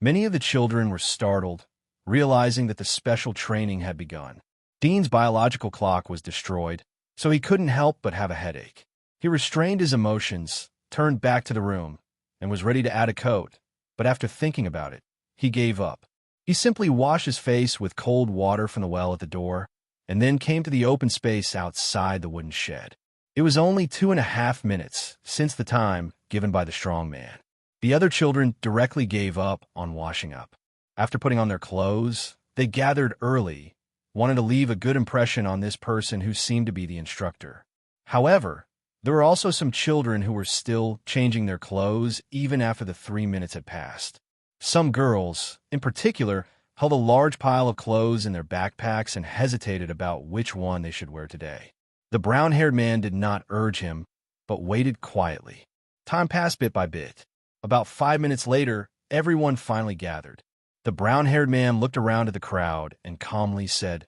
Many of the children were startled, realizing that the special training had begun. Dean's biological clock was destroyed, so he couldn't help but have a headache. He restrained his emotions, turned back to the room, and was ready to add a coat, but after thinking about it, he gave up. He simply washed his face with cold water from the well at the door, and then came to the open space outside the wooden shed. It was only 2.5 minutes since the time given by the strong man. The other children directly gave up on washing up. After putting on their clothes, they gathered early, wanting to leave a good impression on this person who seemed to be the instructor. However, there were also some children who were still changing their clothes even after the 3 minutes had passed. Some girls, in particular, held a large pile of clothes in their backpacks and hesitated about which one they should wear today. The brown-haired man did not urge him, but waited quietly. Time passed bit by bit. About 5 minutes later, everyone finally gathered. The brown-haired man looked around at the crowd and calmly said,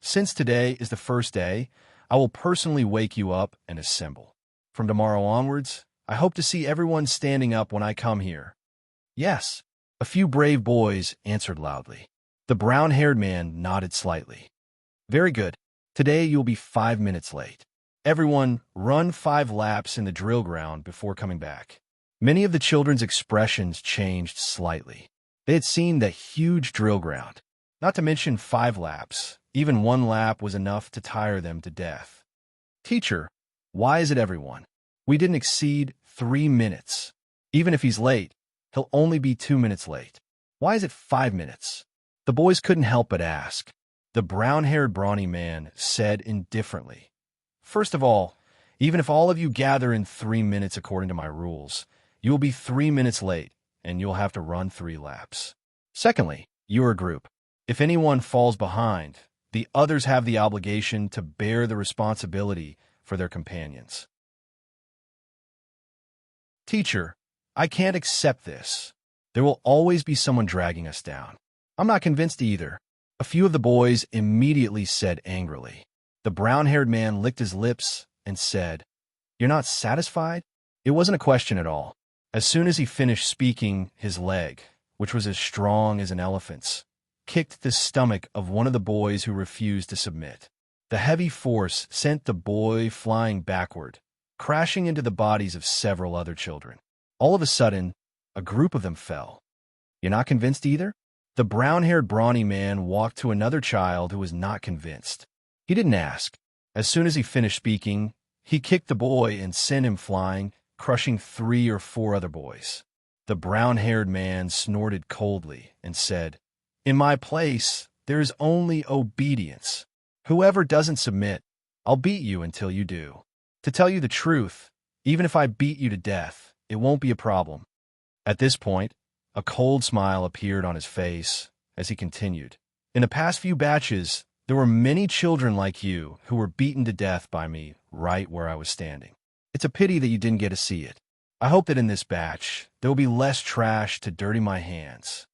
Since today is the first day, I will personally wake you up and assemble. From tomorrow onwards, I hope to see everyone standing up when I come here. Yes. A few brave boys answered loudly. The brown-haired man nodded slightly. Very good. Today you'll be 5 minutes late. Everyone, run 5 laps in the drill ground before coming back. Many of the children's expressions changed slightly. They had seen the huge drill ground. Not to mention 5 laps. Even 1 lap was enough to tire them to death. Teacher, why is it everyone? We didn't exceed 3 minutes. Even if he's late, he'll only be 2 minutes late. Why is it 5 minutes? The boys couldn't help but ask. The brown-haired brawny man said indifferently, First of all, even if all of you gather in 3 minutes according to my rules, you will be 3 minutes late, and you'll have to run 3 laps. Secondly, you're a group. If anyone falls behind, the others have the obligation to bear the responsibility for their companions. Teacher, I can't accept this. There will always be someone dragging us down. I'm not convinced either. A few of the boys immediately said angrily. The brown-haired man licked his lips and said, You're not satisfied? It wasn't a question at all. As soon as he finished speaking, his leg, which was as strong as an elephant's, kicked the stomach of one of the boys who refused to submit. The heavy force sent the boy flying backward, crashing into the bodies of several other children. All of a sudden, a group of them fell. You're not convinced either? The brown-haired brawny man walked to another child who was not convinced. He didn't ask. As soon as he finished speaking, he kicked the boy and sent him flying, crushing 3 or 4 other boys. The brown-haired man snorted coldly and said, In my place, there is only obedience. Whoever doesn't submit, I'll beat you until you do. To tell you the truth, even if I beat you to death, it won't be a problem. At this point, a cold smile appeared on his face as he continued. In the past few batches, there were many children like you who were beaten to death by me right where I was standing. It's a pity that you didn't get to see it. I hope that in this batch, there will be less trash to dirty my hands.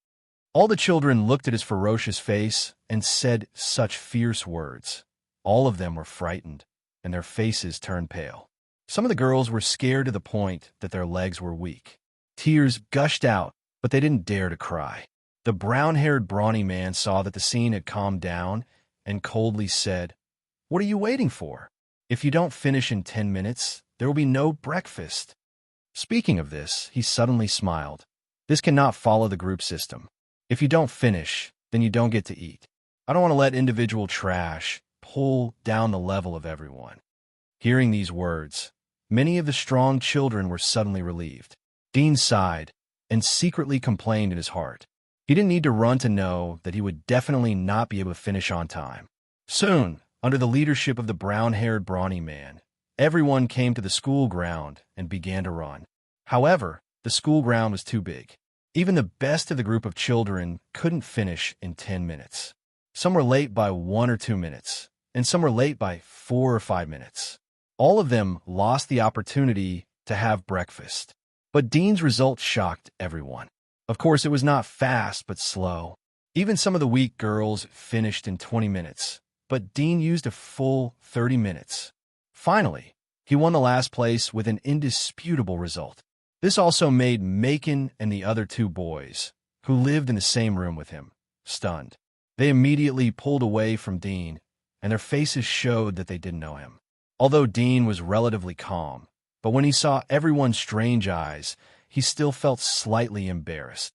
All the children looked at his ferocious face and said such fierce words. All of them were frightened, and their faces turned pale. Some of the girls were scared to the point that their legs were weak. Tears gushed out, but they didn't dare to cry. The brown-haired brawny man saw that the scene had calmed down and coldly said, What are you waiting for? If you don't finish in 10 minutes, there will be no breakfast. Speaking of this, he suddenly smiled. This cannot follow the group system. If you don't finish, then you don't get to eat. I don't want to let individual trash pull down the level of everyone. Hearing these words, many of the strong children were suddenly relieved. Dean sighed and secretly complained in his heart. He didn't need to run to know that he would definitely not be able to finish on time. Soon, under the leadership of the brown-haired brawny man, everyone came to the school ground and began to run. However, the school ground was too big. Even the best of the group of children couldn't finish in 10 minutes. Some were late by 1 or 2 minutes, and some were late by 4 or 5 minutes. All of them lost the opportunity to have breakfast. But Dean's result shocked everyone. Of course, it was not fast, but slow. Even some of the weak girls finished in 20 minutes, but Dean used a full 30 minutes. Finally, he won the last place with an indisputable result. This also made Macon and the other 2 boys, who lived in the same room with him, stunned. They immediately pulled away from Dean, and their faces showed that they didn't know him. Although Dean was relatively calm, but when he saw everyone's strange eyes, he still felt slightly embarrassed.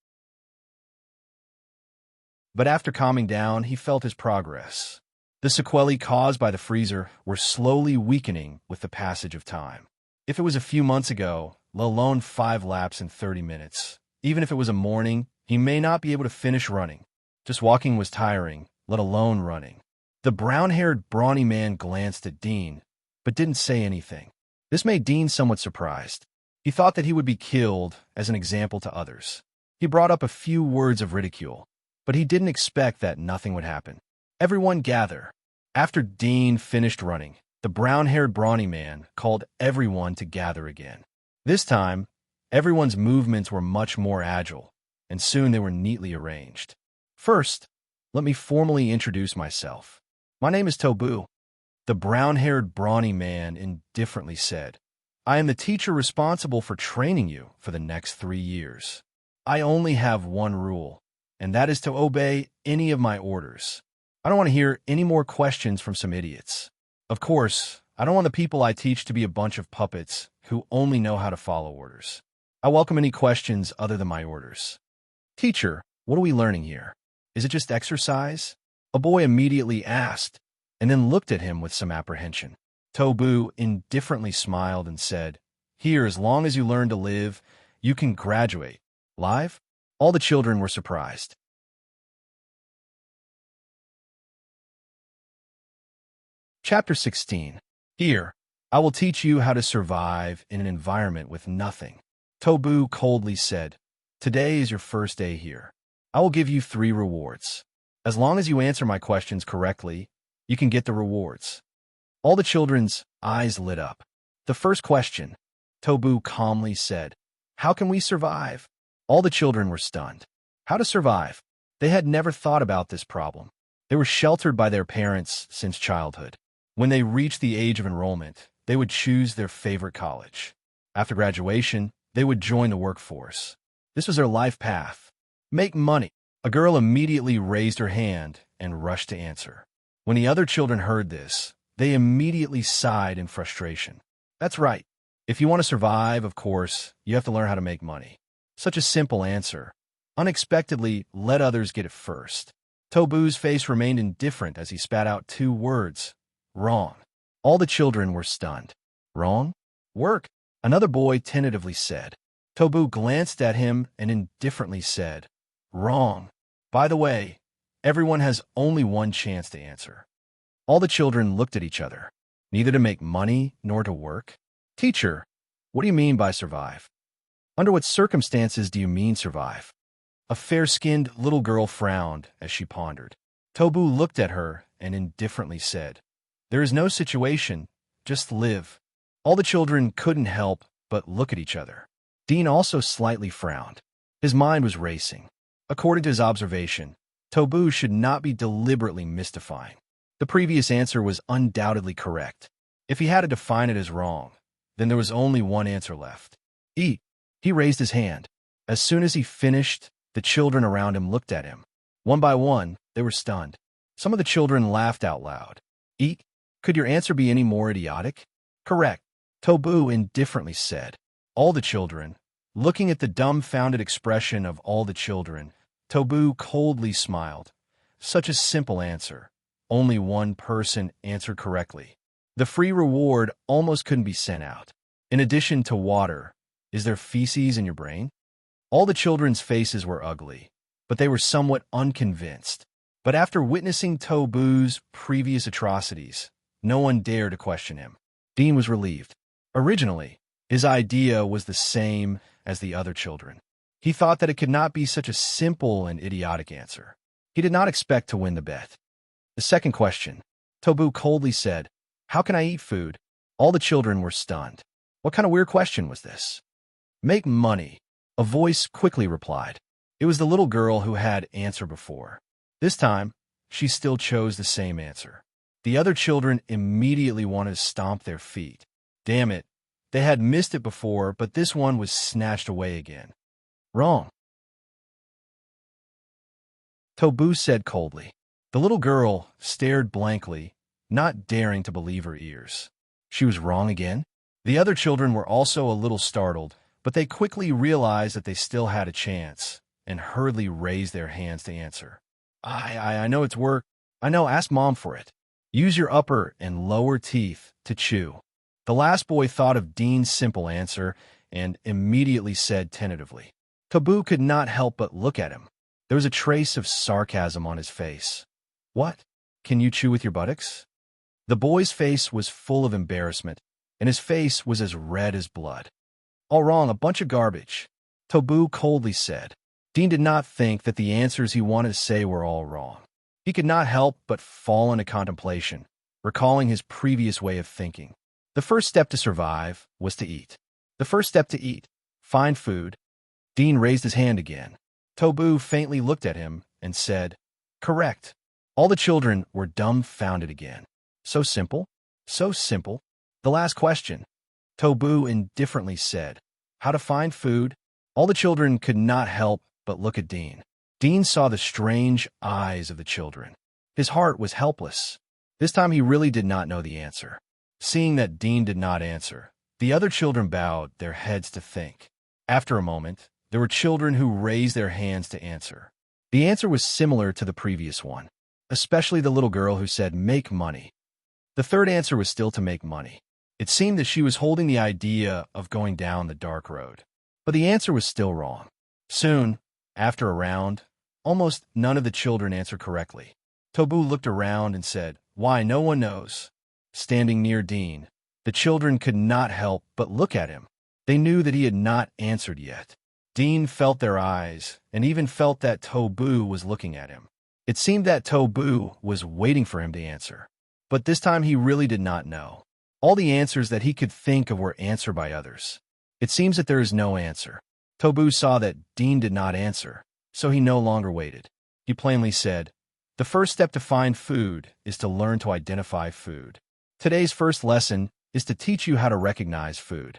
But after calming down, he felt his progress. The sequelae caused by the freezer were slowly weakening with the passage of time. If it was a few months ago, let alone 5 laps in 30 minutes, even if it was a morning, he may not be able to finish running. Just walking was tiring, let alone running. The brown-haired brawny man glanced at Dean, but didn't say anything. This made Dean somewhat surprised. He thought that he would be killed as an example to others. He brought up a few words of ridicule, but he didn't expect that nothing would happen. Everyone gather. After Dean finished running, the brown-haired brawny man called everyone to gather again. This time, everyone's movements were much more agile, and soon they were neatly arranged. First, let me formally introduce myself. My name is Tobu. The brown-haired brawny man indifferently said, I am the teacher responsible for training you for the next 3 years. I only have one rule, and that is to obey any of my orders. I don't want to hear any more questions from some idiots. Of course, I don't want the people I teach to be a bunch of puppets who only know how to follow orders. I welcome any questions other than my orders. Teacher, what are we learning here? Is it just exercise? A boy immediately asked, and then looked at him with some apprehension. Tobu indifferently smiled and said, Here, as long as you learn to live, you can graduate. Live? All the children were surprised. Chapter 16. Here, I will teach you how to survive in an environment with nothing. Tobu coldly said, Today is your first day here. I will give you 3 rewards. As long as you answer my questions correctly, you can get the rewards. All the children's eyes lit up. The first question, Tobu calmly said, How can we survive? All the children were stunned. How to survive? They had never thought about this problem. They were sheltered by their parents since childhood. When they reached the age of enrollment, they would choose their favorite college. After graduation, they would join the workforce. This was their life path. Make money. A girl immediately raised her hand and rushed to answer. When the other children heard this, they immediately sighed in frustration. That's right. If you want to survive, of course, you have to learn how to make money. Such a simple answer. Unexpectedly, let others get it first. Tobu's face remained indifferent as he spat out 2 words. Wrong. All the children were stunned. Wrong? Work, another boy tentatively said. Tobu glanced at him and indifferently said, Wrong. By the way, everyone has only one chance to answer. All the children looked at each other, neither to make money nor to work. Teacher, what do you mean by survive? Under what circumstances do you mean survive? A fair-skinned little girl frowned as she pondered. Tobu looked at her and indifferently said, There is no situation, just live. All the children couldn't help but look at each other. Dean also slightly frowned. His mind was racing. According to his observation, Tobu should not be deliberately mystifying. The previous answer was undoubtedly correct. If he had to define it as wrong, then there was only one answer left. Eat. He raised his hand. As soon as he finished, the children around him looked at him. One by one, they were stunned. Some of the children laughed out loud. Eat? Could your answer be any more idiotic? Correct. Tobu indifferently said. All the children. Looking at the dumbfounded expression of all the children, Tobu coldly smiled. Such a simple answer. Only one person answered correctly. The free reward almost couldn't be sent out. In addition to water, is there feces in your brain? All the children's faces were ugly, but they were somewhat unconvinced. But after witnessing Tobu's previous atrocities, no one dared to question him. Dean was relieved. Originally, his idea was the same as the other children. He thought that it could not be such a simple and idiotic answer. He did not expect to win the bet. The second question, Tobu coldly said, How can I eat food? All the children were stunned. What kind of weird question was this? Make money, a voice quickly replied. It was the little girl who had answered before. This time, she still chose the same answer. The other children immediately wanted to stomp their feet. Damn it, they had missed it before, but this one was snatched away again. Wrong. Tobu said coldly. The little girl stared blankly, not daring to believe her ears. She was wrong again? The other children were also a little startled, but they quickly realized that they still had a chance, and hurriedly raised their hands to answer. I know it's work. I know, ask Mom for it. Use your upper and lower teeth to chew. The last boy thought of Dean's simple answer and immediately said tentatively. Tobu could not help but look at him. There was a trace of sarcasm on his face. What? Can you chew with your buttocks? The boy's face was full of embarrassment, and his face was as red as blood. All wrong, a bunch of garbage, Tobu coldly said. Dean did not think that the answers he wanted to say were all wrong. He could not help but fall into contemplation, recalling his previous way of thinking. The first step to survive was to eat. The first step to eat. Find food. Dean raised his hand again. Tobu faintly looked at him and said, Correct. All the children were dumbfounded again. So simple? So simple. The last question. Tobu indifferently said, How to find food? All the children could not help but look at Dean. Dean saw the strange eyes of the children. His heart was helpless. This time he really did not know the answer. Seeing that Dean did not answer, the other children bowed their heads to think. After a moment, there were children who raised their hands to answer. The answer was similar to the previous one, especially the little girl who said, "Make money." The third answer was still to make money. It seemed that she was holding the idea of going down the dark road. But the answer was still wrong. Soon, after a round, almost none of the children answered correctly. Tobu looked around and said, "Why, no one knows." Standing near Dean, the children could not help but look at him. They knew that he had not answered yet. Dean felt their eyes and even felt that Tobu was looking at him. It seemed that Tobu was waiting for him to answer. But this time he really did not know. All the answers that he could think of were answered by others. It seems that there is no answer. Tobu saw that Dean did not answer, so he no longer waited. He plainly said, "The first step to find food is to learn to identify food. Today's first lesson is to teach you how to recognize food."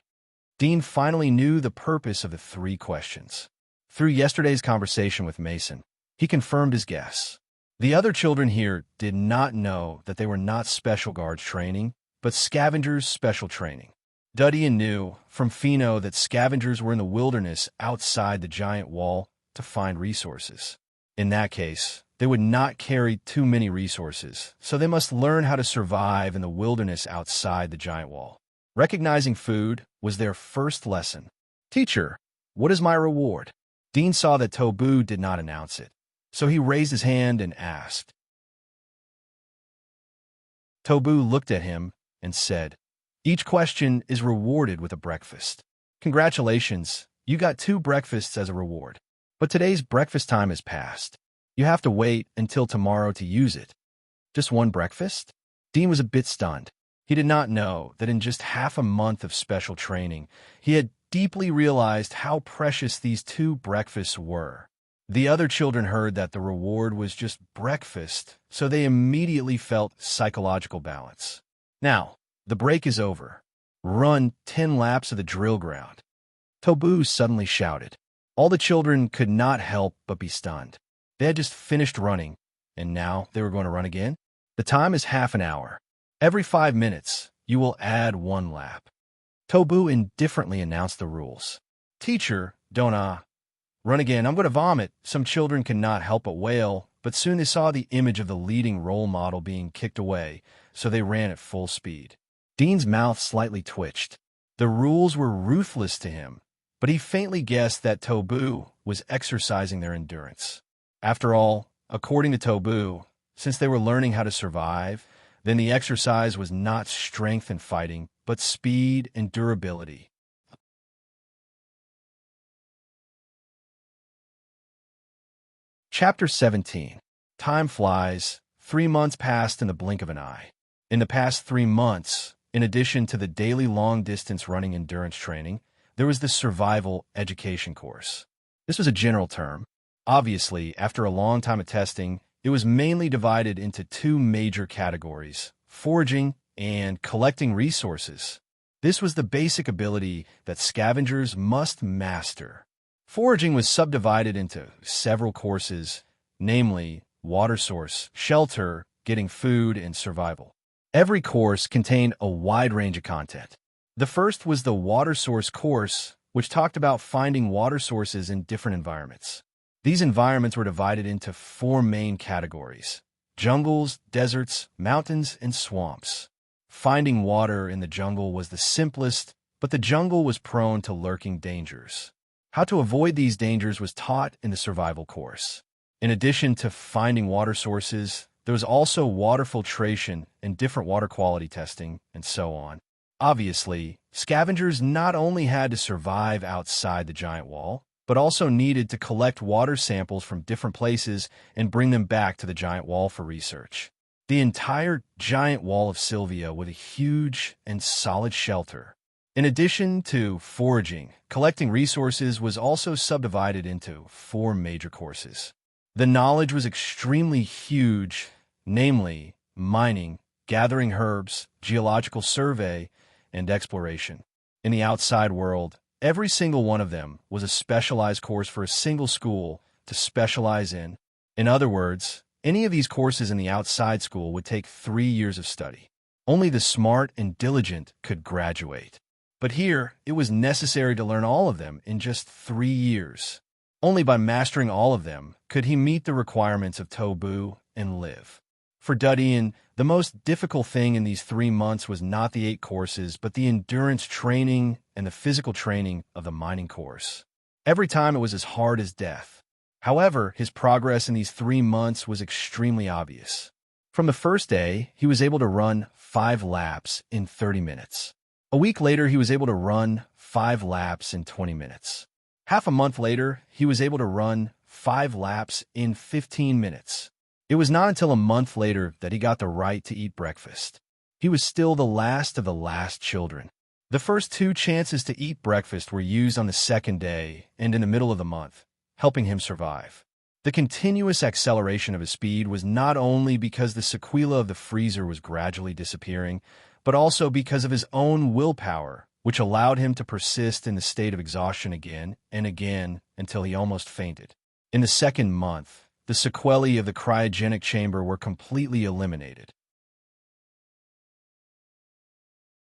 Dean finally knew the purpose of the 3 questions. Through yesterday's conversation with Mason, he confirmed his guess. The other children here did not know that they were not special guards training, but scavengers special training. Duddian knew from Fino that scavengers were in the wilderness outside the giant wall to find resources. In that case, they would not carry too many resources, so they must learn how to survive in the wilderness outside the giant wall. Recognizing food was their first lesson. "Teacher, what is my reward?" Dean saw that Tobu did not announce it, so he raised his hand and asked. Tobu looked at him and said, "Each question is rewarded with a breakfast. Congratulations, you got 2 breakfasts as a reward. But today's breakfast time is past. You have to wait until tomorrow to use it." "Just 1 breakfast?" Dean was a bit stunned. He did not know that in just half a month of special training, he had deeply realized how precious these 2 breakfasts were. The other children heard that the reward was just breakfast, so they immediately felt psychological balance. "Now, the break is over. Run 10 laps of the drill ground." Tobu suddenly shouted. All the children could not help but be stunned. They had just finished running, and now they were going to run again? "The time is half an hour. Every 5 minutes, you will add 1 lap." Tobu indifferently announced the rules. "Teacher, don't run again. I'm going to vomit." Some children could not help but wail, but soon they saw the image of the leading role model being kicked away, so they ran at full speed. Dean's mouth slightly twitched. The rules were ruthless to him, but he faintly guessed that Tobu was exercising their endurance. After all, according to Tobu, since they were learning how to survive, then the exercise was not strength and fighting, but speed and durability. Chapter 17. Time flies. 3 months passed in the blink of an eye. In the past 3 months, in addition to the daily long-distance running endurance training, there was the survival education course. This was a general term. Obviously, after a long time of testing, it was mainly divided into 2 major categories: foraging and collecting resources. This was the basic ability that scavengers must master. Foraging was subdivided into several courses, namely water source, shelter, getting food, and survival. Every course contained a wide range of content. The first was the water source course, which talked about finding water sources in different environments. These environments were divided into 4 main categories: jungles, deserts, mountains, and swamps. Finding water in the jungle was the simplest, but the jungle was prone to lurking dangers. How to avoid these dangers was taught in the survival course. In addition to finding water sources, there was also water filtration and different water quality testing, and so on. Obviously, scavengers not only had to survive outside the giant wall, but also needed to collect water samples from different places and bring them back to the giant wall for research. The entire giant wall of Sylvia was a huge and solid shelter. In addition to foraging, collecting resources was also subdivided into 4 major courses. The knowledge was extremely huge, namely mining, gathering herbs, geological survey, and exploration. In the outside world, Every single one of them was a specialized course for a single school to specialize in. In other words, any of these courses in the outside school would take 3 years of study. Only the smart and diligent could graduate. But here, it was necessary to learn all of them in just 3 years. Only by mastering all of them could he meet the requirements of Tobu and live. For Dudian, the most difficult thing in these 3 months was not the 8 courses, but the endurance training and the physical training of the mining course. Every time it was as hard as death. However, his progress in these 3 months was extremely obvious. From the first day, he was able to run 5 laps in 30 minutes. A week later, he was able to run 5 laps in 20 minutes. Half a month later, he was able to run 5 laps in 15 minutes. It was not until a month later that he got the right to eat breakfast. He was still the last of the last children. The first 2 chances to eat breakfast were used on the second day and in the middle of the month, helping him survive. The continuous acceleration of his speed was not only because the sequela of the freezer was gradually disappearing, but also because of his own willpower, which allowed him to persist in the state of exhaustion again and again until he almost fainted. In the second month, the sequelae of the cryogenic chamber were completely eliminated.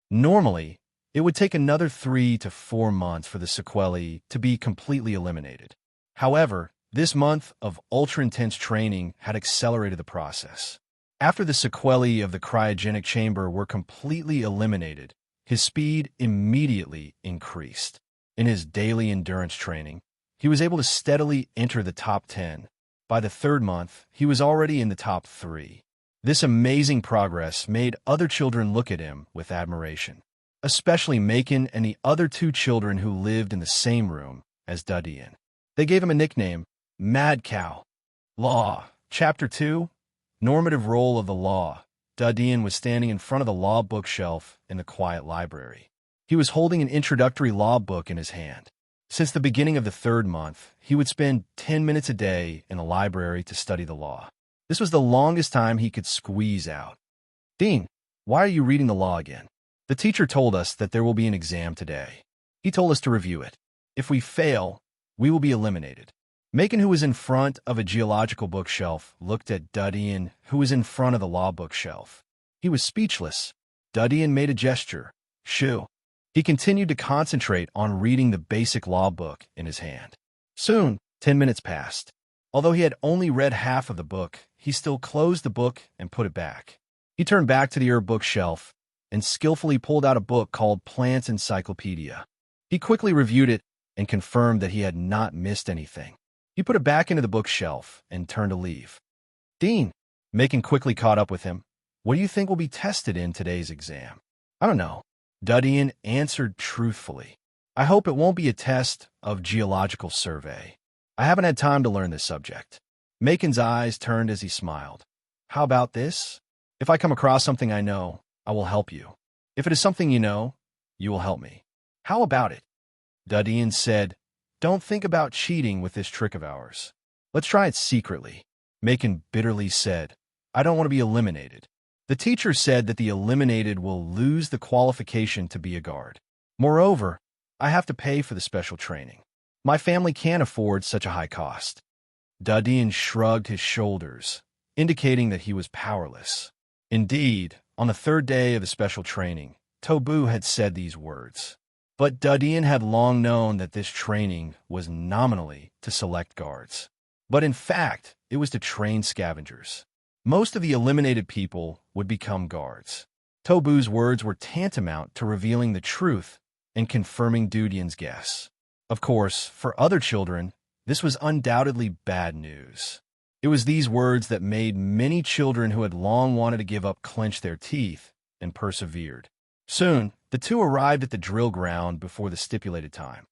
Normally, it would take another 3 to 4 months for the sequelae to be completely eliminated. However, this month of ultra-intense training had accelerated the process. After the sequelae of the cryogenic chamber were completely eliminated, his speed immediately increased. In his daily endurance training, he was able to steadily enter the top 10. By the 3rd month, he was already in the top 3. This amazing progress made other children look at him with admiration, especially Macon and the other 2 children who lived in the same room as Dudian. They gave him a nickname, Mad Cow. Law. Chapter 2. Normative Role of the Law. Dudian was standing in front of the law bookshelf in the quiet library. He was holding an introductory law book in his hand. Since the beginning of the 3rd month, he would spend 10 minutes a day in the library to study the law. This was the longest time he could squeeze out. Dean, why are you reading the law again? The teacher told us that there will be an exam today. He told us to review it. If we fail, we will be eliminated. Macon, who was in front of a geological bookshelf, looked at Dudian, who was in front of the law bookshelf. He was speechless. Dudian made a gesture. Shoo. He continued to concentrate on reading the basic law book in his hand. Soon, 10 minutes passed. Although he had only read half of the book, he still closed the book and put it back. He turned back to the bookshelf and skillfully pulled out a book called Plants Encyclopedia. He quickly reviewed it and confirmed that he had not missed anything. He put it back into the bookshelf and turned to leave. Dean, Macon quickly caught up with him. What do you think will be tested in today's exam? I don't know. Dudian answered truthfully. I hope it won't be a test of geological survey. I haven't had time to learn this subject. Macon's eyes turned as he smiled. How about this? If I come across something I know, I will help you. If it is something you know, you will help me. How about it? Dudian said, Don't think about cheating with this trick of ours. Let's try it secretly. Macon bitterly said, I don't want to be eliminated. The teacher said that the eliminated will lose the qualification to be a guard. Moreover, I have to pay for the special training. My family can't afford such a high cost. Dudian shrugged his shoulders, indicating that he was powerless. Indeed, on the 3rd day of the special training, Tobu had said these words. But Dudian had long known that this training was nominally to select guards. But in fact, it was to train scavengers. Most of the eliminated people would become guards. Tobu's words were tantamount to revealing the truth and confirming Dudian's guess. Of course, for other children, this was undoubtedly bad news. It was these words that made many children who had long wanted to give up clench their teeth and persevered. Soon, the 2 arrived at the drill ground before the stipulated time.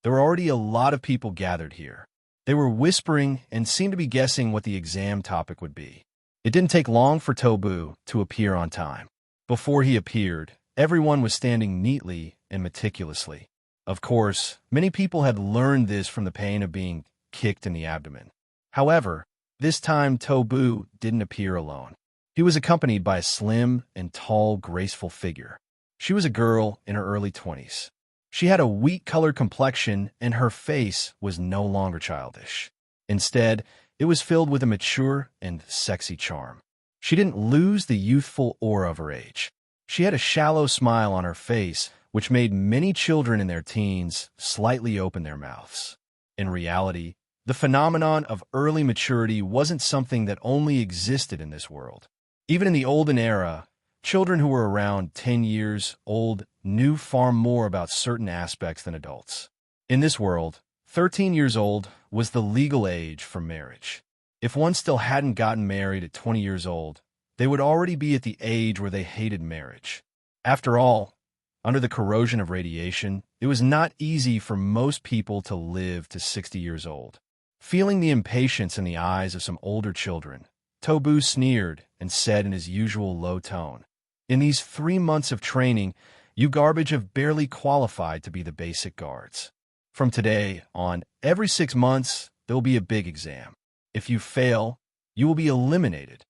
There were already a lot of people gathered here. They were whispering and seemed to be guessing what the exam topic would be. It didn't take long for Tobu to appear on time. Before he appeared, everyone was standing neatly and meticulously. Of course, many people had learned this from the pain of being kicked in the abdomen. However, this time Tobu didn't appear alone. He was accompanied by a slim and tall, graceful figure. She was a girl in her early 20s. She had a wheat-colored complexion, and her face was no longer childish. Instead, it was filled with a mature and sexy charm. She didn't lose the youthful aura of her age. She had a shallow smile on her face, which made many children in their teens slightly open their mouths. In reality, the phenomenon of early maturity wasn't something that only existed in this world. Even in the olden era, children who were around 10 years old knew far more about certain aspects than adults. In this world, 13 years old was the legal age for marriage. If one still hadn't gotten married at 20 years old, they would already be at the age where they hated marriage. After all, under the corrosion of radiation, it was not easy for most people to live to 60 years old. Feeling the impatience in the eyes of some older children, Tobu sneered and said in his usual low tone, "In these 3 months of training, you garbage have barely qualified to be the basic guards. From today on, every 6 months, there will be a big exam. If you fail, you will be eliminated."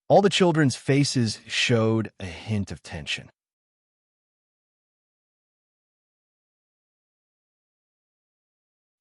All the children's faces showed a hint of tension.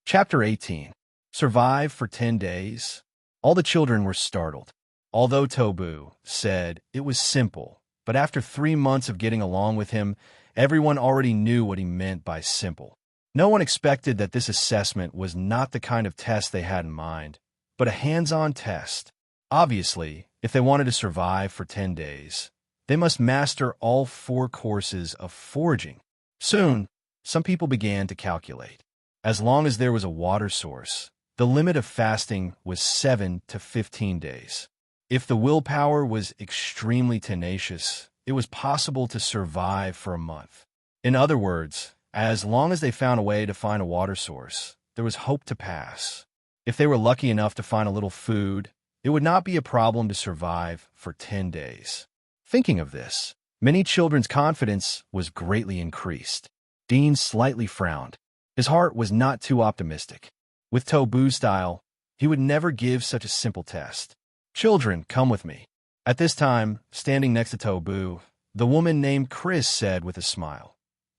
Chapter 18. Survive for 10 days. All the children were startled. Although Tobu said it was simple, but after 3 months of getting along with him, everyone already knew what he meant by simple. No one expected that this assessment was not the kind of test they had in mind, but a hands-on test. Obviously, if they wanted to survive for 10 days, they must master all 4 courses of foraging. Soon, some people began to calculate. As long as there was a water source, the limit of fasting was 7 to 15 days. If the willpower was extremely tenacious, it was possible to survive for a month. In other words, as long as they found a way to find a water source, there was hope to pass. If they were lucky enough to find a little food, it would not be a problem to survive for 10 days. Thinking of this, many children's confidence was greatly increased. Dean slightly frowned. His heart was not too optimistic. With Tobu's style, he would never give such a simple test. "Children, come with me." At this time, standing next to Tobu, the woman named Chris said with a smile,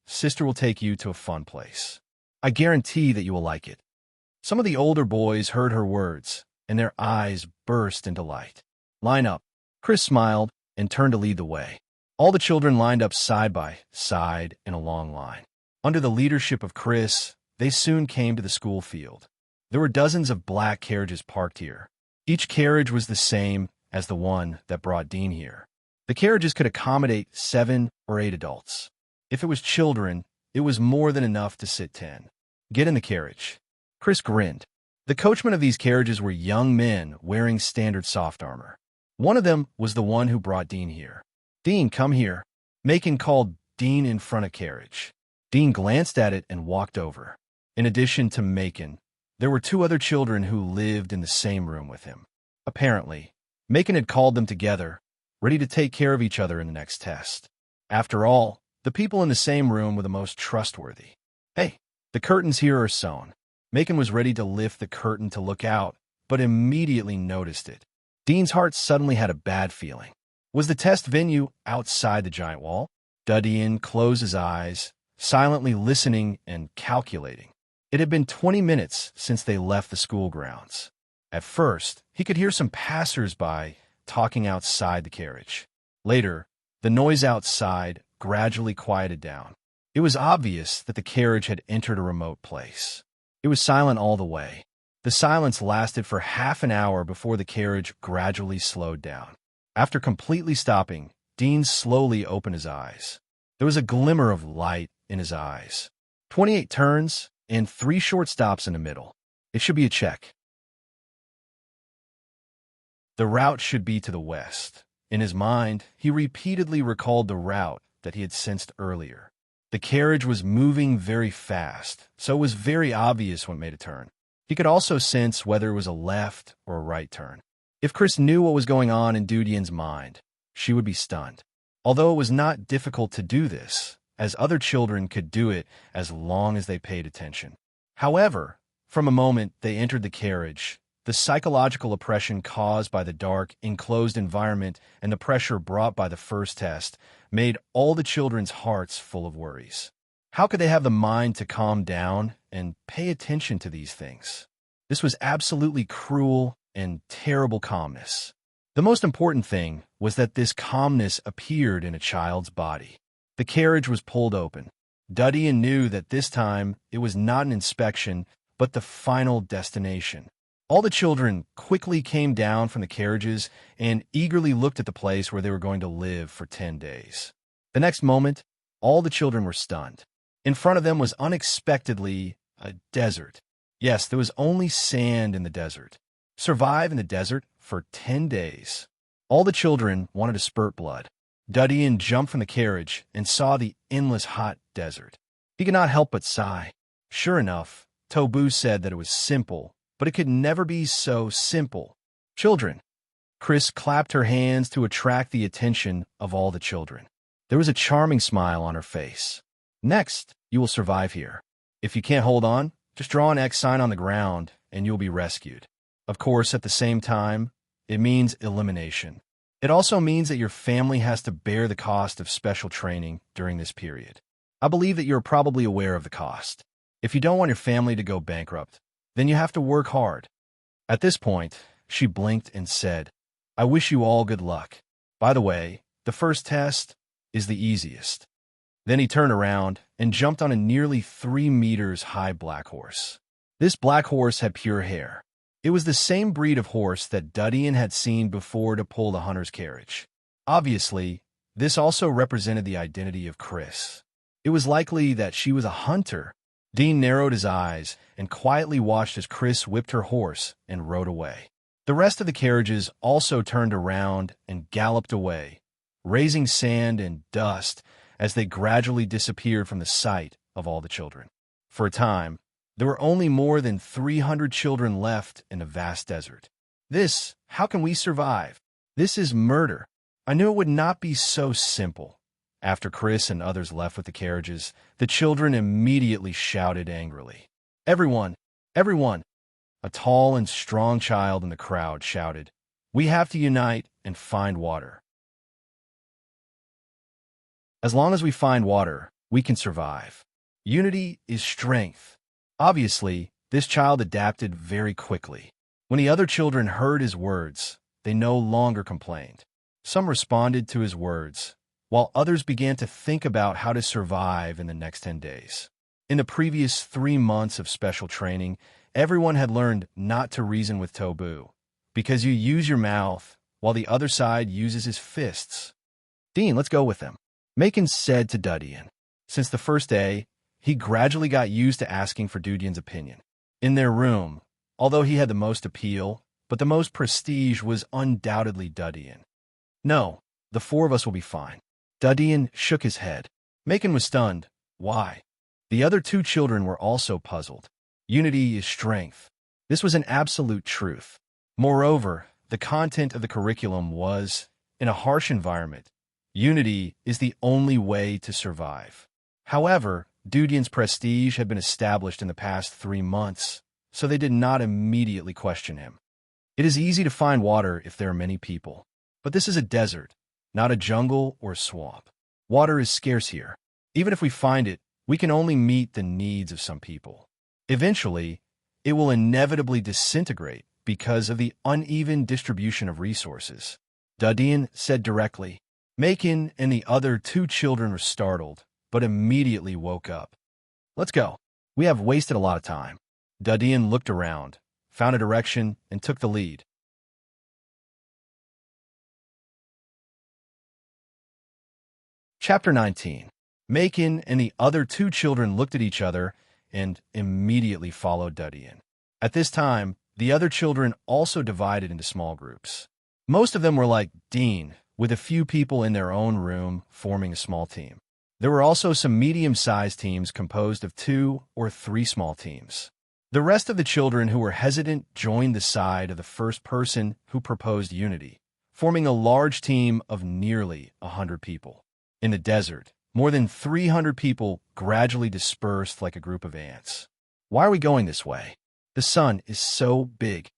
"Sister will take you to a fun place. I guarantee that you will like it." Some of the older boys heard her words, and their eyes burst into light. "Line up." Chris smiled and turned to lead the way. All the children lined up side by side in a long line. Under the leadership of Chris, they soon came to the school field. There were dozens of black carriages parked here. Each carriage was the same as the one that brought Dean here. The carriages could accommodate 7 or 8 adults. If it was children, it was more than enough to sit 10. "Get in the carriage." Chris grinned. The coachmen of these carriages were young men wearing standard soft armor. One of them was the one who brought Dean here. "Dean, come here." Macon called Dean in front of carriage. Dean glanced at it and walked over. In addition to Macon, there were 2 other children who lived in the same room with him. Apparently, Macon had called them together, ready to take care of each other in the next test. After all, the people in the same room were the most trustworthy. "Hey, the curtains here are sewn." Macon was ready to lift the curtain to look out, but immediately noticed it. Dean's heart suddenly had a bad feeling. Was the test venue outside the giant wall? Dean closed his eyes, silently listening and calculating. It had been 20 minutes since they left the school grounds. At first, he could hear some passers-by talking outside the carriage. Later, the noise outside gradually quieted down. It was obvious that the carriage had entered a remote place. It was silent all the way. The silence lasted for half an hour before the carriage gradually slowed down. After completely stopping, Dean slowly opened his eyes. There was a glimmer of light in his eyes. 28 turns and 3 short stops in the middle. It should be a check. The route should be to the west. In his mind, he repeatedly recalled the route that he had sensed earlier. The carriage was moving very fast, so it was very obvious when it made a turn. He could also sense whether it was a left or a right turn. If Chris knew what was going on in Dudian's mind, she would be stunned. Although it was not difficult to do this, as other children could do it as long as they paid attention. However, from a moment they entered the carriage, The psychological oppression caused by the dark, enclosed environment and the pressure brought by the first test made all the children's hearts full of worries. How could they have the mind to calm down and pay attention to these things? This was absolutely cruel and terrible calmness. The most important thing was that this calmness appeared in a child's body. The carriage was pulled open. Duddian knew that this time it was not an inspection, but the final destination. All the children quickly came down from the carriages and eagerly looked at the place where they were going to live for 10 days. The next moment, all the children were stunned. In front of them was unexpectedly a desert. Yes, there was only sand in the desert. Survive in the desert for 10 days. All the children wanted to spurt blood. Duddian jumped from the carriage and saw the endless hot desert. He could not help but sigh. Sure enough, Tobu said that it was simple, but it could never be so simple. Children. Chris clapped her hands to attract the attention of all the children. There was a charming smile on her face. Next, you will survive here. If you can't hold on, just draw an X sign on the ground and you'll be rescued. Of course, at the same time, it means elimination. It also means that your family has to bear the cost of special training during this period. I believe that you're probably aware of the cost. If you don't want your family to go bankrupt, then you have to work hard. At this point, she blinked and said, I wish you all good luck. By the way, the first test is the easiest. Then he turned around and jumped on a nearly 3 meters high black horse. This black horse had pure hair. It was the same breed of horse that Duddian had seen before to pull the hunter's carriage. Obviously, this also represented the identity of Chris. It was likely that she was a hunter. Dean narrowed his eyes and quietly watched as Chris whipped her horse and rode away. The rest of the carriages also turned around and galloped away, raising sand and dust as they gradually disappeared from the sight of all the children. For a time, there were only more than 300 children left in the vast desert. How can we survive? This is murder. I knew it would not be so simple. After Chris and others left with the carriages, the children immediately shouted angrily. Everyone! Everyone! A tall and strong child in the crowd shouted, We have to unite and find water. As long as we find water, we can survive. Unity is strength. Obviously, this child adapted very quickly. When the other children heard his words, they no longer complained. Some responded to his words, while others began to think about how to survive in the next 10 days. In the previous 3 months of special training, everyone had learned not to reason with Tobu, because you use your mouth while the other side uses his fists. Dean, let's go with them. Macon said to Duddian. Since the first day, he gradually got used to asking for Duddian's opinion. In their room, although he had the most appeal, but the most prestige was undoubtedly Duddian. No, the 4 of us will be fine. Duddian shook his head. Macon was stunned. Why? The other 2 children were also puzzled. Unity is strength. This was an absolute truth. Moreover, the content of the curriculum was, in a harsh environment, unity is the only way to survive. However, Duddian's prestige had been established in the past 3 months, so they did not immediately question him. It is easy to find water if there are many people, but this is a desert, not a jungle or a swamp. Water is scarce here. Even if we find it, we can only meet the needs of some people. Eventually, it will inevitably disintegrate because of the uneven distribution of resources. Duddian said directly. Macon and the other 2 children were startled, but immediately woke up. Let's go. We have wasted a lot of time. Duddian looked around, found a direction, and took the lead. Chapter 19. Macon and the other 2 children looked at each other and immediately followed Duddian. At this time, the other children also divided into small groups. Most of them were like Dean, with a few people in their own room forming a small team. There were also some medium-sized teams composed of 2 or 3 small teams. The rest of the children who were hesitant joined the side of the first person who proposed unity, forming a large team of nearly 100 people. In the desert, more than 300 people gradually dispersed like a group of ants. Why are we going this way? The sun is so big.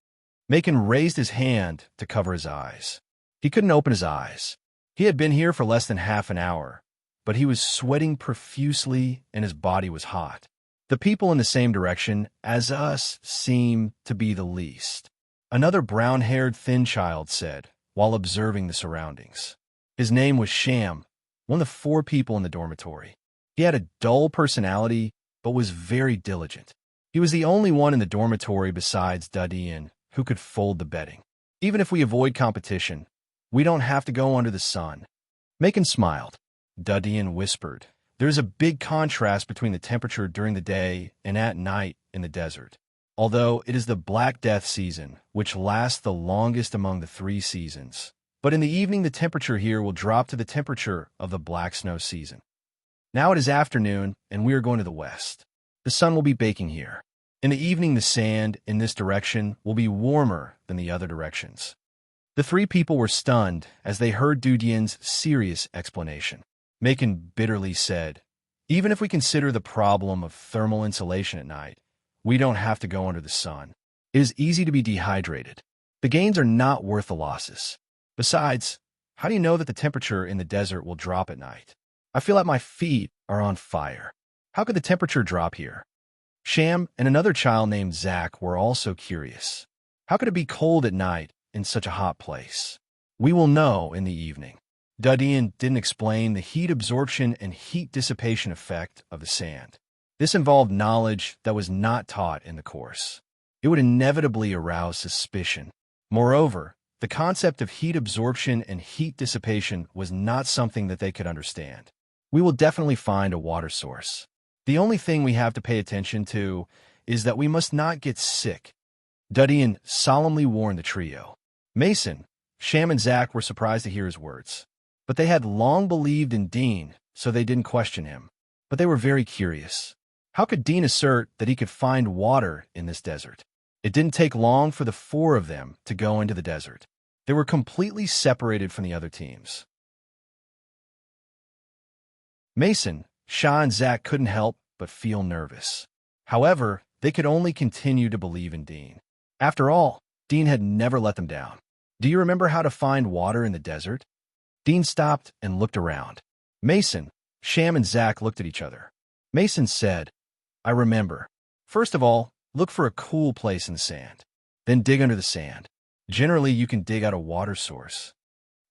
Macon raised his hand to cover his eyes. He couldn't open his eyes. He had been here for less than half an hour, but he was sweating profusely and his body was hot. The people in the same direction as us seem to be the least, another brown-haired thin child said, while observing the surroundings. His name was Sham, one of the 4 people in the dormitory. He had a dull personality, but was very diligent. He was the only one in the dormitory besides Dudian who could fold the bedding. Even if we avoid competition, we don't have to go under the sun. Macon smiled. Dudian whispered, "There's a big contrast between the temperature during the day and at night in the desert. Although it is the Black Death season, which lasts the longest among the 3 seasons. But in the evening the temperature here will drop to the temperature of the Black Snow season. Now it is afternoon, and we are going to the west. The sun will be baking here. In the evening the sand in this direction will be warmer than the other directions." The 3 people were stunned as they heard Dudian's serious explanation. Macon bitterly said, "Even if we consider the problem of thermal insulation at night, we don't have to go under the sun. It is easy to be dehydrated. The gains are not worth the losses. Besides, how do you know that the temperature in the desert will drop at night? I feel like my feet are on fire. How could the temperature drop here?" Sham and another child named Zach were also curious. How could it be cold at night in such a hot place? "We will know in the evening." Dudian didn't explain the heat absorption and heat dissipation effect of the sand. This involved knowledge that was not taught in the course. It would inevitably arouse suspicion. Moreover, the concept of heat absorption and heat dissipation was not something that they could understand. "We will definitely find a water source. The only thing we have to pay attention to is that we must not get sick," Dudian solemnly warned the trio. Mason, Sham, and Zach were surprised to hear his words. But they had long believed in Dean, so they didn't question him. But they were very curious. How could Dean assert that he could find water in this desert? It didn't take long for the 4 of them to go into the desert. They were completely separated from the other teams. Mason, Shah, and Zach couldn't help but feel nervous. However, they could only continue to believe in Dean. After all, Dean had never let them down. "Do you remember how to find water in the desert?" Dean stopped and looked around. Mason, Sham, and Zach looked at each other. Mason said, "I remember. First of all, look for a cool place in the sand. Then dig under the sand. Generally, you can dig out a water source."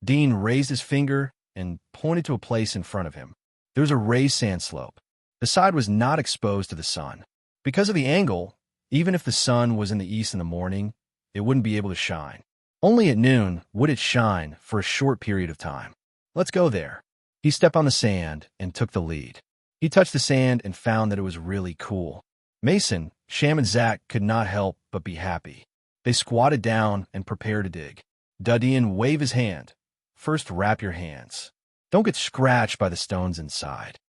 Dean raised his finger and pointed to a place in front of him. There was a raised sand slope. The side was not exposed to the sun. Because of the angle, even if the sun was in the east in the morning, it wouldn't be able to shine. Only at noon would it shine for a short period of time. "Let's go there." He stepped on the sand and took the lead. He touched the sand and found that it was really cool. Mason, Sham, and Zach could not help but be happy. They squatted down and prepared to dig. Dudian waved his hand. "First, wrap your hands. Don't get scratched by the stones inside."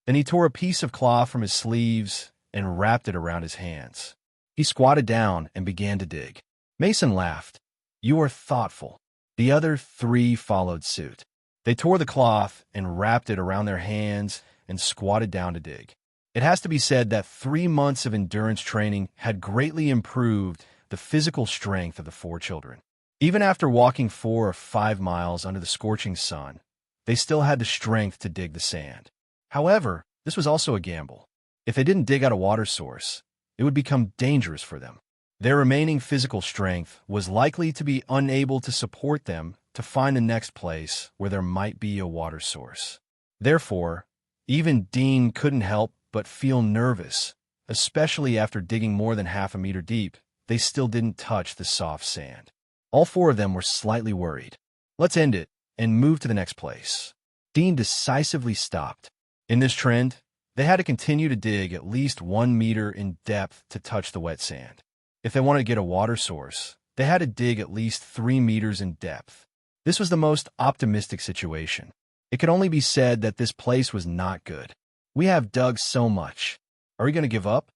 Then he tore a piece of cloth from his sleeves and wrapped it around his hands. He squatted down and began to dig. Mason laughed. "You are thoughtful." The other 3 followed suit. They tore the cloth and wrapped it around their hands and squatted down to dig. It has to be said that 3 months of endurance training had greatly improved the physical strength of the 4 children. Even after walking 4 or 5 miles under the scorching sun, they still had the strength to dig the sand. However, this was also a gamble. If they didn't dig out a water source, it would become dangerous for them. Their remaining physical strength was likely to be unable to support them to find the next place where there might be a water source. Therefore, even Dean couldn't help but feel nervous, especially after digging more than half a meter deep. They still didn't touch the soft sand. All 4 of them were slightly worried. "Let's end it and move to the next place." Dean decisively stopped. In this trend, they had to continue to dig at least 1 meter in depth to touch the wet sand. If they wanted to get a water source, they had to dig at least 3 meters in depth. This was the most optimistic situation. It could only be said that this place was not good. "We have dug so much. Are we going to give up?"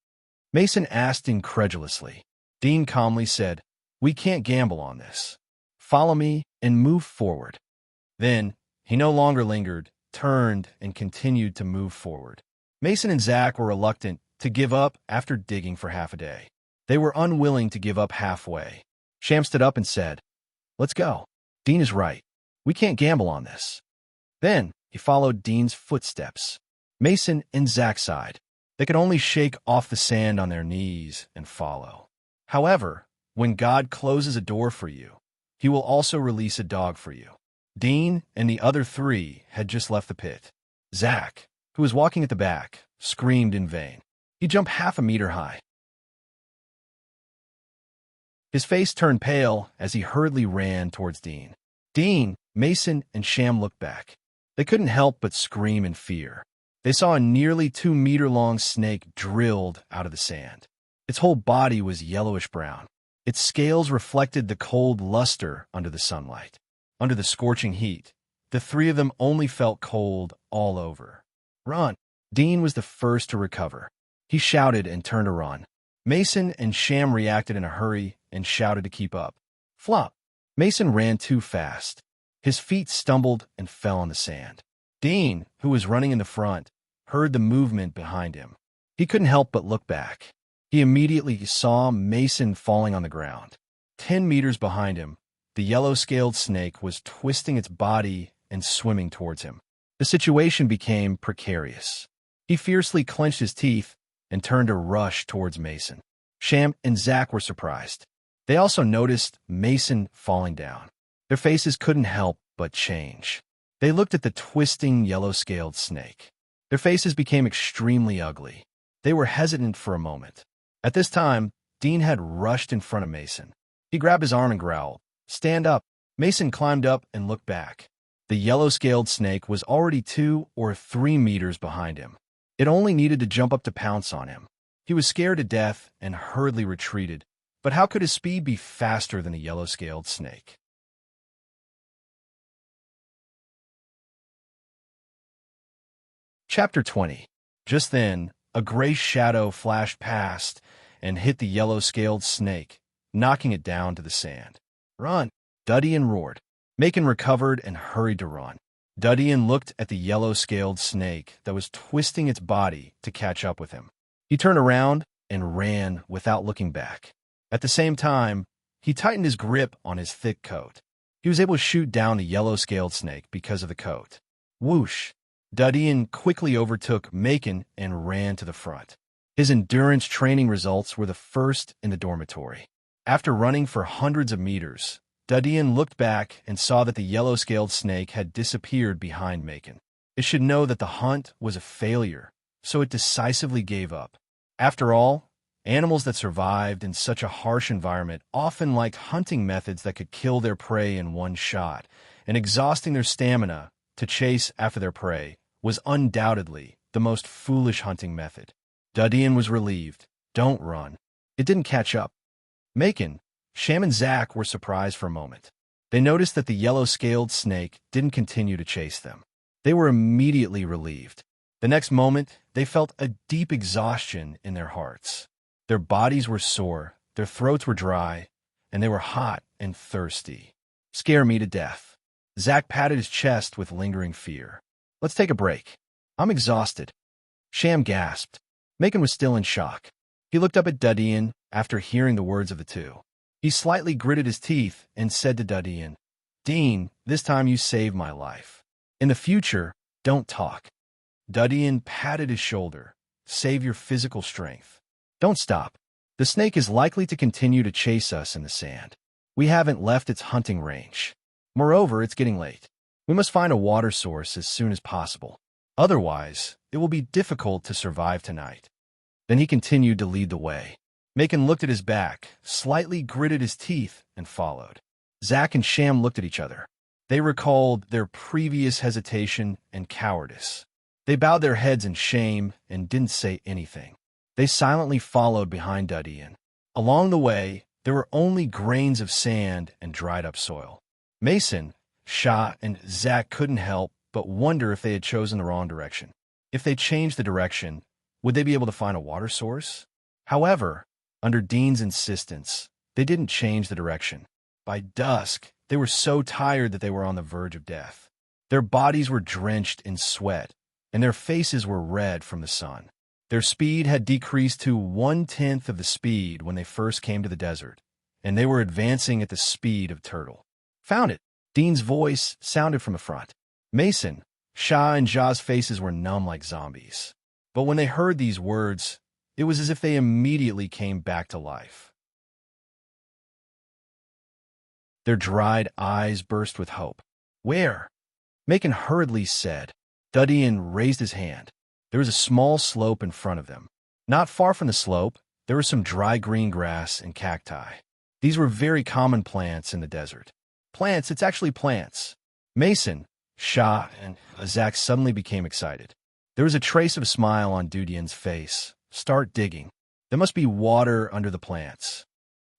Mason asked incredulously. Dean calmly said, "We can't gamble on this. Follow me and move forward." Then, he no longer lingered, turned, and continued to move forward. Mason and Zach were reluctant to give up after digging for half a day. They were unwilling to give up halfway. Sham stood up and said, "Let's go. Dean is right. We can't gamble on this." Then he followed Dean's footsteps. Mason and Zach sighed. They could only shake off the sand on their knees and follow. However, when God closes a door for you, he will also release a dog for you. Dean and the other three had just left the pit. Zach, who was walking at the back, screamed in vain. He jumped half a meter high. His face turned pale as he hurriedly ran towards Dean. Dean, Mason, and Sham looked back. They couldn't help but scream in fear. They saw a nearly 2-meter-long snake drilled out of the sand. Its whole body was yellowish-brown. Its scales reflected the cold luster under the sunlight. Under the scorching heat, the three of them only felt cold all over. "Run!" Dean was the first to recover. He shouted and turned to run. Mason and Sham reacted in a hurry and shouted to keep up. Flop! Mason ran too fast. His feet stumbled and fell on the sand. Dean, who was running in the front, heard the movement behind him. He couldn't help but look back. He immediately saw Mason falling on the ground. 10 meters behind him, the yellow-scaled snake was twisting its body and swimming towards him. The situation became precarious. He fiercely clenched his teeth and turned to rush towards Mason. Sham and Zach were surprised. They also noticed Mason falling down. Their faces couldn't help but change. They looked at the twisting yellow-scaled snake. Their faces became extremely ugly. They were hesitant for a moment. At this time, Dean had rushed in front of Mason. He grabbed his arm and growled, "Stand up." Mason climbed up and looked back. The yellow-scaled snake was already 2 or 3 meters behind him. It only needed to jump up to pounce on him. He was scared to death and hurriedly retreated. But how could his speed be faster than a yellow-scaled snake? Chapter 20. Just then, a gray shadow flashed past and hit the yellow-scaled snake, knocking it down to the sand. "Run!" Dudian roared. Macon recovered and hurried to run. Dudian looked at the yellow-scaled snake that was twisting its body to catch up with him. He turned around and ran without looking back. At the same time, he tightened his grip on his thick coat. He was able to shoot down the yellow-scaled snake because of the coat. Whoosh! Dudian quickly overtook Macon and ran to the front. His endurance training results were the first in the dormitory. After running for hundreds of meters, Dudian looked back and saw that the yellow-scaled snake had disappeared behind Macon. It should know that the hunt was a failure, so it decisively gave up. After all, animals that survived in such a harsh environment often liked hunting methods that could kill their prey in one shot, and exhausting their stamina to chase after their prey was undoubtedly the most foolish hunting method. Dudian was relieved. Don't run. It didn't catch up. Macon, Sham and Zach were surprised for a moment. They noticed that the yellow-scaled snake didn't continue to chase them. They were immediately relieved. The next moment, they felt a deep exhaustion in their hearts. Their bodies were sore, their throats were dry, and they were hot and thirsty. "Scare me to death." Zach patted his chest with lingering fear. "Let's take a break. I'm exhausted." Sham gasped. Macon was still in shock. He looked up at Dudian after hearing the words of the two. He slightly gritted his teeth and said to Dudian, "Dean, this time you saved my life. In the future, don't talk." Dudian patted his shoulder. "Save your physical strength. Don't stop. The snake is likely to continue to chase us in the sand. We haven't left its hunting range. Moreover, it's getting late. We must find a water source as soon as possible. Otherwise, it will be difficult to survive tonight." Then he continued to lead the way. Macon looked at his back, slightly gritted his teeth, and followed. Zach and Sham looked at each other. They recalled their previous hesitation and cowardice. They bowed their heads in shame and didn't say anything. They silently followed behind Dudian. Along the way, there were only grains of sand and dried-up soil. Mason, Shah, and Zach couldn't help but wonder if they had chosen the wrong direction. If they changed the direction, would they be able to find a water source? However, under Dean's insistence, they didn't change the direction. By dusk, they were so tired that they were on the verge of death. Their bodies were drenched in sweat, and their faces were red from the sun. Their speed had decreased to 1/10 of the speed when they first came to the desert, and they were advancing at the speed of turtle. Found it. Dean's voice sounded from the front. Mason, Shah, and Ja's faces were numb like zombies. But when they heard these words, it was as if they immediately came back to life. Their dried eyes burst with hope. Where? Macon hurriedly said. Dudian raised his hand. There was a small slope in front of them. Not far from the slope, there was some dry green grass and cacti. These were very common plants in the desert. Plants, it's actually plants. Mason, Shah, and Zach suddenly became excited. There was a trace of a smile on Dudian's face. Start digging. There must be water under the plants.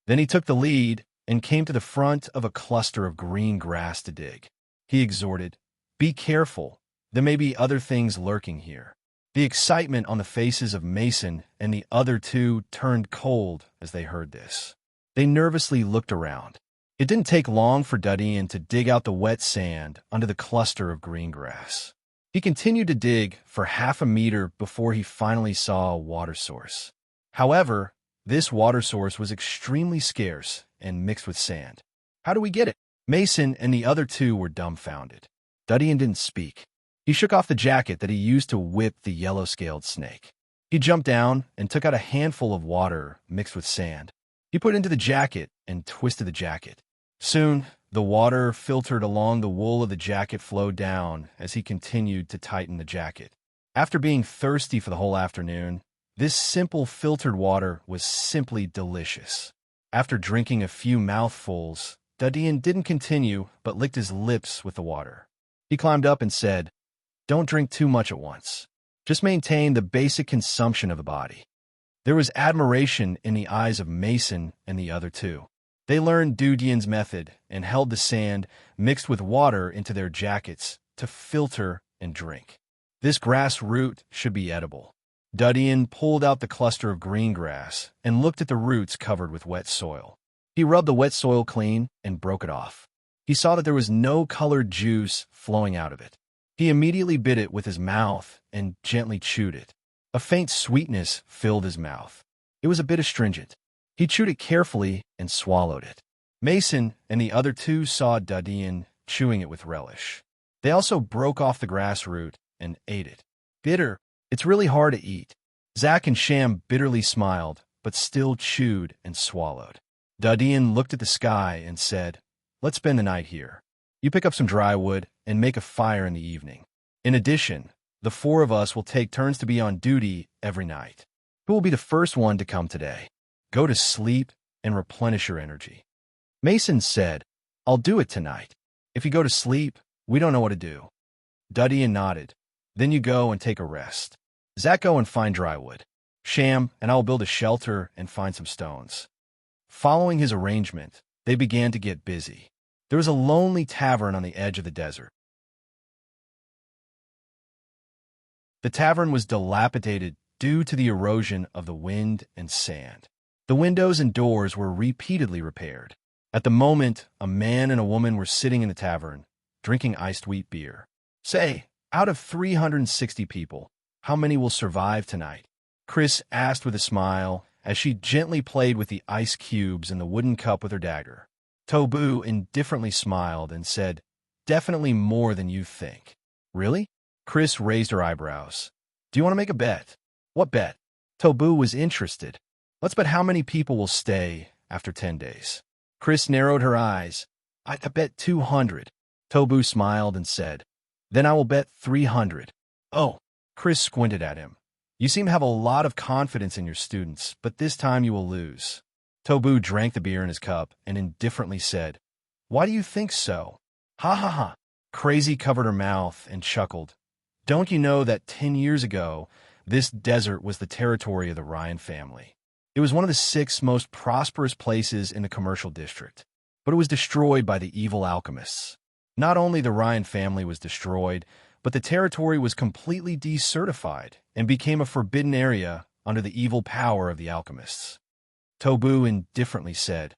Then he took the lead and came to the front of a cluster of green grass to dig. He exhorted, "Be careful. There may be other things lurking here." The excitement on the faces of Mason and the other two turned cold as they heard this. They nervously looked around. It didn't take long for Dudian to dig out the wet sand under the cluster of green grass. He continued to dig for half a meter before he finally saw a water source. However, this water source was extremely scarce and mixed with sand. How do we get it? Mason and the other two were dumbfounded. Dudian didn't speak. He shook off the jacket that he used to whip the yellow-scaled snake. He jumped down and took out a handful of water mixed with sand. He put it into the jacket and twisted the jacket. Soon, the water filtered along the wool of the jacket flowed down as he continued to tighten the jacket. After being thirsty for the whole afternoon, this simple filtered water was simply delicious. After drinking a few mouthfuls, Dudian didn't continue but licked his lips with the water. He climbed up and said, "Don't drink too much at once. Just maintain the basic consumption of the body." There was admiration in the eyes of Mason and the other two. They learned Dudian's method and held the sand mixed with water into their jackets to filter and drink. This grass root should be edible. Dudian pulled out the cluster of green grass and looked at the roots covered with wet soil. He rubbed the wet soil clean and broke it off. He saw that there was no colored juice flowing out of it. He immediately bit it with his mouth and gently chewed it. A faint sweetness filled his mouth. It was a bit astringent. He chewed it carefully and swallowed it. Mason and the other two saw Dudian chewing it with relish. They also broke off the grass root and ate it. Bitter, it's really hard to eat. Zach and Sham bitterly smiled, but still chewed and swallowed. Dudian looked at the sky and said, "Let's spend the night here. You pick up some dry wood and make a fire in the evening. In addition, the four of us will take turns to be on duty every night. Who will be the first one to come today? Go to sleep and replenish your energy." Mason said, "I'll do it tonight. If you go to sleep, we don't know what to do." Dudian nodded. "Then you go and take a rest. Zach, go and find dry wood. Sham and I will build a shelter and find some stones." Following his arrangement, they began to get busy. There was a lonely tavern on the edge of the desert. The tavern was dilapidated due to the erosion of the wind and sand. The windows and doors were repeatedly repaired. At the moment, a man and a woman were sitting in the tavern, drinking iced wheat beer. "Say, out of 360 people, how many will survive tonight?" Chris asked with a smile as she gently played with the ice cubes in the wooden cup with her dagger. Tobu indifferently smiled and said, "Definitely more than you think." "Really?" Chris raised her eyebrows. "Do you want to make a bet?" "What bet?" Tobu was interested. "Let's bet how many people will stay after 10 days. Chris narrowed her eyes. "I bet 200. Tobu smiled and said, "Then I will bet 300. "Oh." Chris squinted at him. "You seem to have a lot of confidence in your students, but this time you will lose." Tobu drank the beer in his cup and indifferently said, "Why do you think so?" "Ha ha ha." Crazy covered her mouth and chuckled. "Don't you know that 10 years ago, this desert was the territory of the Ryan family? It was one of the 6 most prosperous places in the commercial district, but it was destroyed by the evil alchemists. Not only the Ryan family was destroyed, but the territory was completely decertified and became a forbidden area under the evil power of the alchemists." Tobu indifferently said,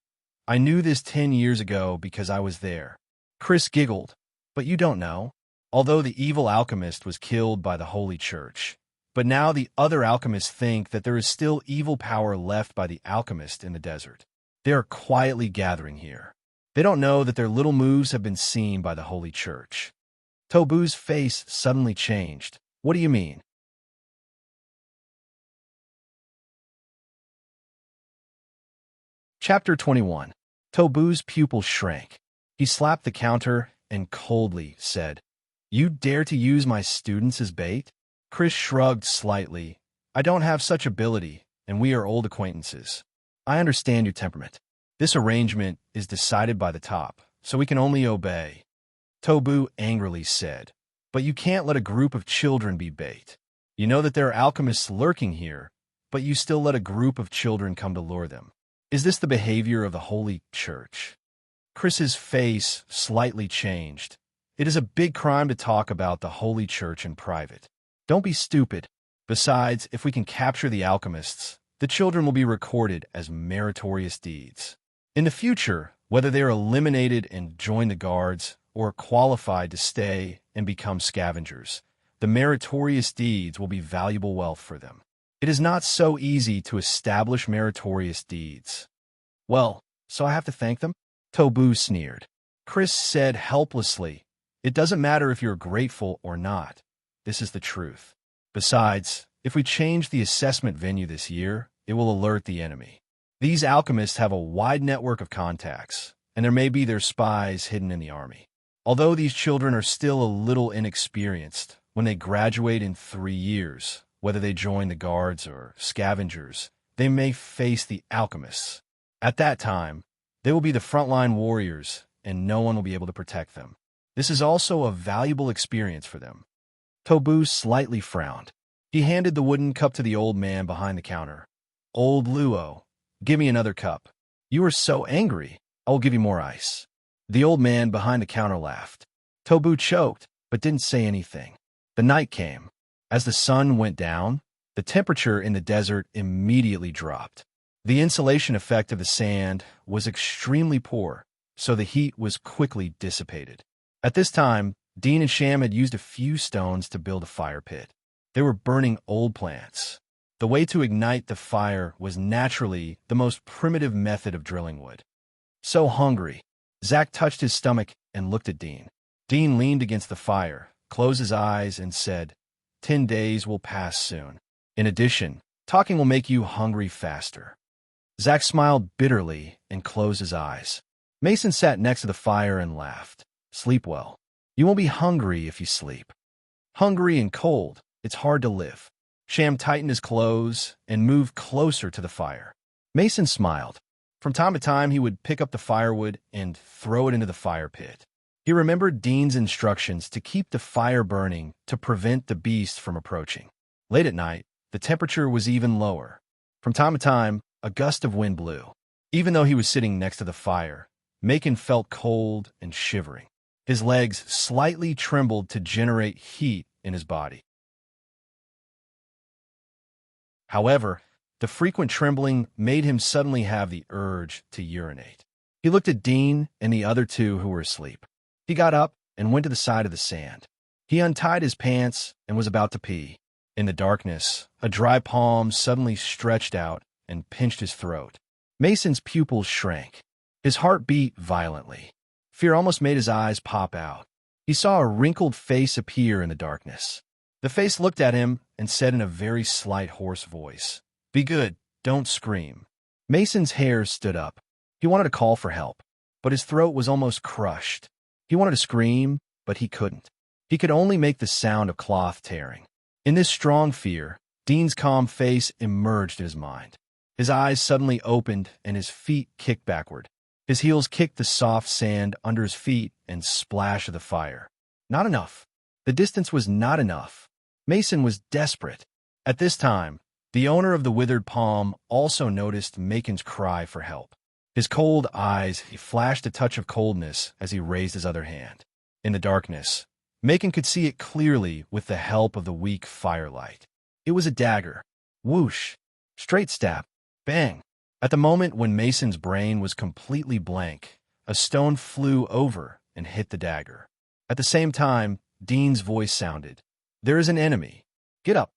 "I knew this 10 years ago because I was there." Chris giggled. "But you don't know. Although the evil alchemist was killed by the Holy Church, but now the other alchemists think that there is still evil power left by the alchemist in the desert. They are quietly gathering here. They don't know that their little moves have been seen by the Holy Church. Tobu's face suddenly changed. What do you mean? Chapter 21. Tobu's pupil shrank. He slapped the counter and coldly said, "You dare to use my students as bait?" Chris shrugged slightly. "I don't have such ability, and we are old acquaintances. I understand your temperament. This arrangement is decided by the top, so we can only obey." Tobu angrily said, "But you can't let a group of children be bait. You know that there are alchemists lurking here, but you still let a group of children come to lure them. Is this the behavior of the Holy Church?" Chris's face slightly changed. "It is a big crime to talk about the Holy Church in private. Don't be stupid. Besides, if we can capture the alchemists, the children will be recorded as meritorious deeds. In the future, whether they are eliminated and join the guards or qualified to stay and become scavengers, the meritorious deeds will be valuable wealth for them. It is not so easy to establish meritorious deeds." "Well, so I have to thank them?" Tobu sneered. Chris said helplessly, "It doesn't matter if you're grateful or not. This is the truth. Besides, if we change the assessment venue this year, it will alert the enemy. These alchemists have a wide network of contacts, and there may be their spies hidden in the army. Although these children are still a little inexperienced, when they graduate in 3 years, whether they join the guards or scavengers, they may face the alchemists. At that time, they will be the frontline warriors, and no one will be able to protect them. This is also a valuable experience for them." Tobu slightly frowned. He handed the wooden cup to the old man behind the counter. "Old Luo, give me another cup. You are so angry. I will give you more ice." The old man behind the counter laughed. Tobu choked, but didn't say anything. The night came. As the sun went down, the temperature in the desert immediately dropped. The insulation effect of the sand was extremely poor, so the heat was quickly dissipated. At this time, Dean and Sham had used a few stones to build a fire pit. They were burning old plants. The way to ignite the fire was naturally the most primitive method of drilling wood. So hungry, Zach touched his stomach and looked at Dean. Dean leaned against the fire, closed his eyes, and said, 10 days will pass soon. In addition, talking will make you hungry faster." Zach smiled bitterly and closed his eyes. Mason sat next to the fire and laughed. "Sleep well. You won't be hungry if you sleep." Hungry and cold, it's hard to live. Sham tightened his clothes and moved closer to the fire. Mason smiled. From time to time, he would pick up the firewood and throw it into the fire pit. He remembered Dean's instructions to keep the fire burning to prevent the beast from approaching. Late at night, the temperature was even lower. From time to time, a gust of wind blew. Even though he was sitting next to the fire, Macon felt cold and shivering. His legs slightly trembled to generate heat in his body. However, the frequent trembling made him suddenly have the urge to urinate. He looked at Dean and the other two who were asleep. He got up and went to the side of the sand. He untied his pants and was about to pee. In the darkness, a dry palm suddenly stretched out and pinched his throat. Mason's pupils shrank. His heart beat violently. Fear almost made his eyes pop out. He saw a wrinkled face appear in the darkness. The face looked at him and said in a very slight, hoarse voice, "Be good, don't scream." Mason's hair stood up. He wanted to call for help, but his throat was almost crushed. He wanted to scream, but he couldn't. He could only make the sound of cloth tearing. In this strong fear, Dean's calm face emerged in his mind. His eyes suddenly opened and his feet kicked backward. His heels kicked the soft sand under his feet and splash of the fire. Not enough. The distance was not enough. Mason was desperate. At this time, the owner of the withered palm also noticed Macon's cry for help. His cold eyes flashed a touch of coldness as he raised his other hand. In the darkness, Macon could see it clearly with the help of the weak firelight. It was a dagger. Whoosh! Straight stab. Bang! At the moment when Mason's brain was completely blank, a stone flew over and hit the dagger. At the same time, Dean's voice sounded. "There is an enemy. Get up."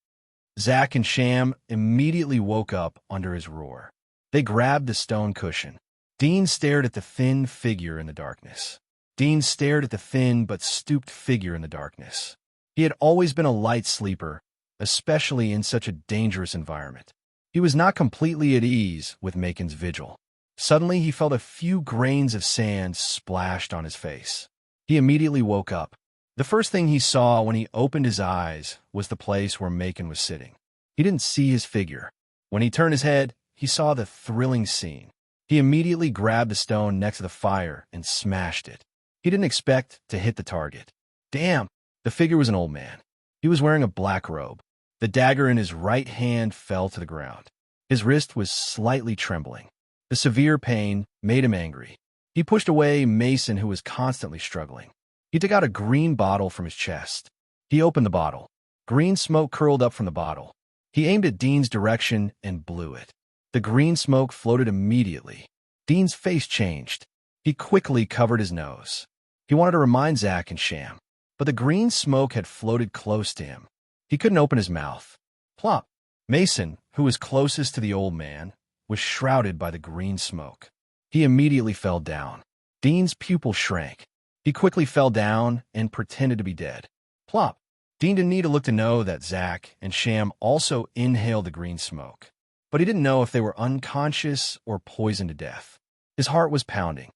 Zach and Sham immediately woke up under his roar. They grabbed the stone cushion. Dean stared at the thin figure in the darkness. Dean stared at the thin but stooped figure in the darkness. He had always been a light sleeper, especially in such a dangerous environment. He was not completely at ease with Macon's vigil. Suddenly, he felt a few grains of sand splashed on his face. He immediately woke up. The first thing he saw when he opened his eyes was the place where Macon was sitting. He didn't see his figure. When he turned his head, he saw the thrilling scene. He immediately grabbed the stone next to the fire and smashed it. He didn't expect to hit the target. Damn! The figure was an old man. He was wearing a black robe. The dagger in his right hand fell to the ground. His wrist was slightly trembling. The severe pain made him angry. He pushed away Mason, who was constantly struggling. He took out a green bottle from his chest. He opened the bottle. Green smoke curled up from the bottle. He aimed at Dean's direction and blew it. The green smoke floated immediately. Dean's face changed. He quickly covered his nose. He wanted to remind Zach and Sham, but the green smoke had floated close to him. He couldn't open his mouth. Plop! Mason, who was closest to the old man, was shrouded by the green smoke. He immediately fell down. Dean's pupil shrank. He quickly fell down and pretended to be dead. Plop! Dean didn't need to look to know that Zach and Sham also inhaled the green smoke, but he didn't know if they were unconscious or poisoned to death. His heart was pounding.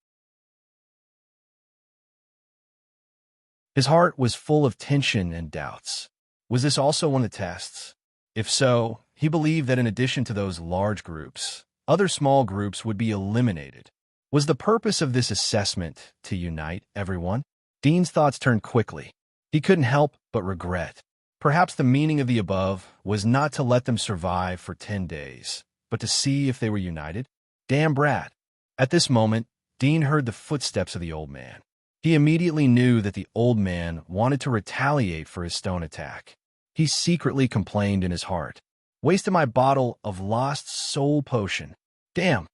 His heart was full of tension and doubts. Was this also one of the tests? If so, he believed that in addition to those large groups, other small groups would be eliminated. Was the purpose of this assessment to unite everyone? Dean's thoughts turned quickly. He couldn't help but regret. Perhaps the meaning of the above was not to let them survive for 10 days, but to see if they were united. Damn brat. At this moment, Dean heard the footsteps of the old man. He immediately knew that the old man wanted to retaliate for his stone attack. He secretly complained in his heart. Wasted my bottle of lost soul potion. Damn.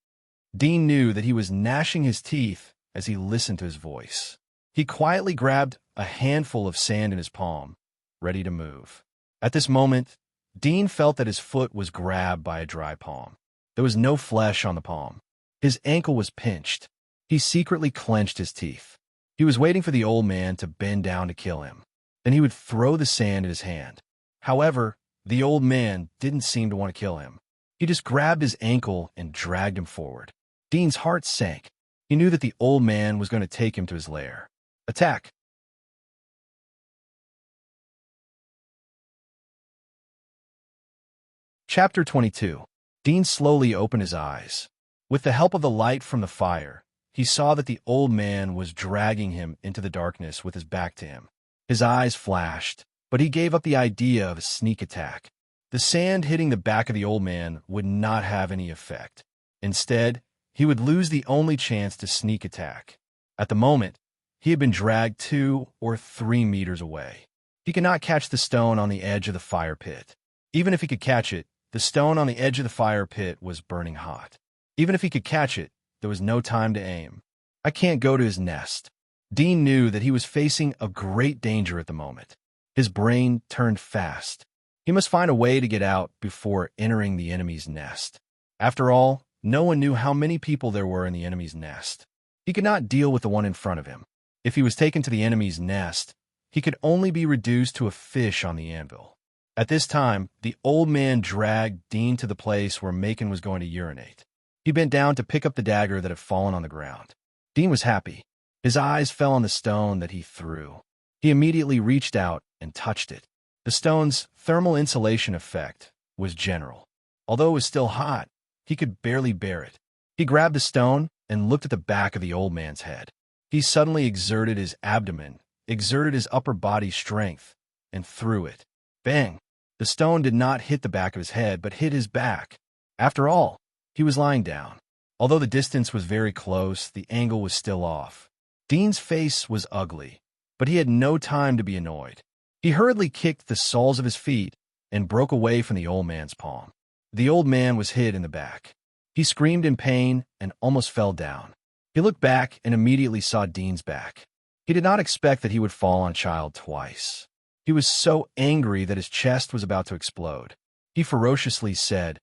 Dean knew that he was gnashing his teeth as he listened to his voice. He quietly grabbed a handful of sand in his palm, ready to move. At this moment, Dean felt that his foot was grabbed by a dry palm. There was no flesh on the palm. His ankle was pinched. He secretly clenched his teeth. He was waiting for the old man to bend down to kill him. Then he would throw the sand in his hand. However, the old man didn't seem to want to kill him. He just grabbed his ankle and dragged him forward. Dean's heart sank. He knew that the old man was going to take him to his lair. Attack! Chapter 22. Dean slowly opened his eyes. With the help of the light from the fire, he saw that the old man was dragging him into the darkness with his back to him. His eyes flashed, but he gave up the idea of a sneak attack. The sand hitting the back of the old man would not have any effect. Instead, he would lose the only chance to sneak attack. At the moment, he had been dragged 2 or 3 meters away. He could not catch the stone on the edge of the fire pit. Even if he could catch it, the stone on the edge of the fire pit was burning hot. Even if he could catch it, there was no time to aim. I can't go to his nest. Dean knew that he was facing a great danger at the moment. His brain turned fast. He must find a way to get out before entering the enemy's nest. After all, no one knew how many people there were in the enemy's nest. He could not deal with the one in front of him. If he was taken to the enemy's nest, he could only be reduced to a fish on the anvil. At this time, the old man dragged Dean to the place where Macon was going to urinate. He bent down to pick up the dagger that had fallen on the ground. Dean was happy. His eyes fell on the stone that he threw. He immediately reached out and touched it. The stone's thermal insulation effect was general. Although it was still hot, he could barely bear it. He grabbed the stone and looked at the back of the old man's head. He suddenly exerted his abdomen, exerted his upper body strength, and threw it. Bang! The stone did not hit the back of his head, but hit his back. After all, he was lying down. Although the distance was very close, the angle was still off. Dean's face was ugly, but he had no time to be annoyed. He hurriedly kicked the soles of his feet and broke away from the old man's palm. The old man was hit in the back. He screamed in pain and almost fell down. He looked back and immediately saw Dean's back. He did not expect that he would fall on Child twice. He was so angry that his chest was about to explode. He ferociously said,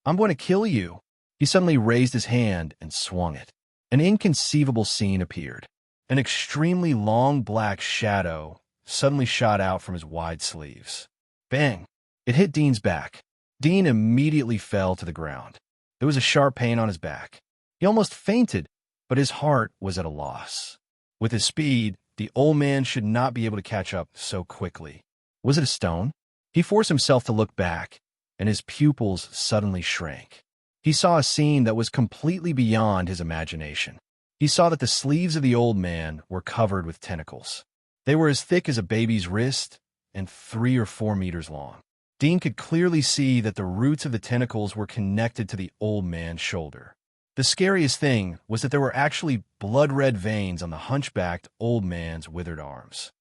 "I'm going to kill you." He suddenly raised his hand and swung it. An inconceivable scene appeared. An extremely long black shadow suddenly shot out from his wide sleeves. Bang! It hit Dean's back. Dean immediately fell to the ground. There was a sharp pain on his back. He almost fainted, but his heart was at a loss. With his speed, the old man should not be able to catch up so quickly. Was it a stone? He forced himself to look back, and his pupils suddenly shrank. He saw a scene that was completely beyond his imagination. He saw that the sleeves of the old man were covered with tentacles. They were as thick as a baby's wrist and 3 or 4 meters long. Dean could clearly see that the roots of the tentacles were connected to the old man's shoulder. The scariest thing was that there were actually blood-red veins on the hunchbacked old man's withered arms.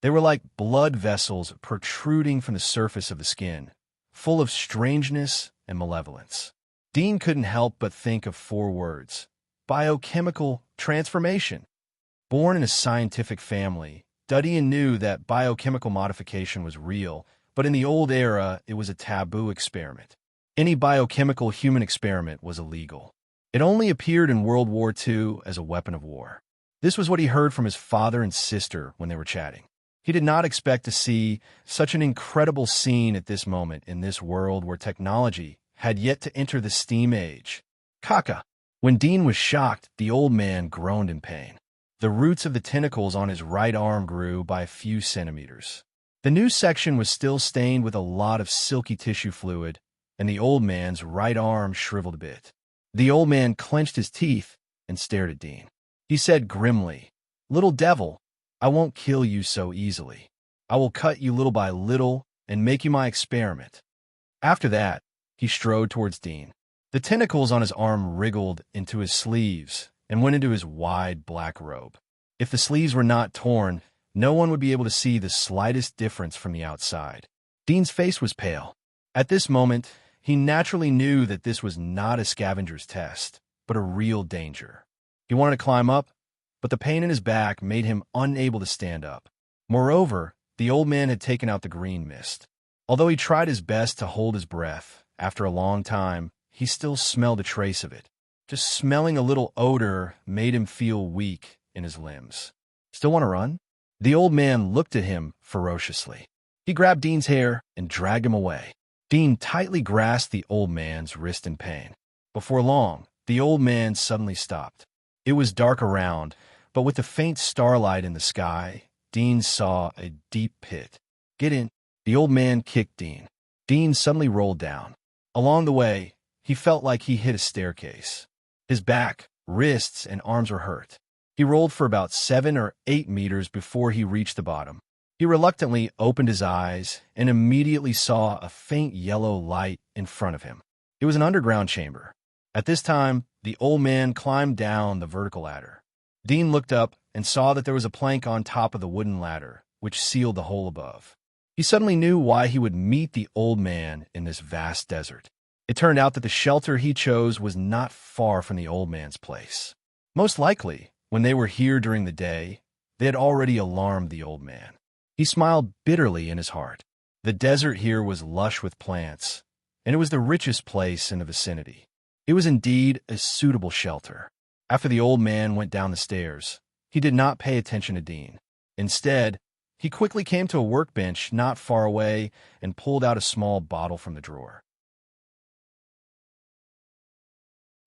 They were like blood vessels protruding from the surface of the skin, full of strangeness and malevolence. Dean couldn't help but think of 4 words: biochemical transformation. Born in a scientific family, Duddian knew that biochemical modification was real, but in the old era, it was a taboo experiment. Any biochemical human experiment was illegal. It only appeared in World War II as a weapon of war. This was what he heard from his father and sister when they were chatting. He did not expect to see such an incredible scene at this moment in this world where technology had yet to enter the steam age. Kaka! When Dean was shocked, the old man groaned in pain. The roots of the tentacles on his right arm grew by a few centimeters. The new section was still stained with a lot of silky tissue fluid, and the old man's right arm shriveled a bit. The old man clenched his teeth and stared at Dean. He said grimly, "Little devil, I won't kill you so easily. I will cut you little by little and make you my experiment." After that, he strode towards Dean. The tentacles on his arm wriggled into his sleeves and went into his wide black robe. If the sleeves were not torn, no one would be able to see the slightest difference from the outside. Dean's face was pale. At this moment, he naturally knew that this was not a scavenger's test, but a real danger. He wanted to climb up, but the pain in his back made him unable to stand up. Moreover, the old man had taken out the green mist. Although he tried his best to hold his breath, after a long time, he still smelled a trace of it. Just smelling a little odor made him feel weak in his limbs. "Still want to run?" The old man looked at him ferociously. He grabbed Dean's hair and dragged him away. Dean tightly grasped the old man's wrist in pain. Before long, the old man suddenly stopped. It was dark around, but with the faint starlight in the sky, Dean saw a deep pit. "Get in." The old man kicked Dean. Dean suddenly rolled down. Along the way, he felt like he hit a staircase. His back, wrists, and arms were hurt. He rolled for about 7 or 8 meters before he reached the bottom. He reluctantly opened his eyes and immediately saw a faint yellow light in front of him. It was an underground chamber. At this time, the old man climbed down the vertical ladder. Dean looked up and saw that there was a plank on top of the wooden ladder, which sealed the hole above. He suddenly knew why he would meet the old man in this vast desert. It turned out that the shelter he chose was not far from the old man's place. Most likely, when they were here during the day, they had already alarmed the old man. He smiled bitterly in his heart. The desert here was lush with plants, and it was the richest place in the vicinity. It was indeed a suitable shelter. After the old man went down the stairs, he did not pay attention to Dean. Instead, he quickly came to a workbench not far away and pulled out a small bottle from the drawer.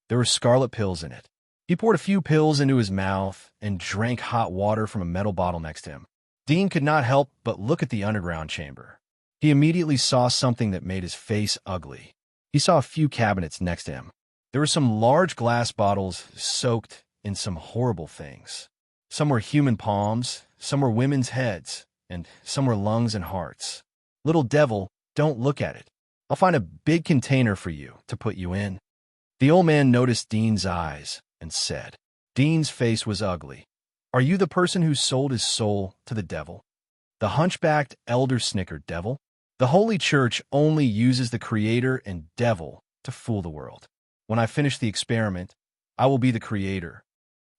There were scarlet pills in it. He poured a few pills into his mouth and drank hot water from a metal bottle next to him. Dean could not help but look at the underground chamber. He immediately saw something that made his face ugly. He saw a few cabinets next to him. There were some large glass bottles soaked in some horrible things. Some were human palms, some were women's heads, and some were lungs and hearts. "Little devil, don't look at it. I'll find a big container for you to put you in." The old man noticed Dean's eyes and said. Dean's face was ugly. "Are you the person who sold his soul to the devil? The hunchbacked elder snickered, "Devil? The Holy Church only uses the Creator and devil to fool the world. When I finish the experiment, I will be the Creator."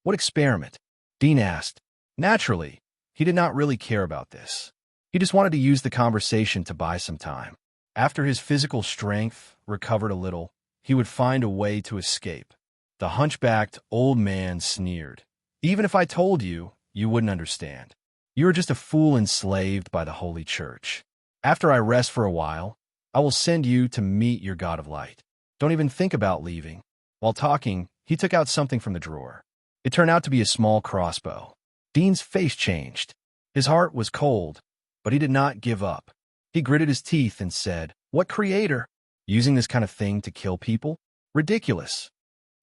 "What experiment?" Dean asked. Naturally, he did not really care about this. He just wanted to use the conversation to buy some time. After his physical strength recovered a little, he would find a way to escape. The hunchbacked old man sneered. Even if I told you, you wouldn't understand. You are just a fool enslaved by the Holy Church. After I rest for a while, I will send you to meet your God of light. Don't even think about leaving. While talking, he took out something from the drawer. It turned out to be a small crossbow. Dean's face changed. His heart was cold, but he did not give up. He gritted his teeth and said, "What creator? Using this kind of thing to kill people? Ridiculous."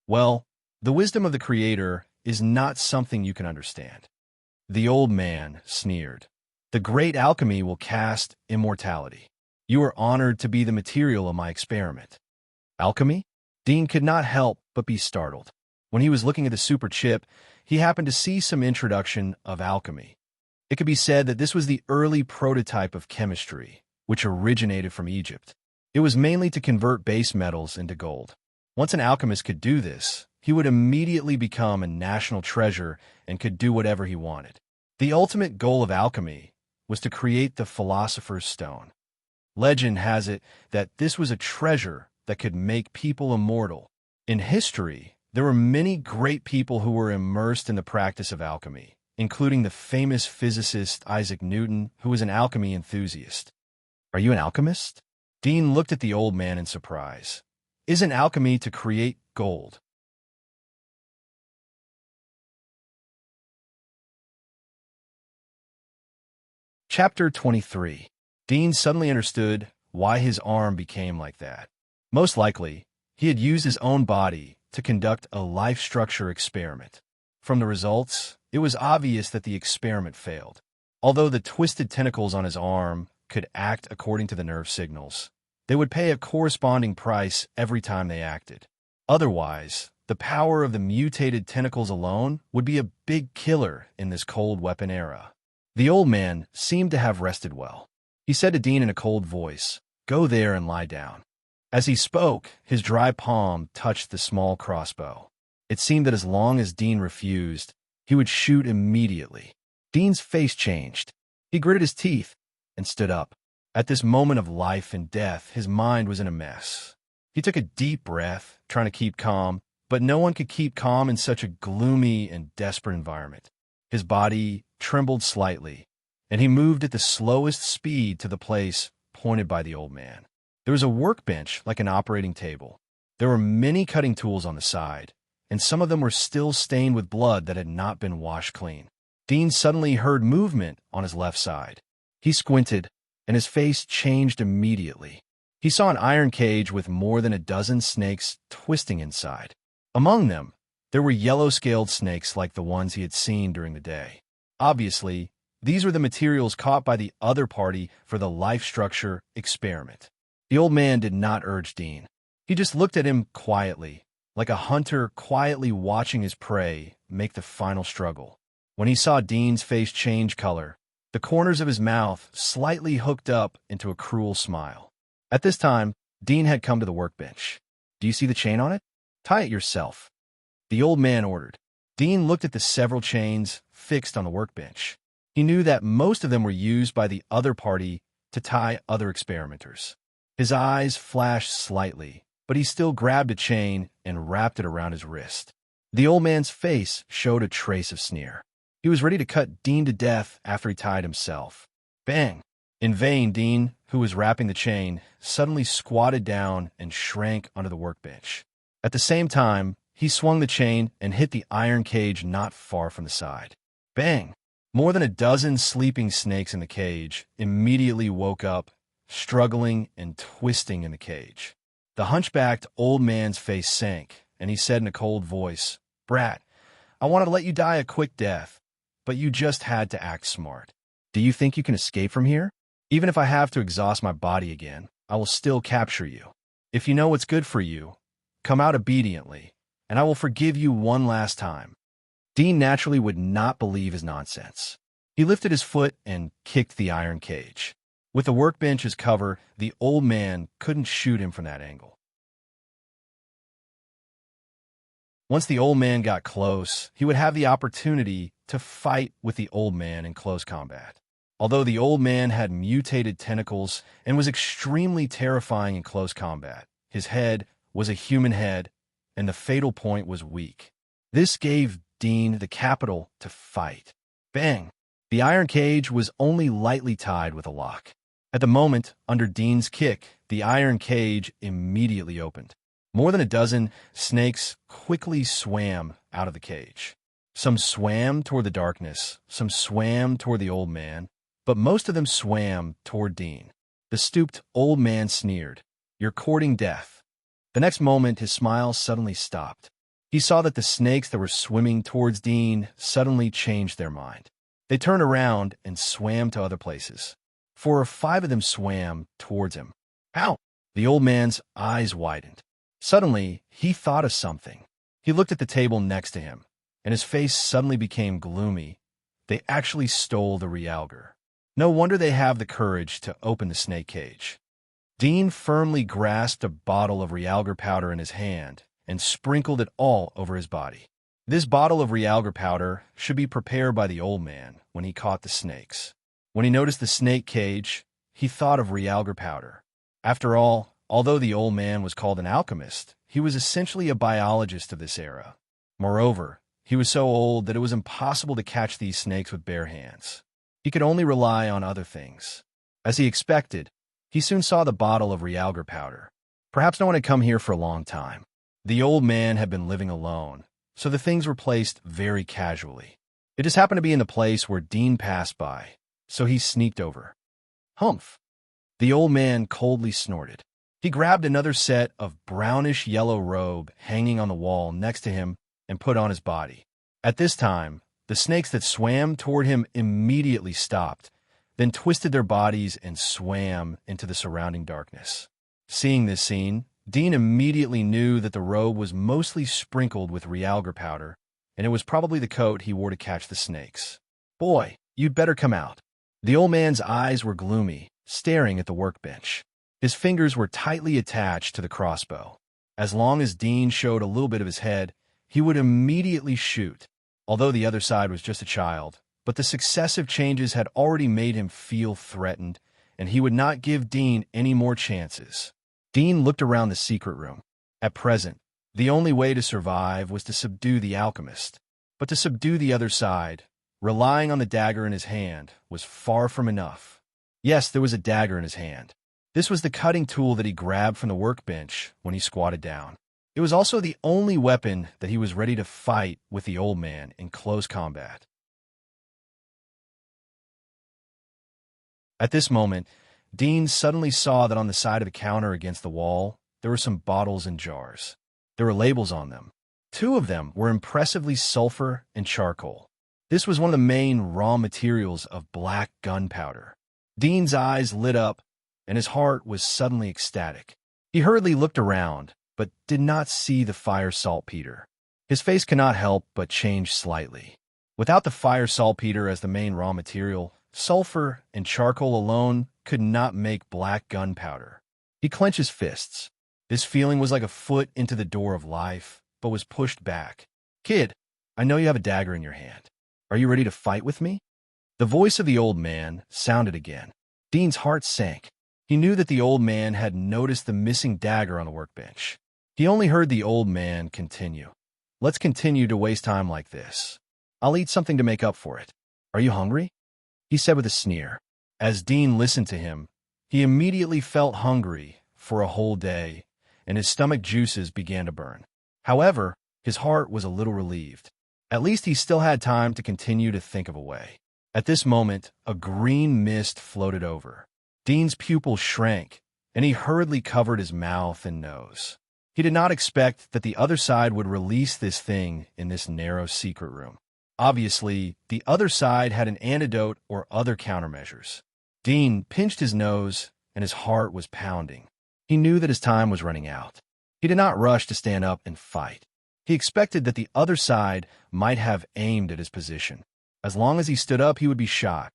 Well, the wisdom of the Creator is not something you can understand. The old man sneered. The great alchemy will cast immortality. You are honored to be the material of my experiment. Alchemy? Dean could not help but be startled. When he was looking at the super chip, he happened to see some introduction of alchemy. It could be said that this was the early prototype of chemistry, which originated from Egypt. It was mainly to convert base metals into gold. Once an alchemist could do this, he would immediately become a national treasure and could do whatever he wanted. The ultimate goal of alchemy was to create the philosopher's stone. Legend has it that this was a treasure that could make people immortal. In history, there were many great people who were immersed in the practice of alchemy, including the famous physicist Isaac Newton, who was an alchemy enthusiast. Are you an alchemist? Dean looked at the old man in surprise. Isn't alchemy to create gold? Chapter 23. Dean suddenly understood why his arm became like that. Most likely, he had used his own body to conduct a life structure experiment. From the results, it was obvious that the experiment failed. Although the twisted tentacles on his arm could act according to the nerve signals, they would pay a corresponding price every time they acted. Otherwise, the power of the mutated tentacles alone would be a big killer in this cold weapon era. The old man seemed to have rested well. He said to Dean in a cold voice, "Go there and lie down." As he spoke, his dry palm touched the small crossbow. It seemed that as long as Dean refused, he would shoot immediately. Dean's face changed. He gritted his teeth and stood up. At this moment of life and death, his mind was in a mess. He took a deep breath, trying to keep calm, but no one could keep calm in such a gloomy and desperate environment. His body trembled slightly, and he moved at the slowest speed to the place pointed by the old man. There was a workbench like an operating table. There were many cutting tools on the side, and some of them were still stained with blood that had not been washed clean. Dean suddenly heard movement on his left side. He squinted, and his face changed immediately. He saw an iron cage with more than a dozen snakes twisting inside. Among them, there were yellow-scaled snakes like the ones he had seen during the day. Obviously, these were the materials caught by the other party for the life structure experiment. The old man did not urge Dean. He just looked at him quietly, like a hunter quietly watching his prey make the final struggle. When he saw Dean's face change color, the corners of his mouth slightly hooked up into a cruel smile. At this time, Dean had come to the workbench. "Do you see the chain on it? Tie it yourself," the old man ordered. Dean looked at the several chains fixed on the workbench. He knew that most of them were used by the other party to tie other experimenters. His eyes flashed slightly, but he still grabbed a chain and wrapped it around his wrist. The old man's face showed a trace of sneer. He was ready to cut Dean to death after he tied himself. Bang! In vain, Dean, who was wrapping the chain, suddenly squatted down and shrank under the workbench. At the same time, he swung the chain and hit the iron cage not far from the side. Bang! More than a dozen sleeping snakes in the cage immediately woke up, struggling and twisting in the cage. The hunchbacked old man's face sank, and he said in a cold voice, "Brat, I wanted to let you die a quick death, but you just had to act smart. Do you think you can escape from here? Even if I have to exhaust my body again, I will still capture you. If you know what's good for you, come out obediently, and I will forgive you one last time." Dean naturally would not believe his nonsense. He lifted his foot and kicked the iron cage. With the workbench as cover, the old man couldn't shoot him from that angle. Once the old man got close, he would have the opportunity to fight with the old man in close combat. Although the old man had mutated tentacles and was extremely terrifying in close combat, his head was a human head, and the fatal point was weak. This gave Dean the capital to fight. Bang! The iron cage was only lightly tied with a lock. At the moment, under Dean's kick, the iron cage immediately opened. More than a dozen snakes quickly swam out of the cage. Some swam toward the darkness, some swam toward the old man, but most of them swam toward Dean. The stooped old man sneered, "You're courting death." The next moment, his smile suddenly stopped. He saw that the snakes that were swimming towards Dean suddenly changed their mind. They turned around and swam to other places. 4 or 5 of them swam towards him. Ow! The old man's eyes widened. Suddenly, he thought of something. He looked at the table next to him, and his face suddenly became gloomy. They actually stole the realgar. No wonder they have the courage to open the snake cage. Dean firmly grasped a bottle of realgar powder in his hand and sprinkled it all over his body. This bottle of realgar powder should be prepared by the old man when he caught the snakes. When he noticed the snake cage, he thought of realgar powder. After all, although the old man was called an alchemist, he was essentially a biologist of this era. Moreover, he was so old that it was impossible to catch these snakes with bare hands. He could only rely on other things. As he expected, he soon saw the bottle of realgar powder. Perhaps no one had come here for a long time. The old man had been living alone, so the things were placed very casually. It just happened to be in the place where Dean passed by, so he sneaked over. Humph! The old man coldly snorted. He grabbed another set of brownish-yellow robe hanging on the wall next to him and put on his body. At this time, the snakes that swam toward him immediately stopped, then twisted their bodies and swam into the surrounding darkness. Seeing this scene, Dean immediately knew that the robe was mostly sprinkled with realgar powder, and it was probably the coat he wore to catch the snakes. "Boy, you'd better come out." The old man's eyes were gloomy, staring at the workbench. His fingers were tightly attached to the crossbow. As long as Dean showed a little bit of his head, he would immediately shoot, although the other side was just a child. But the successive changes had already made him feel threatened, and he would not give Dean any more chances. Dean looked around the secret room. At present, the only way to survive was to subdue the alchemist. But to subdue the other side, relying on the dagger in his hand, was far from enough. Yes, there was a dagger in his hand. This was the cutting tool that he grabbed from the workbench when he squatted down. It was also the only weapon that he was ready to fight with the old man in close combat. At this moment, Dean suddenly saw that on the side of the counter against the wall, there were some bottles and jars. There were labels on them. 2 of them were impressively sulfur and charcoal. This was one of the main raw materials of black gunpowder. Dean's eyes lit up, and his heart was suddenly ecstatic. He hurriedly looked around, but did not see the fire saltpeter. His face could not help but change slightly. Without the fire saltpeter as the main raw material, sulfur and charcoal alone could not make black gunpowder. He clenched his fists. This feeling was like a foot into the door of life, but was pushed back. "Kid, I know you have a dagger in your hand. Are you ready to fight with me?" The voice of the old man sounded again. Dean's heart sank. He knew that the old man had noticed the missing dagger on the workbench. He only heard the old man continue. "Let's continue to waste time like this. I'll eat something to make up for it. Are you hungry?" he said with a sneer. As Dean listened to him, he immediately felt hungry for a whole day, and his stomach juices began to burn. However, his heart was a little relieved. At least he still had time to continue to think of a way. At this moment, a green mist floated over. Dean's pupils shrank, and he hurriedly covered his mouth and nose. He did not expect that the other side would release this thing in this narrow secret room. Obviously, the other side had an antidote or other countermeasures. Dean pinched his nose, and his heart was pounding. He knew that his time was running out. He did not rush to stand up and fight. He expected that the other side might have aimed at his position. As long as he stood up, he would be shot.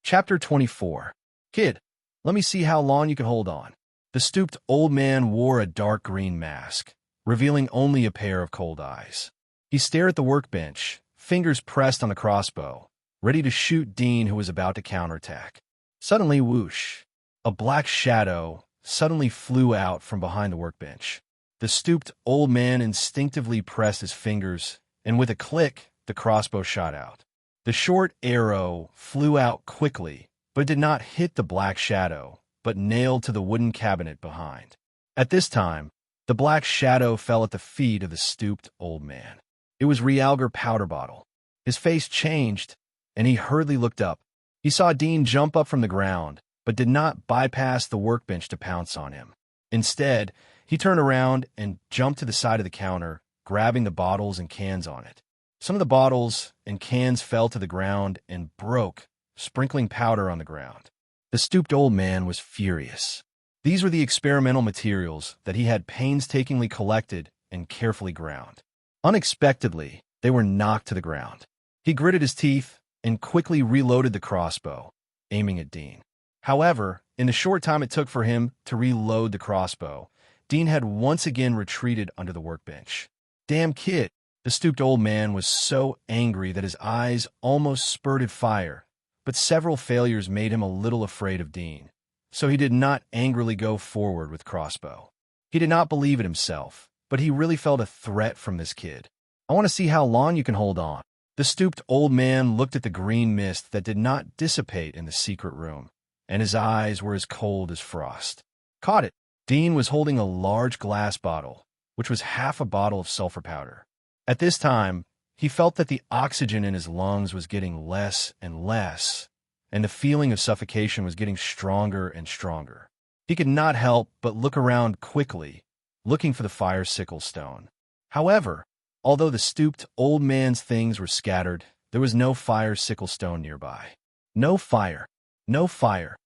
Chapter 24. "Kid, let me see how long you can hold on." The stooped old man wore a dark green mask, revealing only a pair of cold eyes. He stared at the workbench, fingers pressed on the crossbow, ready to shoot Dean, who was about to counterattack. Suddenly, whoosh, a black shadow suddenly flew out from behind the workbench. The stooped old man instinctively pressed his fingers, and with a click, the crossbow shot out. The short arrow flew out quickly, but it did not hit the black shadow, but nailed to the wooden cabinet behind. At this time, the black shadow fell at the feet of the stooped old man. It was Realgar Powder Bottle. His face changed, and he hurriedly looked up. He saw Dean jump up from the ground, but did not bypass the workbench to pounce on him. Instead, he turned around and jumped to the side of the counter, grabbing the bottles and cans on it. Some of the bottles and cans fell to the ground and broke, sprinkling powder on the ground. The stooped old man was furious. These were the experimental materials that he had painstakingly collected and carefully ground. Unexpectedly, they were knocked to the ground. He gritted his teeth and quickly reloaded the crossbow, aiming at Dean. However, in the short time it took for him to reload the crossbow, Dean had once again retreated under the workbench. Damn kid! The stooped old man was so angry that his eyes almost spurted fire, but several failures made him a little afraid of Dean, so he did not angrily go forward with crossbow. He did not believe it himself, but he really felt a threat from this kid. I want to see how long you can hold on. The stooped old man looked at the green mist that did not dissipate in the secret room, and his eyes were as cold as frost. Caught it. Dean was holding a large glass bottle, which was half a bottle of sulfur powder. At this time, he felt that the oxygen in his lungs was getting less and less, and the feeling of suffocation was getting stronger and stronger. He could not help but look around quickly, looking for the fire sickle stone. However, although the stooped old man's things were scattered, there was no fire sickle stone nearby. No fire. No fire.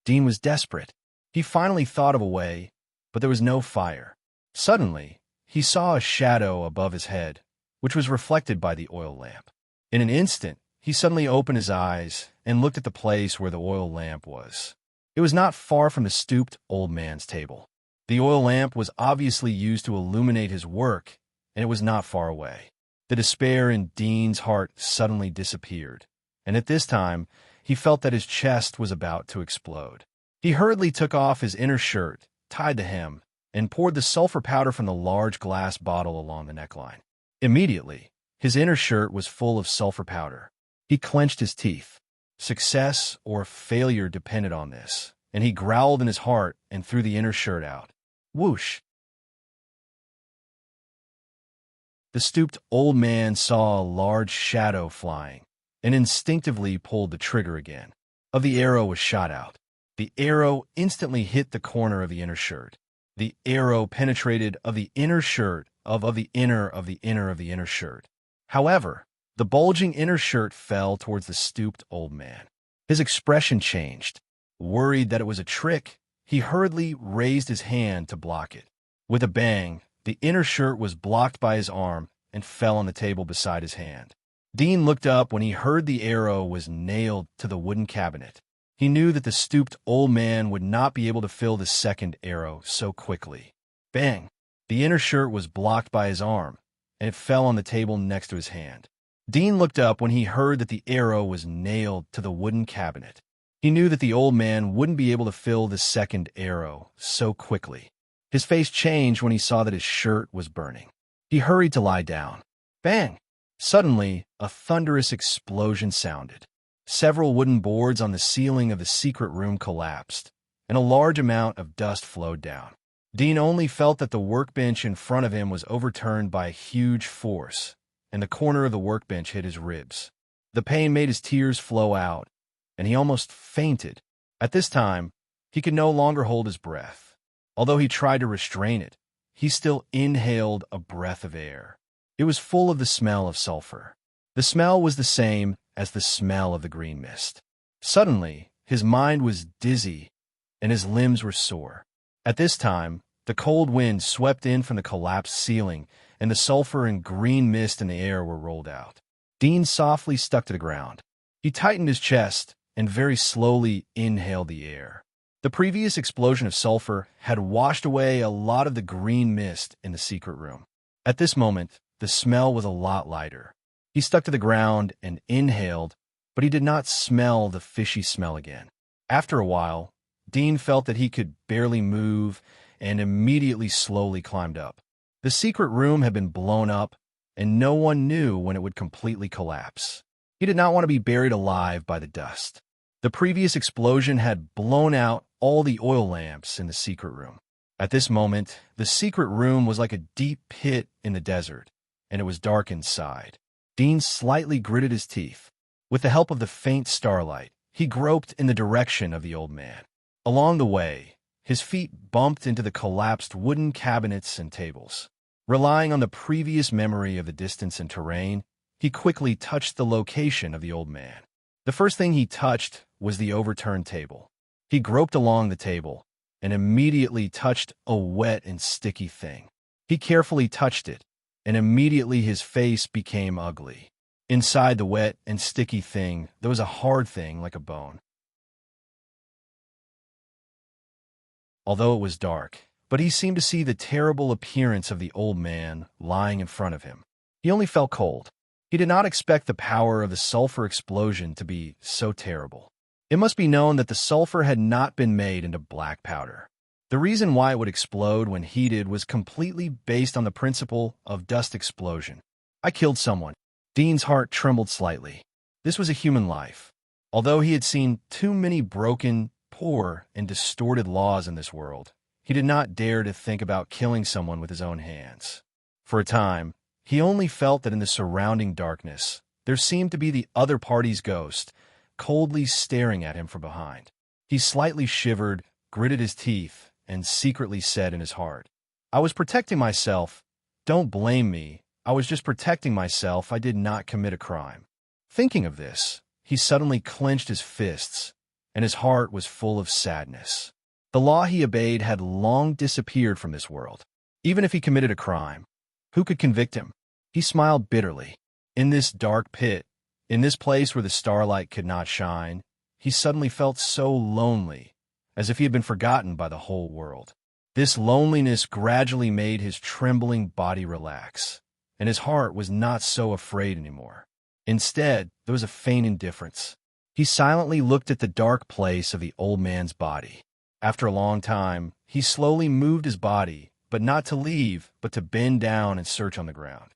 Dean was desperate. He finally thought of a way, but there was no fire. Suddenly, he saw a shadow above his head, which was reflected by the oil lamp. In an instant, he suddenly opened his eyes and looked at the place where the oil lamp was. It was not far from the stooped old man's table. The oil lamp was obviously used to illuminate his work, and it was not far away. The despair in Dean's heart suddenly disappeared, and at this time, he felt that his chest was about to explode. He hurriedly took off his inner shirt, tied the hem, and poured the sulfur powder from the large glass bottle along the neckline. Immediately, his inner shirt was full of sulfur powder. He clenched his teeth. Success or failure depended on this, and he growled in his heart and threw the inner shirt out. Whoosh! The stooped old man saw a large shadow flying, and instinctively pulled the trigger again. The arrow was shot out. The arrow instantly hit the corner of the inner shirt. The arrow penetrated the inner shirt of the inner shirt. However, the bulging inner shirt fell towards the stooped old man. His expression changed. Worried that it was a trick, he hurriedly raised his hand to block it. With a bang, the inner shirt was blocked by his arm and fell on the table beside his hand. Dean looked up when he heard the arrow was nailed to the wooden cabinet. He knew that the stooped old man would not be able to fill the second arrow so quickly. Bang! The inner shirt was blocked by his arm, and it fell on the table next to his hand. Dean looked up when he heard that the arrow was nailed to the wooden cabinet. He knew that the old man wouldn't be able to fill the second arrow so quickly. His face changed when he saw that his shirt was burning. He hurried to lie down. Bang! Suddenly, a thunderous explosion sounded. Several wooden boards on the ceiling of the secret room collapsed, and a large amount of dust flowed down. Dean only felt that the workbench in front of him was overturned by a huge force, and the corner of the workbench hit his ribs. The pain made his tears flow out, and he almost fainted. At this time, he could no longer hold his breath. Although he tried to restrain it, he still inhaled a breath of air. It was full of the smell of sulfur. The smell was the same as the smell of the green mist. Suddenly, his mind was dizzy, and his limbs were sore. At this time, the cold wind swept in from the collapsed ceiling, and the sulfur and green mist in the air were rolled out. Dean softly stuck to the ground. He tightened his chest and very slowly inhaled the air. The previous explosion of sulfur had washed away a lot of the green mist in the secret room. At this moment, the smell was a lot lighter. He stuck to the ground and inhaled, but he did not smell the fishy smell again. After a while, Dean felt that he could barely move and immediately slowly climbed up. The secret room had been blown up, and no one knew when it would completely collapse. He did not want to be buried alive by the dust. The previous explosion had blown out all the oil lamps in the secret room. At this moment, the secret room was like a deep pit in the desert, and it was dark inside. Dean slightly gritted his teeth. With the help of the faint starlight, he groped in the direction of the old man. Along the way, his feet bumped into the collapsed wooden cabinets and tables. Relying on the previous memory of the distance and terrain, he quickly touched the location of the old man. The first thing he touched was the overturned table. He groped along the table and immediately touched a wet and sticky thing. He carefully touched it, and immediately his face became ugly. Inside the wet and sticky thing, there was a hard thing like a bone. Although it was dark, but he seemed to see the terrible appearance of the old man lying in front of him. He only felt cold. He did not expect the power of the sulfur explosion to be so terrible. It must be known that the sulfur had not been made into black powder. The reason why it would explode when heated was completely based on the principle of dust explosion. I killed someone. Dean's heart trembled slightly. This was a human life. Although he had seen too many broken, poor, and distorted laws in this world, he did not dare to think about killing someone with his own hands. For a time, he only felt that in the surrounding darkness, there seemed to be the other party's ghost, coldly staring at him from behind. He slightly shivered, gritted his teeth, and secretly said in his heart, "I was protecting myself. Don't blame me. I was just protecting myself. I did not commit a crime." Thinking of this, he suddenly clenched his fists, and his heart was full of sadness. The law he obeyed had long disappeared from this world. Even if he committed a crime, who could convict him? He smiled bitterly. In this dark pit, in this place where the starlight could not shine, he suddenly felt so lonely, as if he had been forgotten by the whole world. This loneliness gradually made his trembling body relax, and his heart was not so afraid anymore. Instead, there was a faint indifference. He silently looked at the dark place of the old man's body. After a long time, he slowly moved his body, but not to leave, but to bend down and search on the ground.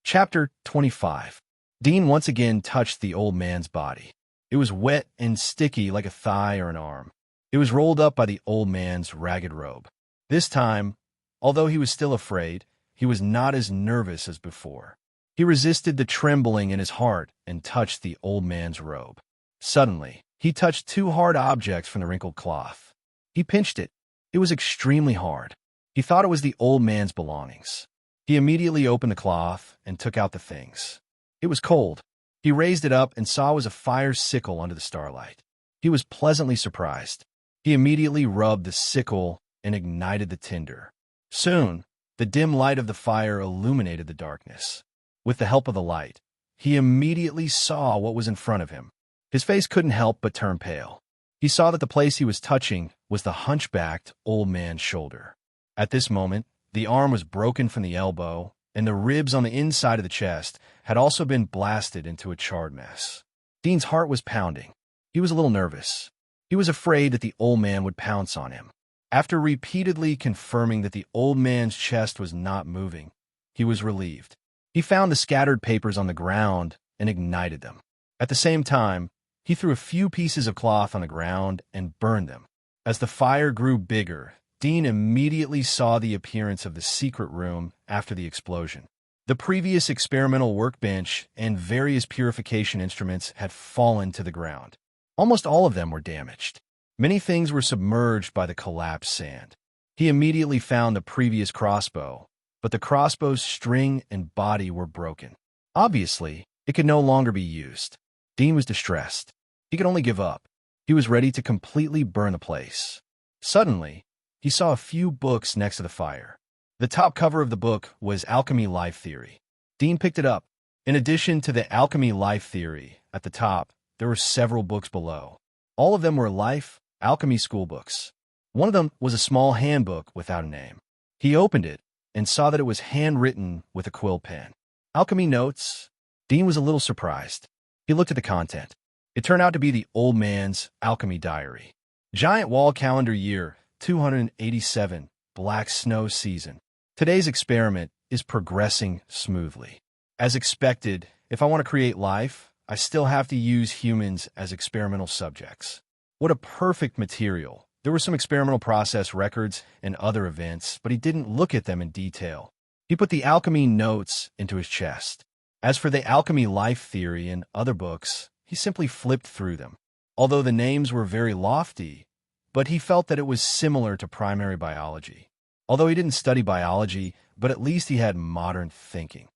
Chapter 25. Dean once again touched the old man's body. It was wet and sticky like a thigh or an arm. It was rolled up by the old man's ragged robe. This time, although he was still afraid, he was not as nervous as before. He resisted the trembling in his heart and touched the old man's robe. Suddenly, he touched two hard objects from the wrinkled cloth. He pinched it. It was extremely hard. He thought it was the old man's belongings. He immediately opened the cloth and took out the things. It was cold. He raised it up and saw it was a fire sickle under the starlight. He was pleasantly surprised. He immediately rubbed the sickle and ignited the tinder. Soon, the dim light of the fire illuminated the darkness. With the help of the light, he immediately saw what was in front of him. His face couldn't help but turn pale. He saw that the place he was touching was the hunchbacked old man's shoulder. At this moment, the arm was broken from the elbow, and the ribs on the inside of the chest had also been blasted into a charred mess. Dean's heart was pounding. He was a little nervous. He was afraid that the old man would pounce on him. After repeatedly confirming that the old man's chest was not moving, he was relieved. He found the scattered papers on the ground and ignited them. At the same time, he threw a few pieces of cloth on the ground and burned them. As the fire grew bigger, Dean immediately saw the appearance of the secret room after the explosion. The previous experimental workbench and various purification instruments had fallen to the ground. Almost all of them were damaged. Many things were submerged by the collapsed sand. He immediately found the previous crossbow, but the crossbow's string and body were broken. Obviously, it could no longer be used. Dean was distressed. He could only give up. He was ready to completely burn the place. Suddenly, he saw a few books next to the fire. The top cover of the book was Alchemy Life Theory. Dean picked it up. In addition to the Alchemy Life Theory at the top, there were several books below. All of them were life, alchemy school books. One of them was a small handbook without a name. He opened it and saw that it was handwritten with a quill pen. Alchemy notes. Dean was a little surprised. He looked at the content. It turned out to be the old man's alchemy diary. Giant wall calendar year 287, black snow season. Today's experiment is progressing smoothly. As expected, if I want to create life, I still have to use humans as experimental subjects. What a perfect material. There were some experimental process records and other events, but he didn't look at them in detail. He put the alchemy notes into his chest. As for the alchemy life theory and other books, he simply flipped through them. Although the names were very lofty, but he felt that it was similar to primary biology. Although he didn't study biology, but at least he had modern thinking.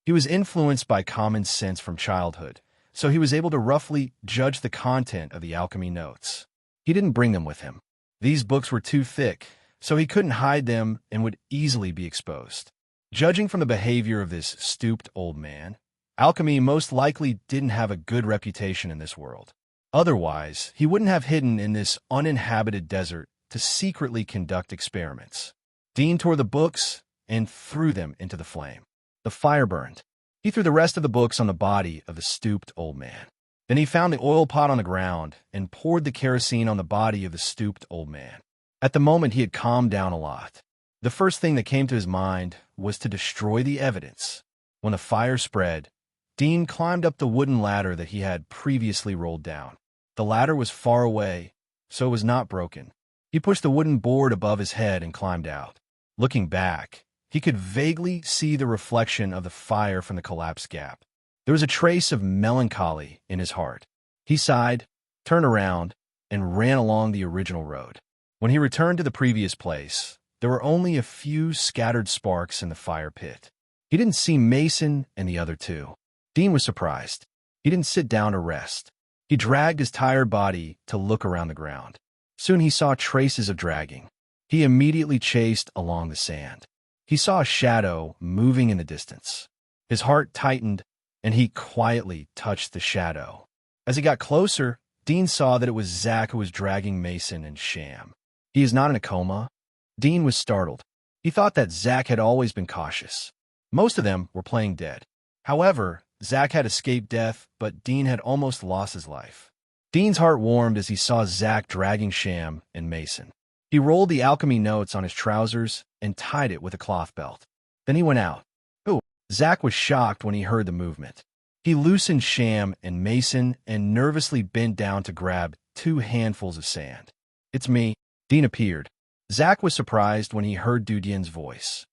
He was influenced by common sense from childhood, so he was able to roughly judge the content of the alchemy notes. He didn't bring them with him. These books were too thick, so he couldn't hide them and would easily be exposed. Judging from the behavior of this stooped old man, alchemy most likely didn't have a good reputation in this world. Otherwise, he wouldn't have hidden in this uninhabited desert to secretly conduct experiments. Dean tore the books and threw them into the flame. The fire burned. He threw the rest of the books on the body of the stooped old man. Then he found the oil pot on the ground and poured the kerosene on the body of the stooped old man. At the moment, he had calmed down a lot. The first thing that came to his mind was to destroy the evidence. When the fire spread, Dean climbed up the wooden ladder that he had previously rolled down. The ladder was far away, so it was not broken. He pushed the wooden board above his head and climbed out. Looking back, he could vaguely see the reflection of the fire from the collapsed gap. There was a trace of melancholy in his heart. He sighed, turned around, and ran along the original road. When he returned to the previous place, there were only a few scattered sparks in the fire pit. He didn't see Mason and the other two. Dean was surprised. He didn't sit down to rest. He dragged his tired body to look around the ground. Soon he saw traces of dragging. He immediately chased along the sand. He saw a shadow moving in the distance. His heart tightened, and he quietly touched the shadow. As he got closer, Dean saw that it was Zack who was dragging Mason and Sham. He is not in a coma. Dean was startled. He thought that Zack had always been cautious. Most of them were playing dead. However, Zack had escaped death, but Dean had almost lost his life. Dean's heart warmed as he saw Zack dragging Sham and Mason. He rolled the alchemy notes on his trousers and tied it with a cloth belt. Then he went out. Oh, Zack was shocked when he heard the movement. He loosened Sham and Mason and nervously bent down to grab 2 handfuls of sand. "It's me." Dean appeared. Zack was surprised when he heard Dudian's voice.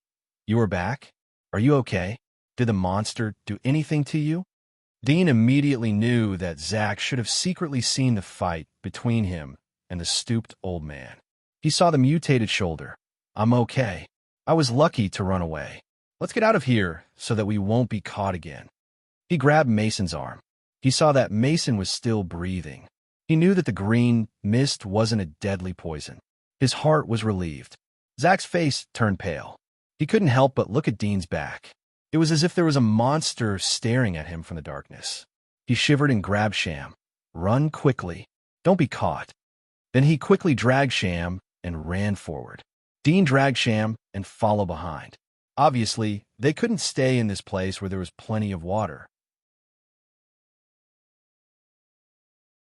"You are back? Are you okay? Did the monster do anything to you?" Dean immediately knew that Zack should have secretly seen the fight between him and the stooped old man. He saw the mutated shoulder. "I'm okay. I was lucky to run away. Let's get out of here so that we won't be caught again." He grabbed Mason's arm. He saw that Mason was still breathing. He knew that the green mist wasn't a deadly poison. His heart was relieved. Zack's face turned pale. He couldn't help but look at Dean's back. It was as if there was a monster staring at him from the darkness. He shivered and grabbed Sham. "Run quickly. Don't be caught." Then he quickly dragged Sham and ran forward. Dean dragged Sham and followed behind. Obviously, they couldn't stay in this place where there was plenty of water.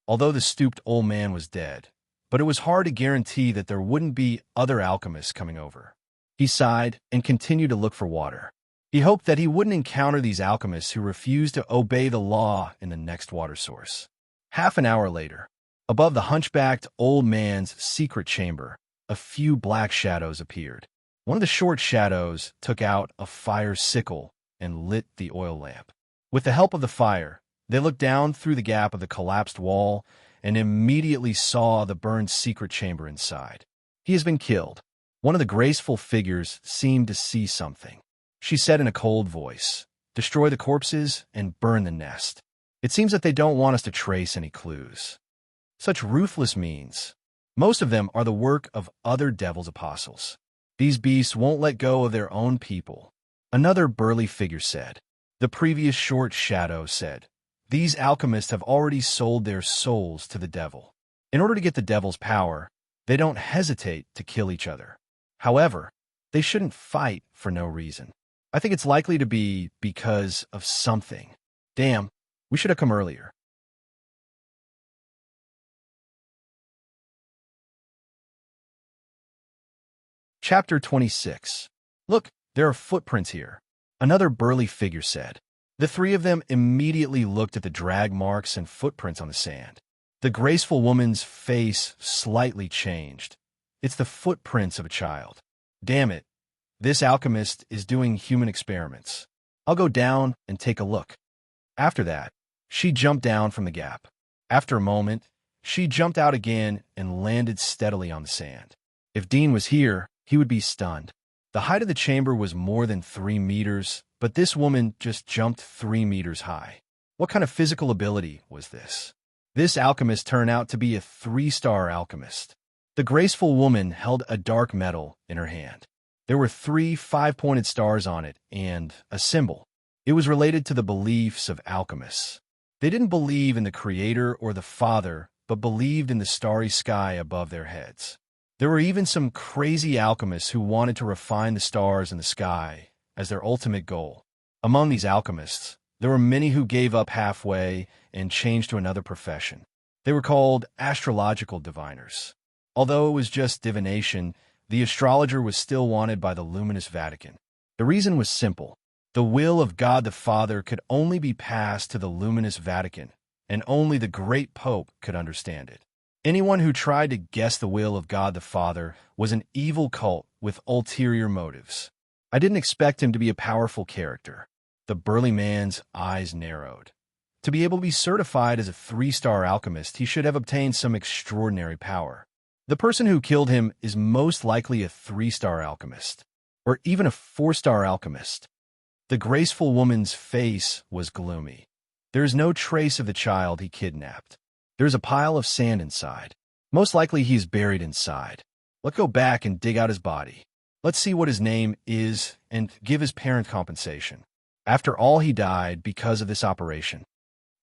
Although the stooped old man was dead, but it was hard to guarantee that there wouldn't be other alchemists coming over. He sighed and continued to look for water. He hoped that he wouldn't encounter these alchemists who refused to obey the law in the next water source. Half an hour later, above the hunchbacked old man's secret chamber, a few black shadows appeared. One of the short shadows took out a fire sickle and lit the oil lamp. With the help of the fire, they looked down through the gap of the collapsed wall and immediately saw the burned secret chamber inside. "He has been killed." One of the graceful figures seemed to see something. She said in a cold voice, "Destroy the corpses and burn the nest. It seems that they don't want us to trace any clues." Such ruthless means. Most of them are the work of other devil's apostles. These beasts won't let go of their own people. Another burly figure said. The previous short shadow said, "These alchemists have already sold their souls to the devil. In order to get the devil's power, they don't hesitate to kill each other. However, They shouldn't fight for no reason. I think it's likely to be because of something. Damn, we should have come earlier. Chapter 26. Look, there are footprints here, another burly figure said. The three of them immediately looked at the drag marks and footprints on the sand. The graceful woman's face slightly changed. It's the footprints of a child. Damn it, this alchemist is doing human experiments. I'll go down and take a look. After that, she jumped down from the gap. After a moment, she jumped out again and landed steadily on the sand. If Dean was here, he would be stunned. The height of the chamber was more than 3 meters, but this woman just jumped 3 meters high. What kind of physical ability was this? This alchemist turned out to be a 3-star alchemist. The graceful woman held a dark metal in her hand. There were 3 5-pointed stars on it and a symbol. It was related to the beliefs of alchemists. They didn't believe in the Creator or the Father, but believed in the starry sky above their heads. There were even some crazy alchemists who wanted to refine the stars in the sky as their ultimate goal. Among these alchemists, there were many who gave up halfway and changed to another profession. They were called astrological diviners. Although it was just divination, the astrologer was still wanted by the luminous Vatican. The reason was simple. The will of God the Father could only be passed to the luminous Vatican, and only the great Pope could understand it. Anyone who tried to guess the will of God the Father was an evil cult with ulterior motives. I didn't expect him to be a powerful character. The burly man's eyes narrowed. To be able to be certified as a 3-star alchemist, he should have obtained some extraordinary power. The person who killed him is most likely a 3-star alchemist, or even a 4-star alchemist. The graceful woman's face was gloomy. There is no trace of the child he kidnapped. There's a pile of sand inside. Most likely he's buried inside. Let's go back and dig out his body. Let's see what his name is and give his parent compensation. After all, he died because of this operation.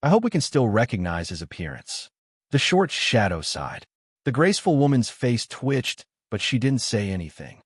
I hope we can still recognize his appearance. The short shadow sighed. The graceful woman's face twitched, but she didn't say anything.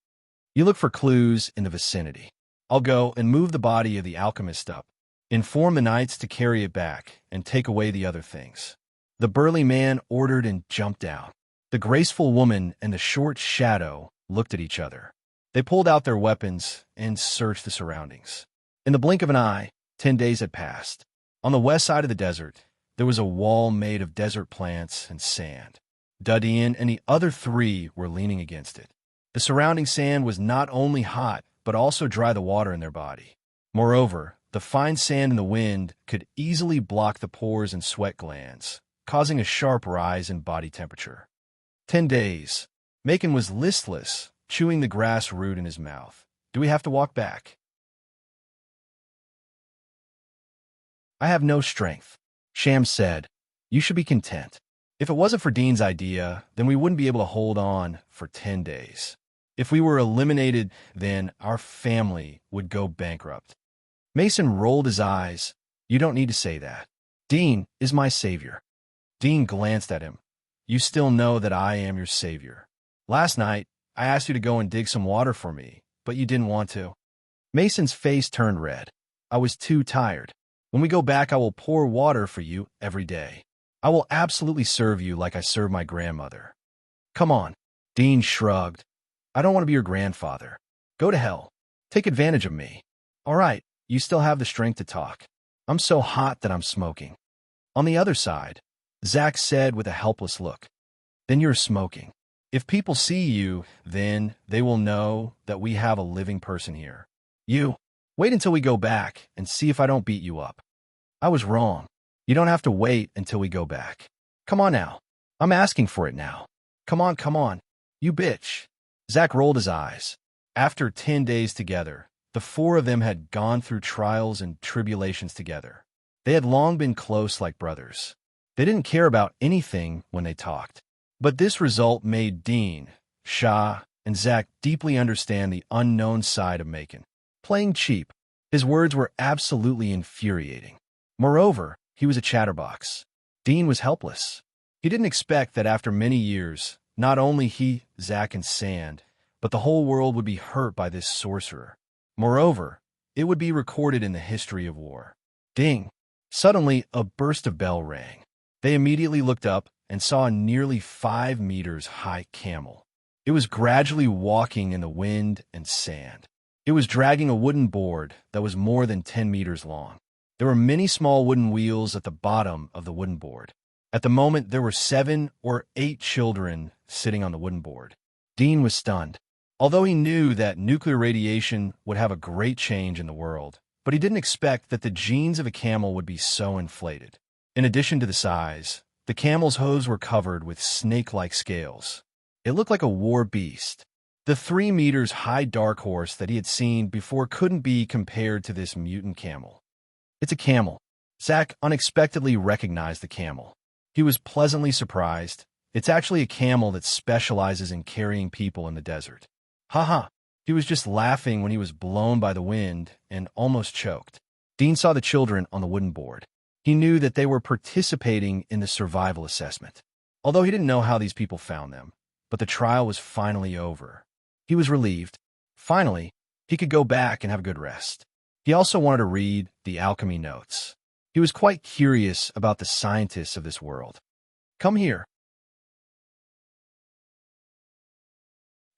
You look for clues in the vicinity. I'll go and move the body of the alchemist up. Inform the knights to carry it back and take away the other things. The burly man ordered and jumped down. The graceful woman and the short shadow looked at each other. They pulled out their weapons and searched the surroundings. In the blink of an eye, 10 days had passed. On the west side of the desert, there was a wall made of desert plants and sand. Dudeen and the other 3 were leaning against it. The surrounding sand was not only hot, but also dry the water in their body. Moreover, the fine sand in the wind could easily block the pores and sweat glands, causing a sharp rise in body temperature. 10 days. Macon was listless, chewing the grass root in his mouth. Do we have to walk back? I have no strength. Sham said. You should be content. If it wasn't for Dean's idea, then we wouldn't be able to hold on for 10 days. If we were eliminated, then our family would go bankrupt. Mason rolled his eyes. You don't need to say that. Dean is my savior. Dean glanced at him. You still know that I am your savior. Last night, I asked you to go and dig some water for me, but you didn't want to. Mason's face turned red. I was too tired. When we go back, I will pour water for you every day. I will absolutely serve you like I served my grandmother. Come on. Dean shrugged. I don't want to be your grandfather. Go to hell. Take advantage of me. All right, you still have the strength to talk. I'm so hot that I'm smoking. On the other side, Zach said with a helpless look, then you're smoking. If people see you, then they will know that we have a living person here. You, wait until we go back and see if I don't beat you up. I was wrong. You don't have to wait until we go back. Come on now. I'm asking for it now. Come on, come on. You bitch. Zach rolled his eyes. After 10 days together, the 4 of them had gone through trials and tribulations together. They had long been close like brothers. They didn't care about anything when they talked. But this result made Dean, Shah, and Zach deeply understand the unknown side of Macon. Playing cheap, his words were absolutely infuriating. Moreover, he was a chatterbox. Dean was helpless. He didn't expect that after many years, not only he, Zach, and Sand but the whole world would be hurt by this sorcerer. Moreover, it would be recorded in the history of war. Ding! Suddenly, a burst of bell rang. They immediately looked up and saw a nearly 5 meters high camel. It was gradually walking in the wind and sand. It was dragging a wooden board that was more than 10 meters long. There were many small wooden wheels at the bottom of the wooden board. At the moment, there were 7 or 8 children sitting on the wooden board. Dean was stunned. Although he knew that nuclear radiation would have a great change in the world, but he didn't expect that the genes of a camel would be so inflated. In addition to the size, the camel's hooves were covered with snake-like scales. It looked like a war beast. The 3 meters high dark horse that he had seen before couldn't be compared to this mutant camel. It's a camel. Zach unexpectedly recognized the camel. He was pleasantly surprised. It's actually a camel that specializes in carrying people in the desert. Haha. He was just laughing when he was blown by the wind and almost choked. Dean saw the children on the wooden board. He knew that they were participating in the survival assessment. Although he didn't know how these people found them, but the trial was finally over. He was relieved. Finally, he could go back and have a good rest. He also wanted to read the alchemy notes. He was quite curious about the scientists of this world. Come here.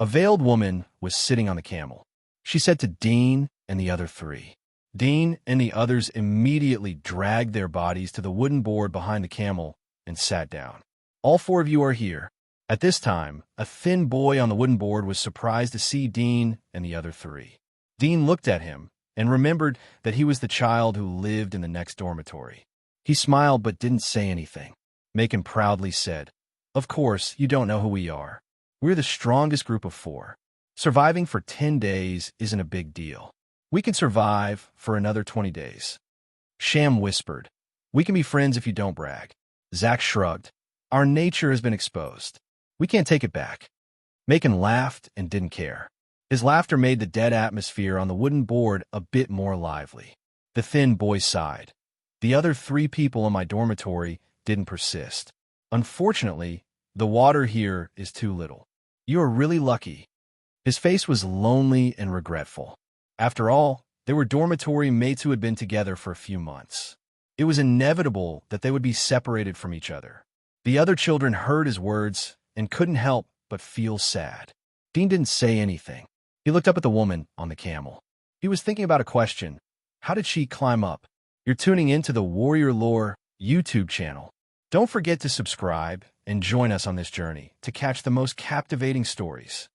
A veiled woman was sitting on the camel. She said to Dean and the other 3. Dean and the others immediately dragged their bodies to the wooden board behind the camel and sat down. All 4 of you are here. At this time, a thin boy on the wooden board was surprised to see Dean and the other 3. Dean looked at him and remembered that he was the child who lived in the next dormitory. He smiled but didn't say anything. Macon proudly said, "Of course, you don't know who we are. We're the strongest group of 4. Surviving for 10 days isn't a big deal. We can survive for another 20 days. Sham whispered, "We can be friends if you don't brag." Zach shrugged. "Our nature has been exposed. We can't take it back." Macon laughed and didn't care. His laughter made the dead atmosphere on the wooden board a bit more lively. The thin boy sighed. "The other 3 people in my dormitory didn't persist. Unfortunately, the water here is too little. You are really lucky." His face was lonely and regretful. After all, they were dormitory mates who had been together for a few months. It was inevitable that they would be separated from each other. The other children heard his words and couldn't help but feel sad. Dean didn't say anything. He looked up at the woman on the camel. He was thinking about a question. How did she climb up? You're tuning into the Warrior Lore YouTube channel. Don't forget to subscribe and join us on this journey to catch the most captivating stories.